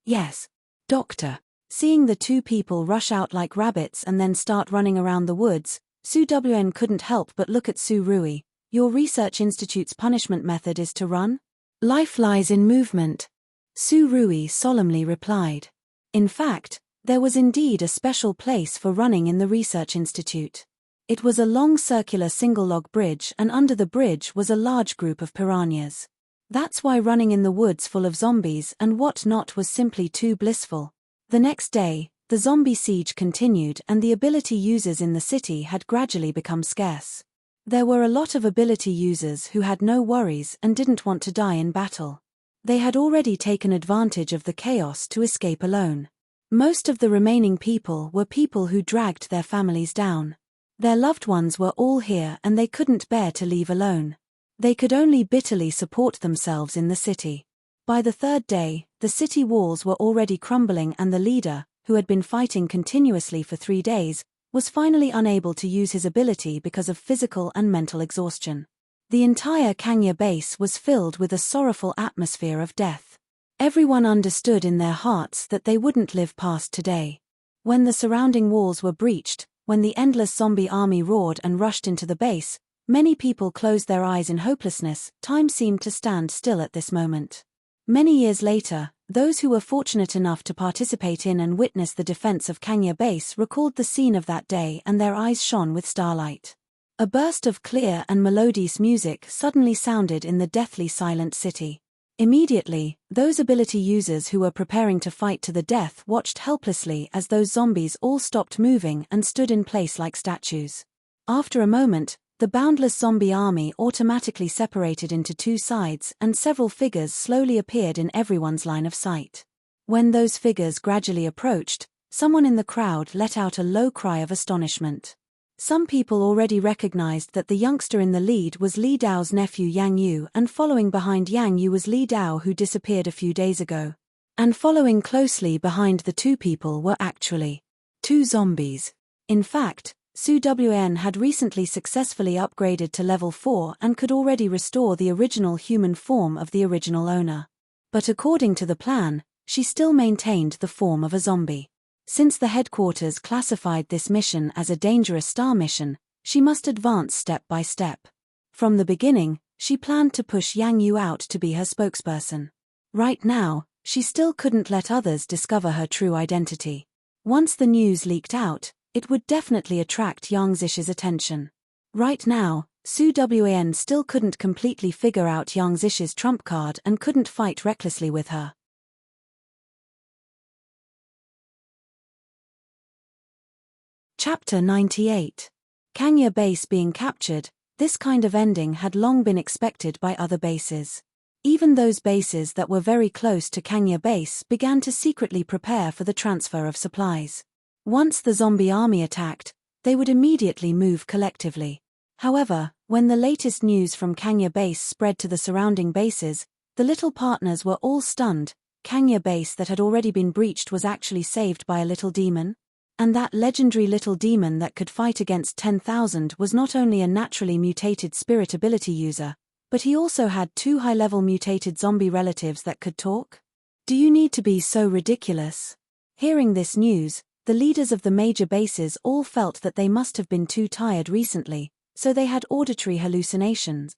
Yes. Doctor." Seeing the two people rush out like rabbits and then start running around the woods, Su Wan couldn't help but look at Su Rui. "Your research institute's punishment method is to run? Life lies in movement." Su Rui solemnly replied. In fact, there was indeed a special place for running in the research institute. It was a long circular single-log bridge, and under the bridge was a large group of piranhas. That's why running in the woods full of zombies and whatnot was simply too blissful. The next day, the zombie siege continued and the ability users in the city had gradually become scarce. There were a lot of ability users who had no worries and didn't want to die in battle. They had already taken advantage of the chaos to escape alone. Most of the remaining people were people who dragged their families down. Their loved ones were all here and they couldn't bear to leave alone. They could only bitterly support themselves in the city. By the 3rd day, the city walls were already crumbling and the leader, who had been fighting continuously for 3 days, was finally unable to use his ability because of physical and mental exhaustion. The entire Kangya base was filled with a sorrowful atmosphere of death. Everyone understood in their hearts that they wouldn't live past today. When the surrounding walls were breached, when the endless zombie army roared and rushed into the base, many people closed their eyes in hopelessness. Time seemed to stand still at this moment. Many years later, those who were fortunate enough to participate in and witness the defense of Kangya base recalled the scene of that day and their eyes shone with starlight. A burst of clear and melodious music suddenly sounded in the deathly silent city. Immediately, those ability users who were preparing to fight to the death watched helplessly as those zombies all stopped moving and stood in place like statues. After a moment, the boundless zombie army automatically separated into 2 sides and several figures slowly appeared in everyone's line of sight. When those figures gradually approached, someone in the crowd let out a low cry of astonishment. Some people already recognized that the youngster in the lead was Li Dao's nephew Yang Yu, and following behind Yang Yu was Li Dao, who disappeared a few days ago. And following closely behind the two people were actually two zombies. In fact, Su Wan had recently successfully upgraded to level 4 and could already restore the original human form of the original owner. But according to the plan, she still maintained the form of a zombie. Since the headquarters classified this mission as a dangerous star mission, she must advance step by step. From the beginning, she planned to push Yang Yu out to be her spokesperson. Right now, she still couldn't let others discover her true identity. Once the news leaked out, it would definitely attract Yang Zish's attention. Right now, Su Wan still couldn't completely figure out Yang Zish's trump card and couldn't fight recklessly with her. Chapter 98. Kangya Base being captured. This kind of ending had long been expected by other bases. Even those bases that were very close to Kangya Base began to secretly prepare for the transfer of supplies. Once the zombie army attacked, they would immediately move collectively. However, when the latest news from Kangya Base spread to the surrounding bases, the little partners were all stunned. Kangya Base that had already been breached was actually saved by a little demon? And that legendary little demon that could fight against 10,000 was not only a naturally mutated spirit ability user, but he also had 2 high-level mutated zombie relatives that could talk? Do you need to be so ridiculous? Hearing this news, the leaders of the major bases all felt that they must have been too tired recently, so they had auditory hallucinations.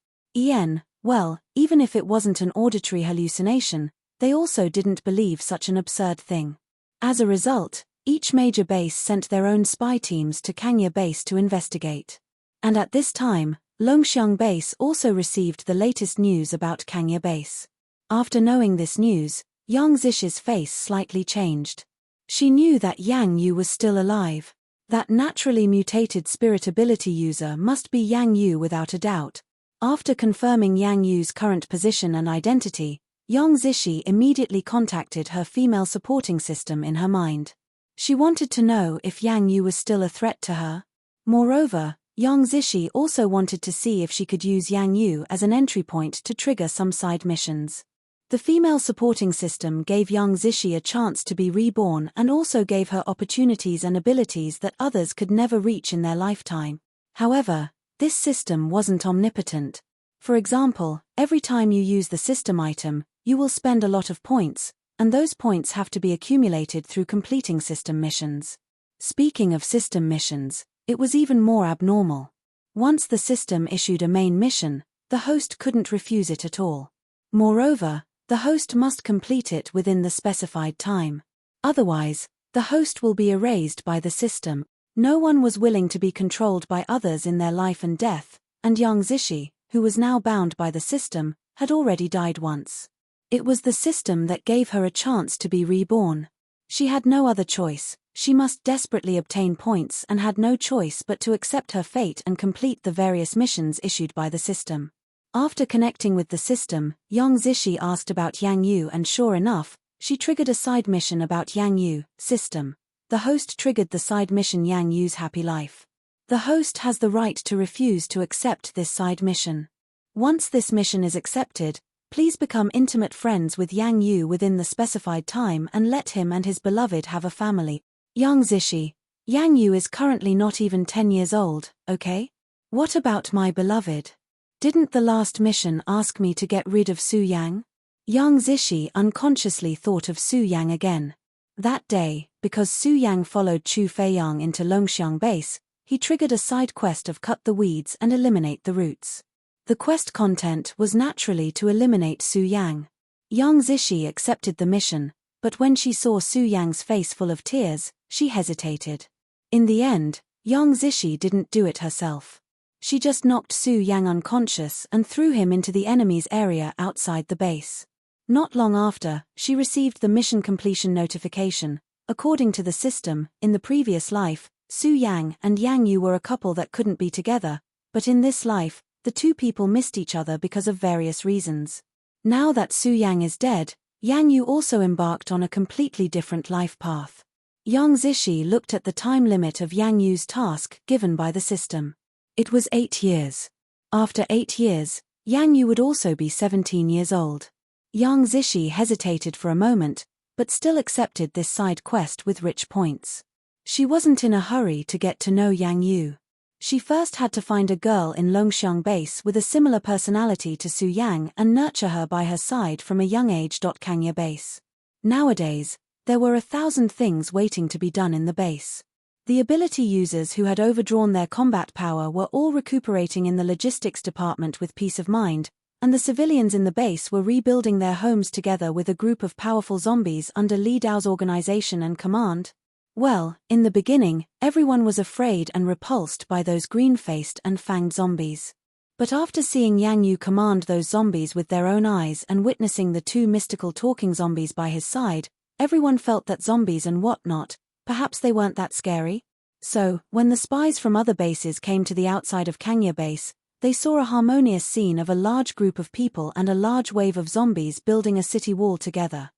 Well, even if it wasn't an auditory hallucination, they also didn't believe such an absurd thing. As a result, each major base sent their own spy teams to Kangya Base to investigate. And at this time, Longxiang Base also received the latest news about Kangya Base. After knowing this news, Yang Zish's face slightly changed. She knew that Yang Yu was still alive. That naturally mutated spirit ability user must be Yang Yu without a doubt. After confirming Yang Yu's current position and identity, Yang Zishi immediately contacted her female supporting system in her mind. She wanted to know if Yang Yu was still a threat to her. Moreover, Yang Zishi also wanted to see if she could use Yang Yu as an entry point to trigger some side missions. The female supporting system gave Yang Zishi a chance to be reborn and also gave her opportunities and abilities that others could never reach in their lifetime. However, this system wasn't omnipotent. For example, every time you use the system item, you will spend a lot of points, and those points have to be accumulated through completing system missions. Speaking of system missions, it was even more abnormal. Once the system issued a main mission, the host couldn't refuse it at all. Moreover, the host must complete it within the specified time. Otherwise, the host will be erased by the system. No one was willing to be controlled by others in their life and death, and Yang Zishi, who was now bound by the system, had already died once. It was the system that gave her a chance to be reborn. She had no other choice. She must desperately obtain points and had no choice but to accept her fate and complete the various missions issued by the system. After connecting with the system, Yang Zishi asked about Yang Yu and sure enough, she triggered a side mission about Yang Yu. System. The host triggered the side mission Yang Yu's happy life. The host has the right to refuse to accept this side mission. Once this mission is accepted, please become intimate friends with Yang Yu within the specified time and let him and his beloved have a family. Yang Zishi. Yang Yu is currently not even 10 years old, okay? What about my beloved? Didn't the last mission ask me to get rid of Su Yang? Yang Zishi unconsciously thought of Su Yang again. That day, because Su Yang followed Chu Feiyang into Longxiang Base, he triggered a side quest of cut the weeds and eliminate the roots. The quest content was naturally to eliminate Su Yang. Yang Zishi accepted the mission, but when she saw Su Yang's face full of tears, she hesitated. In the end, Yang Zishi didn't do it herself. She just knocked Su Yang unconscious and threw him into the enemy's area outside the base. Not long after, she received the mission completion notification. According to the system, in the previous life, Su Yang and Yang Yu were a couple that couldn't be together, but in this life, the two people missed each other because of various reasons. Now that Su Yang is dead, Yang Yu also embarked on a completely different life path. Yang Zishi looked at the time limit of Yang Yu's task given by the system. It was 8 years. After 8 years, Yang Yu would also be 17 years old. Yang Zishi hesitated for a moment, but still accepted this side quest with rich points. She wasn't in a hurry to get to know Yang Yu. She first had to find a girl in Longxiang Base with a similar personality to Su Yang and nurture her by her side from a young age. Kangya Base. Nowadays, there were 1,000 things waiting to be done in the base. The ability users who had overdrawn their combat power were all recuperating in the logistics department with peace of mind, and the civilians in the base were rebuilding their homes together with a group of powerful zombies under Li Dao's organization and command. Well, in the beginning, everyone was afraid and repulsed by those green-faced and fanged zombies. But after seeing Yang Yu command those zombies with their own eyes and witnessing the 2 mystical talking zombies by his side, everyone felt that zombies and whatnot, perhaps they weren't that scary. So, when the spies from other bases came to the outside of Kangya Base, they saw a harmonious scene of a large group of people and a large wave of zombies building a city wall together.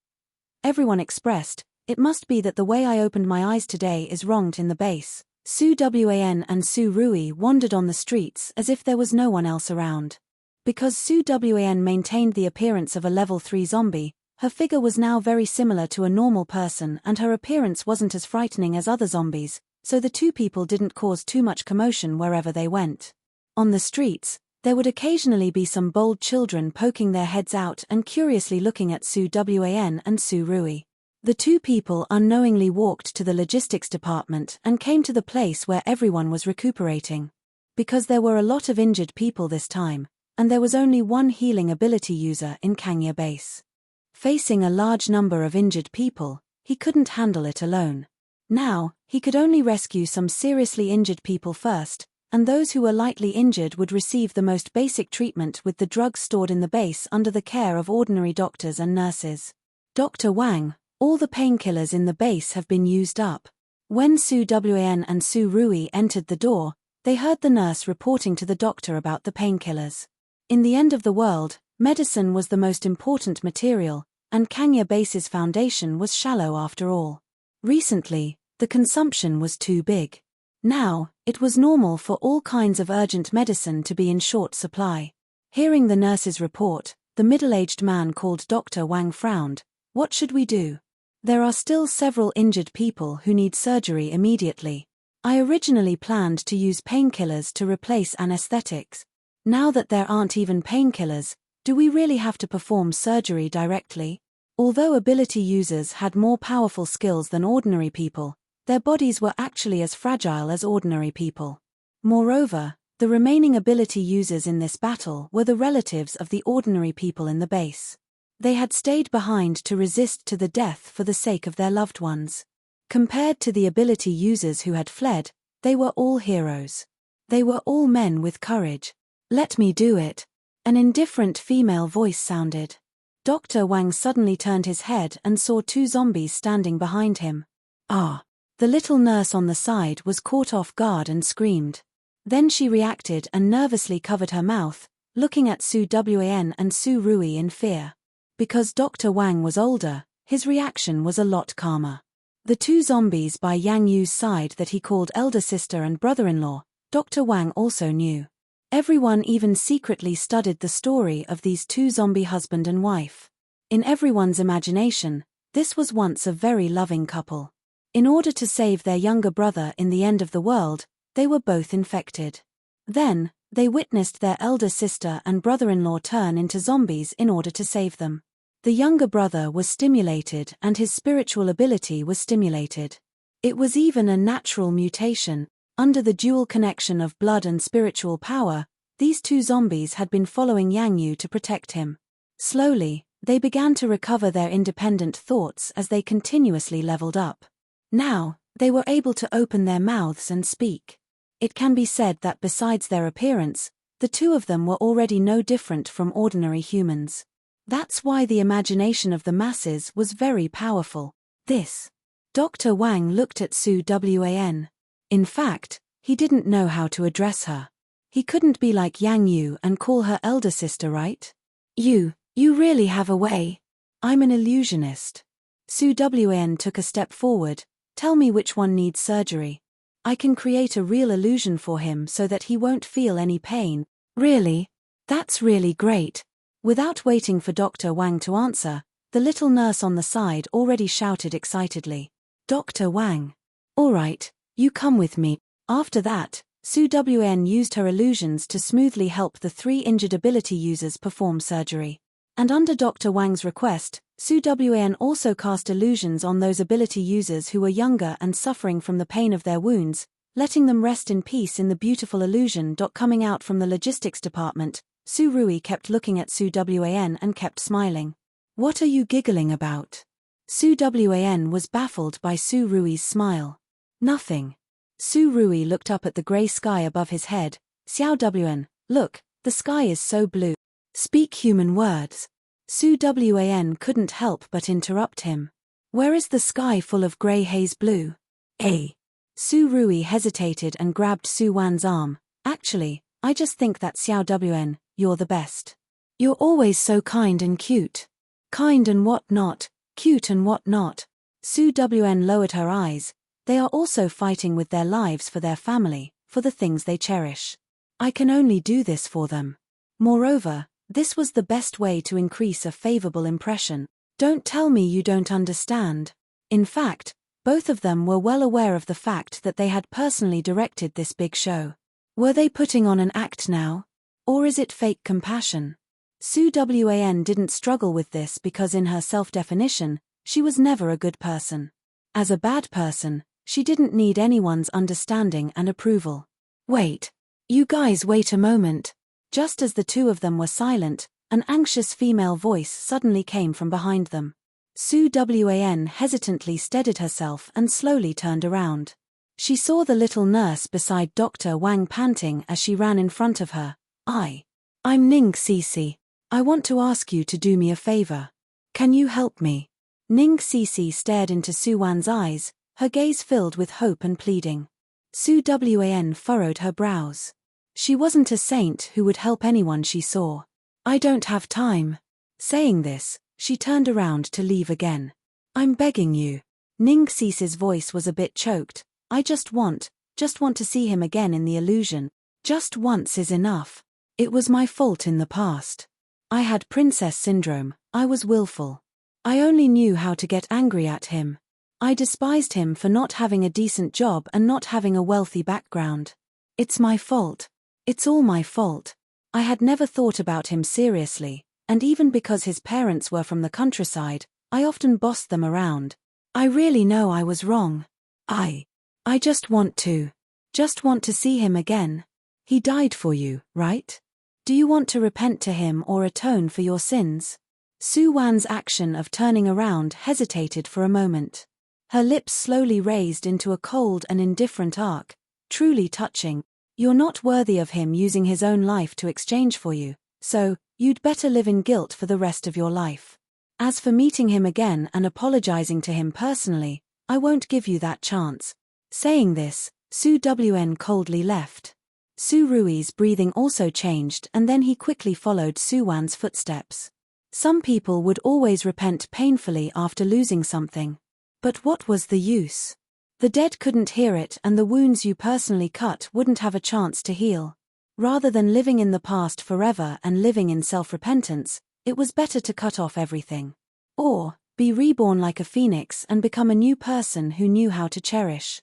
Everyone expressed, "It must be that the way I opened my eyes today is wronged in the base." Su Wan and Su Rui wandered on the streets as if there was no one else around. Because Su Wan maintained the appearance of a level 3 zombie, her figure was now very similar to a normal person and her appearance wasn't as frightening as other zombies, so the 2 people didn't cause too much commotion wherever they went. On the streets, there would occasionally be some bold children poking their heads out and curiously looking at Su Wan and Su Rui. The 2 people unknowingly walked to the logistics department and came to the place where everyone was recuperating. Because there were a lot of injured people this time, and there was only one healing ability user in Kangya Base. Facing a large number of injured people, he couldn't handle it alone. Now, he could only rescue some seriously injured people first, and those who were lightly injured would receive the most basic treatment with the drugs stored in the base under the care of ordinary doctors and nurses. Dr. Wang, all the painkillers in the base have been used up. When Su Wan and Su Rui entered the door, they heard the nurse reporting to the doctor about the painkillers. In the end of the world, medicine was the most important material, and Kangya Base's foundation was shallow after all. Recently, the consumption was too big. Now, it was normal for all kinds of urgent medicine to be in short supply. Hearing the nurse's report, the middle-aged man called Dr. Wang frowned. "What should we do? There are still several injured people who need surgery immediately. I originally planned to use painkillers to replace anesthetics. Now that there aren't even painkillers, do we really have to perform surgery directly?" Although ability users had more powerful skills than ordinary people, their bodies were actually as fragile as ordinary people. Moreover, the remaining ability users in this battle were the relatives of the ordinary people in the base. They had stayed behind to resist to the death for the sake of their loved ones. Compared to the ability users who had fled, they were all heroes. They were all men with courage. "Let me do it," an indifferent female voice sounded. Dr. Wang suddenly turned his head and saw 2 zombies standing behind him. "Ah!" The little nurse on the side was caught off guard and screamed. Then she reacted and nervously covered her mouth, looking at Su Wan and Su Rui in fear. Because Dr. Wang was older, his reaction was a lot calmer. The 2 zombies by Yang Yu's side that he called elder sister and brother-in-law, Dr. Wang also knew. Everyone even secretly studied the story of these 2 zombie husband and wife. In everyone's imagination, this was once a very loving couple. In order to save their younger brother in the end of the world, they were both infected. Then, they witnessed their elder sister and brother-in-law turn into zombies in order to save them. The younger brother was stimulated and his spiritual ability was stimulated. It was even a natural mutation. Under the dual connection of blood and spiritual power, these 2 zombies had been following Yang Yu to protect him. Slowly, they began to recover their independent thoughts as they continuously leveled up. Now, they were able to open their mouths and speak. It can be said that besides their appearance, the 2 of them were already no different from ordinary humans. That's why the imagination of the masses was very powerful. This. Dr. Wang looked at Su Wan. In fact, he didn't know how to address her. He couldn't be like Yang Yu and call her elder sister, right? You really have a way. I'm an illusionist. Su Wan took a step forward. "Tell me which one needs surgery. I can create a real illusion for him so that he won't feel any pain." "Really? That's really great." Without waiting for Dr. Wang to answer, The little nurse on the side already shouted excitedly. Dr. Wang. All right, you come with me. After that, Su Wn used her illusions to smoothly help the 3 injured ability users perform surgery. And under Dr. Wang's request, Su Wn also cast illusions on those ability users who were younger and suffering from the pain of their wounds, letting them rest in peace in the beautiful illusion. Coming out from the logistics department, Su Rui kept looking at Su Wan and kept smiling. What are you giggling about? Su Wan was baffled by Su Rui's smile. Nothing. Su Rui looked up at the grey sky above his head. Xiao Wn, look, the sky is so blue. Speak human words. Su Wan couldn't help but interrupt him. Where is the sky full of grey haze blue? Su Rui hesitated and grabbed Su Wan's arm. Actually, I just think that Xiao Wn, you're the best. You're always so kind and cute. Kind and what not, cute and what not. Su Wn lowered her eyes. They are also fighting with their lives for their family, for the things they cherish. I can only do this for them. Moreover, this was the best way to increase a favorable impression. Don't tell me you don't understand. In fact, both of them were well aware of the fact that they had personally directed this big show. Were they putting on an act now? Or is it fake compassion? Su Wan didn't struggle with this because in her self-definition, she was never a good person. As a bad person, she didn't need anyone's understanding and approval. Wait. You guys wait a moment. Just as the two of them were silent, an anxious female voice suddenly came from behind them. Su Wan hesitantly steadied herself and slowly turned around. She saw the little nurse beside Dr. Wang panting as she ran in front of her. I'm Ning Cece. I want to ask you to do me a favor. Can you help me? Ning Cece stared into Su Wan's eyes, her gaze filled with hope and pleading. Su Wan furrowed her brows. She wasn't a saint who would help anyone she saw. I don't have time. Saying this, she turned around to leave again. I'm begging you. Ning Cece's voice was a bit choked. I just want to see him again in the illusion. Just once is enough. It was my fault in the past. I had princess syndrome, I was willful. I only knew how to get angry at him. I despised him for not having a decent job and not having a wealthy background. It's my fault. It's all my fault. I had never thought about him seriously, and even because his parents were from the countryside, I often bossed them around. I really know I was wrong. I just want to see him again. He died for you, right? Do you want to repent to him or atone for your sins? Su Wan's action of turning around hesitated for a moment. Her lips slowly raised into a cold and indifferent arc, truly touching. You're not worthy of him using his own life to exchange for you, so, you'd better live in guilt for the rest of your life. As for meeting him again and apologizing to him personally, I won't give you that chance. Saying this, Su Wan coldly left. Su Rui's breathing also changed and then he quickly followed Su Wan's footsteps. Some people would always repent painfully after losing something. But what was the use? The dead couldn't hear it and the wounds you personally cut wouldn't have a chance to heal. Rather than living in the past forever and living in self-repentance, it was better to cut off everything. Or, be reborn like a phoenix and become a new person who knew how to cherish.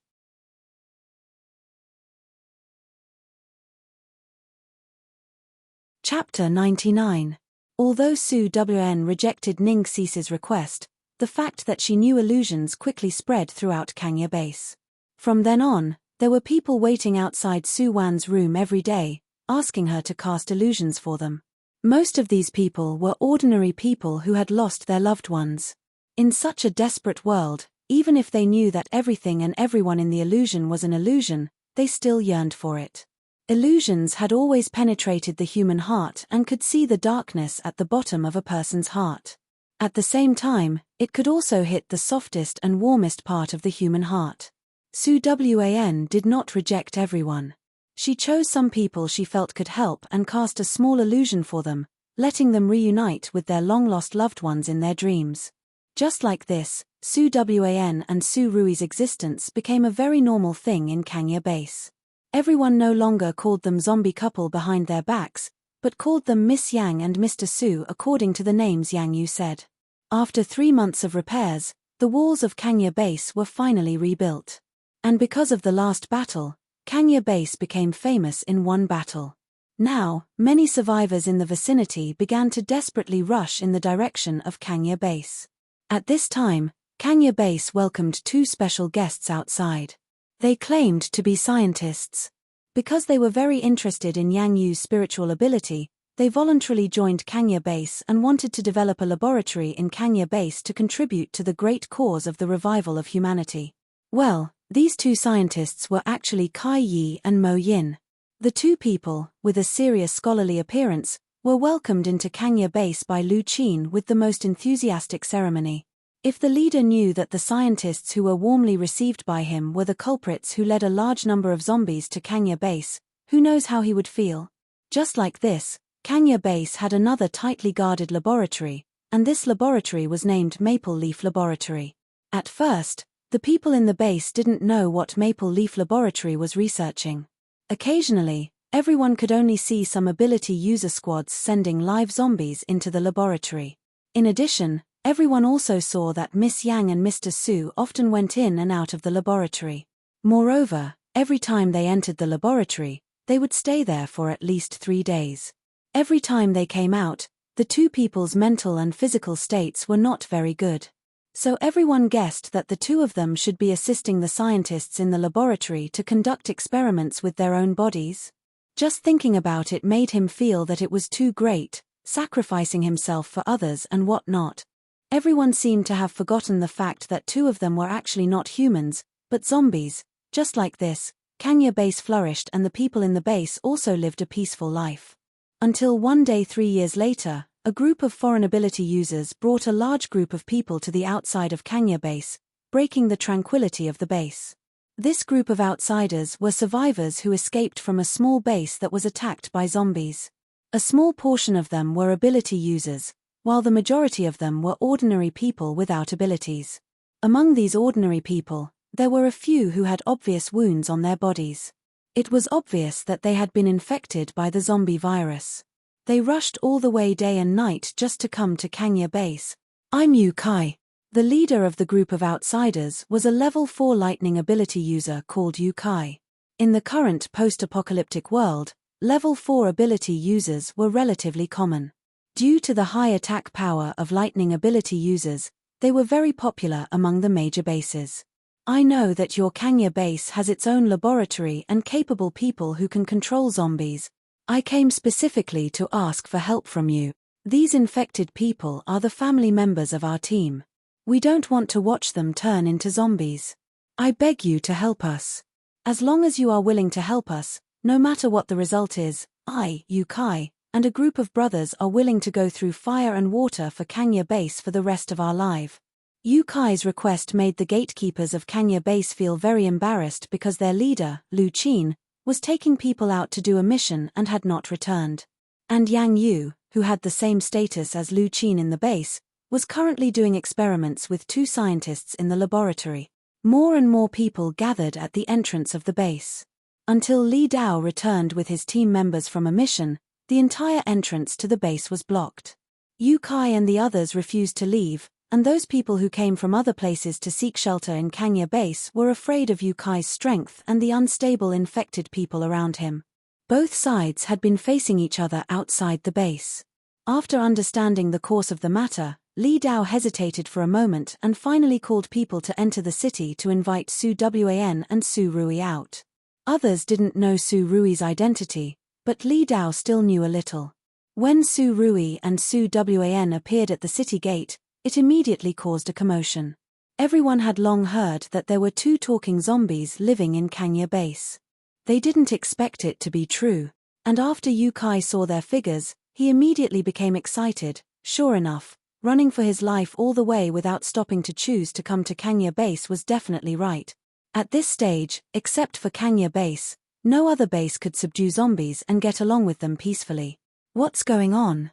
Chapter 99. Although Su Wan rejected Ning Cece's request, the fact that she knew illusions quickly spread throughout Kangya Base. From then on, there were people waiting outside Su Wan's room every day, asking her to cast illusions for them. Most of these people were ordinary people who had lost their loved ones. In such a desperate world, even if they knew that everything and everyone in the illusion was an illusion, they still yearned for it. Illusions had always penetrated the human heart and could see the darkness at the bottom of a person's heart. At the same time, it could also hit the softest and warmest part of the human heart. Su Wan did not reject everyone. She chose some people she felt could help and cast a small illusion for them, letting them reunite with their long-lost loved ones in their dreams. Just like this, Su Wan and Su Rui's existence became a very normal thing in Kangya Base. Everyone no longer called them zombie couple behind their backs, but called them Miss Yang and Mr. Su according to the names Yang Yu said. After 3 months of repairs, the walls of Kangya Base were finally rebuilt. And because of the last battle, Kangya Base became famous in one battle. Now, many survivors in the vicinity began to desperately rush in the direction of Kangya Base. At this time, Kangya Base welcomed 2 special guests outside. They claimed to be scientists. Because they were very interested in Yang Yu's spiritual ability, they voluntarily joined Kangya Base and wanted to develop a laboratory in Kangya Base to contribute to the great cause of the revival of humanity. Well, these 2 scientists were actually Kai Yi and Mo Yin. The 2 people, with a serious scholarly appearance, were welcomed into Kangya Base by Lu Qin with the most enthusiastic ceremony. If the leader knew that the scientists who were warmly received by him were the culprits who led a large number of zombies to Kangya Base, who knows how he would feel? Just like this, Kangya Base had another tightly guarded laboratory, and this laboratory was named Maple Leaf Laboratory. At first, the people in the base didn't know what Maple Leaf Laboratory was researching. Occasionally, everyone could only see some ability user squads sending live zombies into the laboratory. In addition, everyone also saw that Miss Yang and Mr. Su often went in and out of the laboratory. Moreover, every time they entered the laboratory, they would stay there for at least 3 days. Every time they came out, the 2 people's mental and physical states were not very good. So everyone guessed that the 2 of them should be assisting the scientists in the laboratory to conduct experiments with their own bodies. Just thinking about it made him feel that it was too great, sacrificing himself for others and whatnot. Everyone seemed to have forgotten the fact that 2 of them were actually not humans, but zombies. Just like this, Kangya Base flourished and the people in the base also lived a peaceful life. Until one day 3 years later, a group of foreign ability users brought a large group of people to the outside of Kangya Base, breaking the tranquility of the base. This group of outsiders were survivors who escaped from a small base that was attacked by zombies. A small portion of them were ability users, while the majority of them were ordinary people without abilities. Among these ordinary people, there were a few who had obvious wounds on their bodies. It was obvious that they had been infected by the zombie virus. They rushed all the way day and night just to come to Kangya Base. I'm Yu Kai. The leader of the group of outsiders was a level 4 lightning ability user called Yu Kai. In the current post-apocalyptic world, level 4 ability users were relatively common. Due to the high attack power of lightning ability users, they were very popular among the major bases. I know that your Kangya Base has its own laboratory and capable people who can control zombies. I came specifically to ask for help from you. These infected people are the family members of our team. We don't want to watch them turn into zombies. I beg you to help us. As long as you are willing to help us, no matter what the result is, I, Yu Kai, and a group of brothers are willing to go through fire and water for Kangya Base for the rest of our life. Yu Kai's request made the gatekeepers of Kangya Base feel very embarrassed because their leader, Lu Qin, was taking people out to do a mission and had not returned. And Yang Yu, who had the same status as Lu Qin in the base, was currently doing experiments with 2 scientists in the laboratory. More and more people gathered at the entrance of the base. Until Li Dao returned with his team members from a mission, the entire entrance to the base was blocked. Yu Kai and the others refused to leave, and those people who came from other places to seek shelter in Kangya Base were afraid of Yu Kai's strength and the unstable infected people around him. Both sides had been facing each other outside the base. After understanding the course of the matter, Li Dao hesitated for a moment and finally called people to enter the city to invite Su Wan and Su Rui out. Others didn't know Su Rui's identity, but Li Dao still knew a little. When Su Rui and Su Wan appeared at the city gate, it immediately caused a commotion. Everyone had long heard that there were 2 talking zombies living in Kangya Base. They didn't expect it to be true, and after Yu Kai saw their figures, he immediately became excited. Sure enough, running for his life all the way without stopping to choose to come to Kangya Base was definitely right. At this stage, except for Kangya Base, no other base could subdue zombies and get along with them peacefully. What's going on?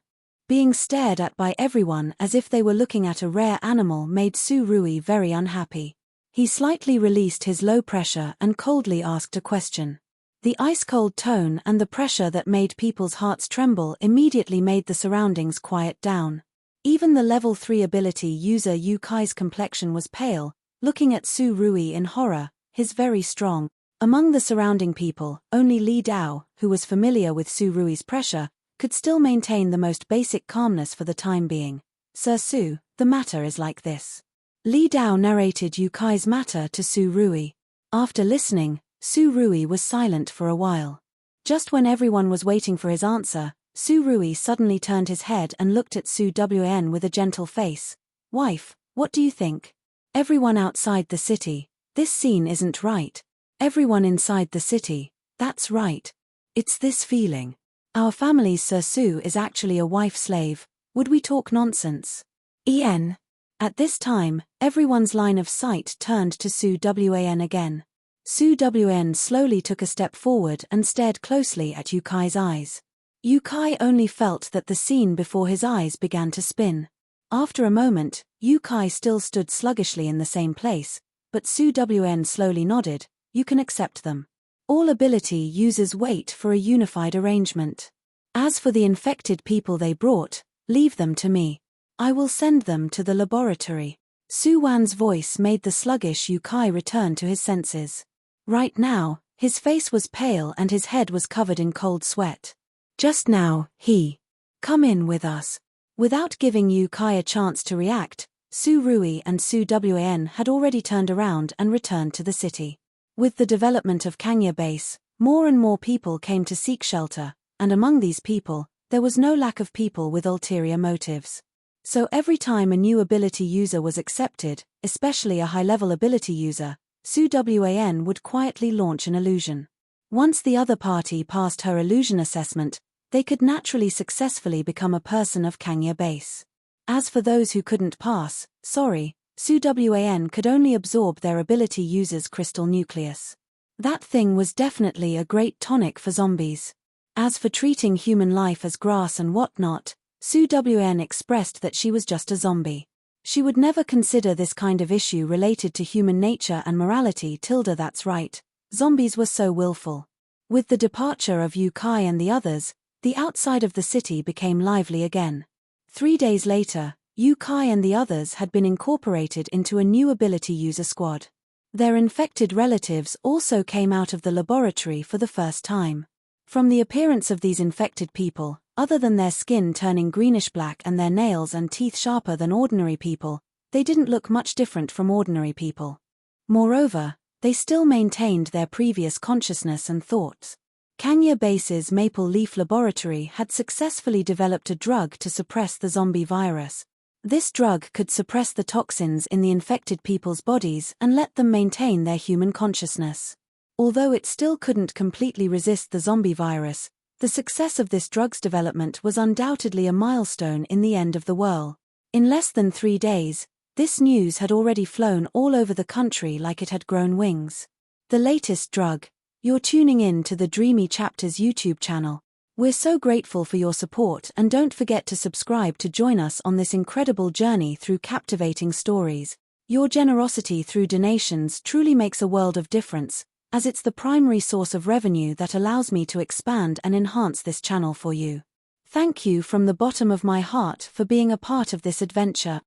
Being stared at by everyone as if they were looking at a rare animal made Su Rui very unhappy. He slightly released his low pressure and coldly asked a question. The ice-cold tone and the pressure that made people's hearts tremble immediately made the surroundings quiet down. Even the level 3 ability user Yu Kai's complexion was pale, looking at Su Rui in horror, his very strong. Among the surrounding people, only Li Dao, who was familiar with Su Rui's pressure, could still maintain the most basic calmness for the time being. Sir Su, the matter is like this. Li Dao narrated Yu Kai's matter to Su Rui. After listening, Su Rui was silent for a while. Just when everyone was waiting for his answer, Su Rui suddenly turned his head and looked at Su Wan with a gentle face. Wife, what do you think? Everyone outside the city, this scene isn't right. Everyone inside the city, that's right. It's this feeling. Our family's Sir Su is actually a wife slave. Would we talk nonsense? At this time, everyone's line of sight turned to Su Wan again. Su Wan slowly took a step forward and stared closely at Yu Kai's eyes. Yu Kai only felt that the scene before his eyes began to spin. After a moment, Yu Kai still stood sluggishly in the same place, but Su Wan slowly nodded. You can accept them. All ability users wait for a unified arrangement. As for the infected people they brought, leave them to me. I will send them to the laboratory. Su Wan's voice made the sluggish Yu Kai return to his senses. Right now, his face was pale and his head was covered in cold sweat. Just now, come in with us. Without giving Yu Kai a chance to react, Su Rui and Su Wan had already turned around and returned to the city. With the development of Kangya Base, more and more people came to seek shelter, and among these people, there was no lack of people with ulterior motives. So every time a new ability user was accepted, especially a high-level ability user, Su Wan would quietly launch an illusion. Once the other party passed her illusion assessment, they could naturally successfully become a person of Kangya Base. As for those who couldn't pass, Su Wan could only absorb their ability user's crystal nucleus. That thing was definitely a great tonic for zombies. As for treating human life as grass and whatnot, Su Wan expressed that she was just a zombie. She would never consider this kind of issue related to human nature and morality. That's right, zombies were so willful. With the departure of Yu Kai and the others, the outside of the city became lively again. 3 days later, Yu Kai and the others had been incorporated into a new ability user squad. Their infected relatives also came out of the laboratory for the first time. From the appearance of these infected people, other than their skin turning greenish-black and their nails and teeth sharper than ordinary people, they didn't look much different from ordinary people. Moreover, they still maintained their previous consciousness and thoughts. Kangya Base's Maple Leaf Laboratory had successfully developed a drug to suppress the zombie virus. This drug could suppress the toxins in the infected people's bodies and let them maintain their human consciousness. Although it still couldn't completely resist the zombie virus, the success of this drug's development was undoubtedly a milestone in the end of the world. In less than 3 days, this news had already flown all over the country like it had grown wings. The latest drug. You're tuning in to the Dreamy Chapters YouTube channel. We're so grateful for your support, and don't forget to subscribe to join us on this incredible journey through captivating stories. Your generosity through donations truly makes a world of difference, as it's the primary source of revenue that allows me to expand and enhance this channel for you. Thank you from the bottom of my heart for being a part of this adventure.